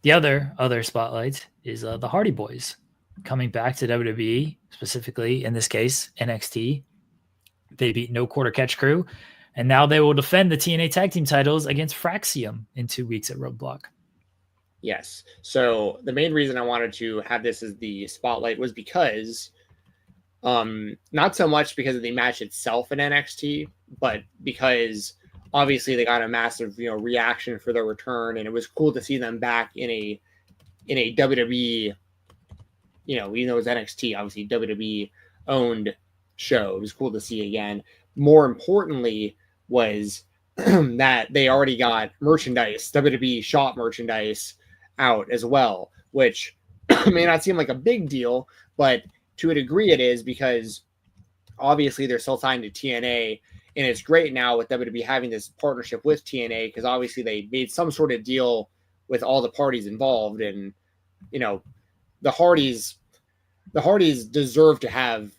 The other spotlight is the Hardy Boys coming back to WWE, specifically in this case NXT. They beat No Quarter Catch Crew, and now they will defend the TNA Tag Team titles against Fraxium in 2 weeks at Roadblock. Yes. So the main reason I wanted to have this as the spotlight was because, not so much because of the match itself in NXT, but because obviously they got a massive, reaction for their return, and it was cool to see them back in a WWE, even though it was NXT, obviously WWE owned show. It was cool to see again. More importantly was that they already got merchandise, WWE shop merchandise out as well, which may not seem like a big deal, but to a degree it is, because obviously they're still signed to TNA, and it's great now with WWE having this partnership with TNA, because obviously they made some sort of deal with all the parties involved, and the Hardys deserve to have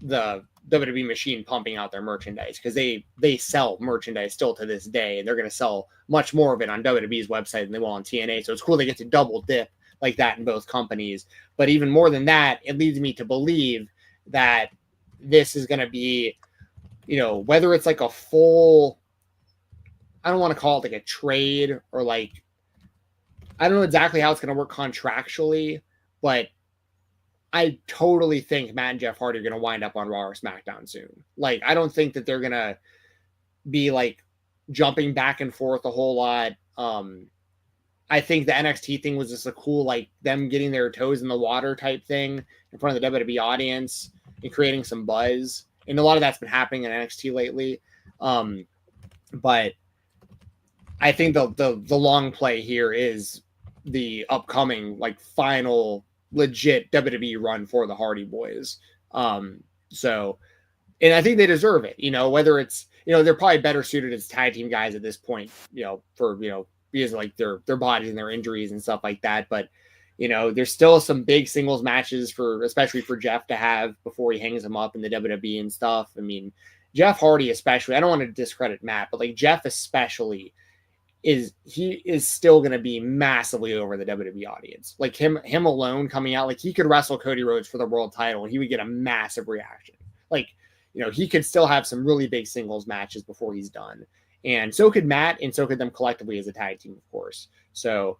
the WWE machine pumping out their merchandise, because they sell merchandise still to this day, and they're going to sell much more of it on WWE's website than they will on TNA. So it's cool they get to double dip like that in both companies. But even more than that, it leads me to believe that this is going to be, whether it's like a full, I don't want to call it like a trade, or like, I don't know exactly how it's going to work contractually, but I totally think Matt and Jeff Hardy are going to wind up on Raw or SmackDown soon. Like, I don't think that they're going to be like jumping back and forth a whole lot. I think the NXT thing was just a cool, like them getting their toes in the water type thing in front of the WWE audience and creating some buzz. And a lot of that's been happening in NXT lately. But I think the long play here is the upcoming like final legit WWE run for the Hardy Boys. So, and I think they deserve it, whether it's, they're probably better suited as tag team guys at this point, for, because of like their bodies and their injuries and stuff like that. But, there's still some big singles matches especially for Jeff to have before he hangs them up in the WWE and stuff. I mean, Jeff Hardy especially, I don't want to discredit Matt, but like Jeff especially is still going to be massively over the WWE audience. Like him alone coming out, like he could wrestle Cody Rhodes for the world title and he would get a massive reaction. Like, he could still have some really big singles matches before he's done. And so could Matt, and so could them collectively as a tag team, of course. So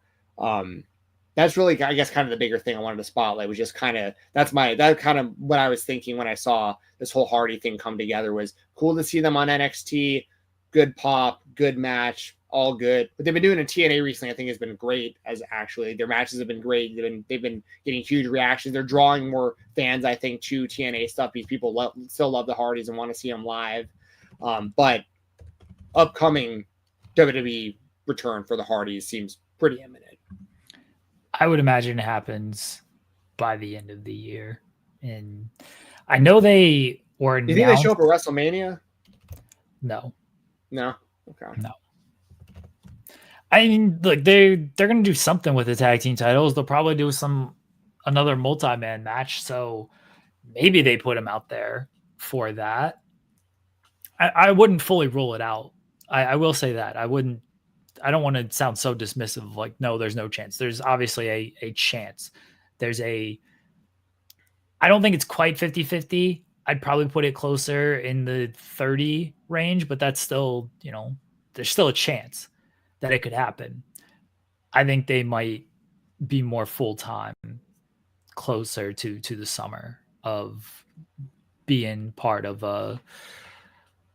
that's really, I guess, kind of the bigger thing I wanted to spotlight was just that's kind of what I was thinking when I saw this whole Hardy thing come together. Was cool to see them on NXT. Good pop, good match, all good. But they've been doing a TNA recently, I think has been great. As actually their matches have been great. They've been getting huge reactions. They're drawing more fans, I think, to TNA stuff because people still love the Hardys and want to see them live. But upcoming WWE return for the Hardys seems pretty imminent. I would imagine it happens by the end of the year. And I know they were announced. Do you think they show up at WrestleMania? No. No? Okay. No. I mean, look, they're going to do something with the tag team titles. They'll probably do another multi-man match. So maybe they put them out there for that. I wouldn't fully rule it out. I will say that. I don't want to sound so dismissive of like, no, there's no chance. There's obviously a chance. I don't think it's quite 50-50. I'd probably put it closer in the 30 range, but that's still, there's still a chance that it could happen. I think they might be more full-time closer to the summer of being part of the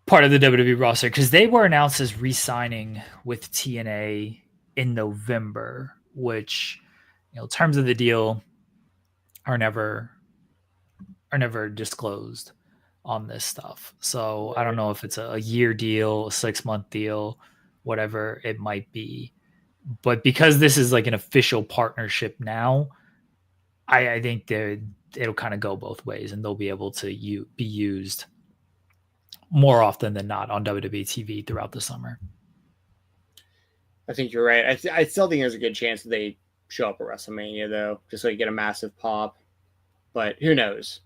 WWE roster, because they were announced as re-signing with TNA in November, which, terms of the deal are never disclosed on this stuff. So I don't know if it's a year deal, a 6-month deal, whatever it might be. But because this is like an official partnership now, I think it'll kind of go both ways, and they'll be able to be used more often than not on WWE TV throughout the summer. I think you're right. I still think there's a good chance that they show up at WrestleMania, though, just so you get a massive pop. But who knows?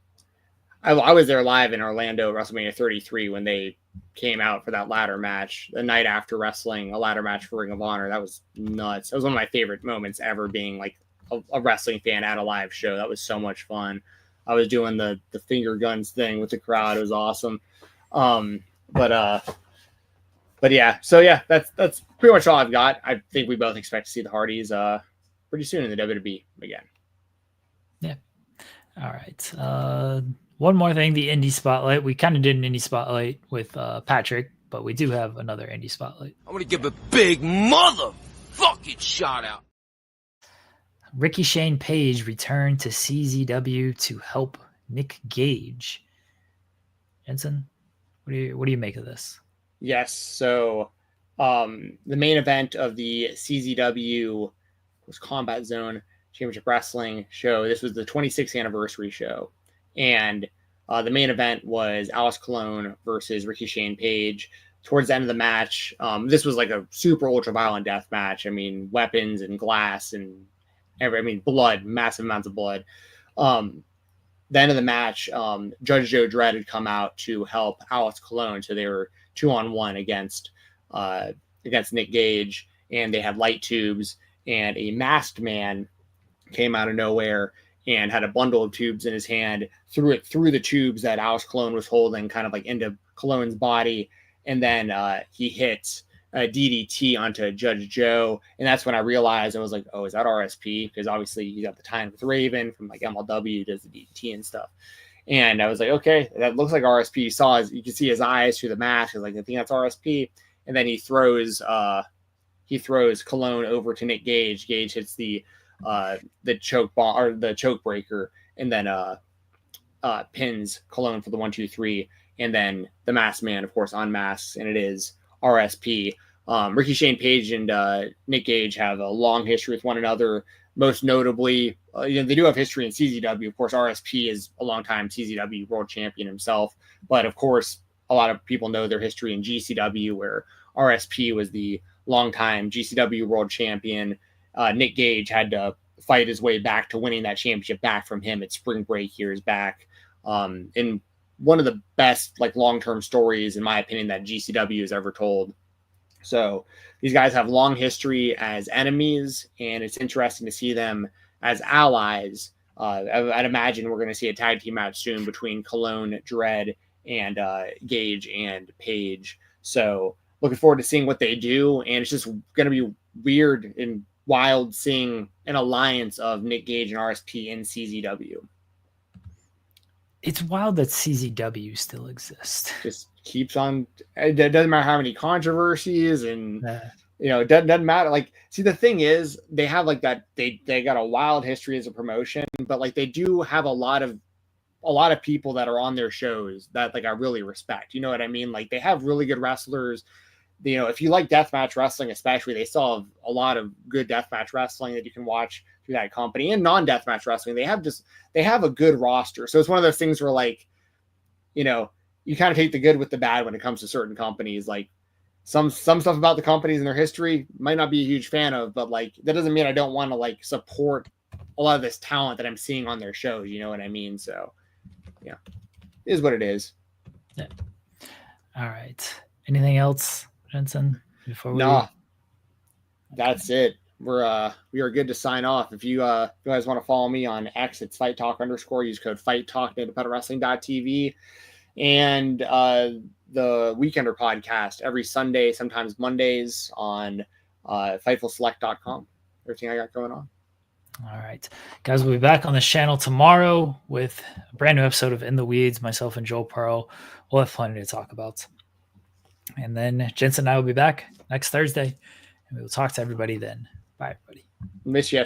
I was there live in Orlando at WrestleMania 33 when they came out for that ladder match, the night after wrestling a ladder match for Ring of Honor. That was nuts. It was one of my favorite moments ever, being like a wrestling fan at a live show. That was so much fun. I was doing the finger guns thing with the crowd. It was awesome. But yeah, so yeah, that's pretty much all I've got. I think we both expect to see the Hardys pretty soon in the WWE again. Yeah. All right. One more thing, the indie spotlight. We kind of did an indie spotlight with Patrick, but we do have another indie spotlight. I'm gonna give a big motherfucking shout out. Ricky Shane Page returned to CZW to help Nick Gage. Jensen, what do you make of this? Yes, so the main event of the CZW was Combat Zone Championship Wrestling show. This was the 26th anniversary show, and the main event was Alice Colon versus Ricky Shane Page. Towards the end of the match, this was like a super ultra violent death match. I mean, weapons and glass and blood, massive amounts of blood. The end of the match, Judge Joe Dredd had come out to help Alice Colon, so they were 2-on-1 against Nick Gage, and they had light tubes, and a masked man came out of nowhere and had a bundle of tubes in his hand, threw it through the tubes that Alice Colon was holding, kind of like into Colon's body, and then he hit a DDT onto Judge Joe, and that's when I realized, I was like, oh, is that RSP? Because obviously you got the time with Raven from like MLW, does the DDT and stuff. And I was like, okay, that looks like RSP. You can see his eyes through the mask. I was like, I think that's RSP. And then he throws Colon over to Nick Gage. Gage hits the choke bomb or the choke breaker, and then pins Colon for the 1-2-3. And then the masked man, of course, unmasks, and it is RSP. Ricky Shane Page and Nick Gage have a long history with one another. Most notably, they do have history in CZW. Of course, RSP is a longtime CZW world champion himself. But of course, a lot of people know their history in GCW, where RSP was the longtime GCW world champion. Nick Gage had to fight his way back to winning that championship back from him at Spring Break years back. And one of the best like long-term stories, in my opinion, that GCW has ever told. So these guys have long history as enemies, and it's interesting to see them as allies. I'd imagine we're going to see a tag team match soon between Cologne, Dread, and Gage and Page. So looking forward to seeing what they do. And it's just going to be weird and wild seeing an alliance of Nick Gage and RSP in CZW. It's wild that CZW still exists. Just keeps on. It doesn't matter how many controversies and it doesn't matter. Like, see, the thing is, they have like that. They got a wild history as a promotion, but like they do have a lot of people that are on their shows that like I really respect. You know what I mean? Like they have really good wrestlers. If you like deathmatch wrestling, especially, they still have a lot of good deathmatch wrestling that you can watch through that company, and non-deathmatch wrestling. They have a good roster. So it's one of those things where like, you kind of take the good with the bad when it comes to certain companies. Like some stuff about the companies and their history might not be a huge fan of, but like, that doesn't mean I don't want to like support a lot of this talent that I'm seeing on their shows. You know what I mean? So yeah, it is what it is. Yeah. All right. Anything else, Jensen? Before we... No, that's it. We are good to sign off. If you guys want to follow me on X, it's Fight Talk _ use code Fight Talk, independentwrestling.tv, and the Weekender podcast every Sunday, sometimes Mondays on FightfulSelect.com. Everything I got going on. All right, guys, we'll be back on the channel tomorrow with a brand new episode of In the Weeds. Myself and Joel Pearl. We'll have plenty to talk about. And then Jensen and I will be back next Thursday, and we will talk to everybody then. Bye, everybody. Miss you.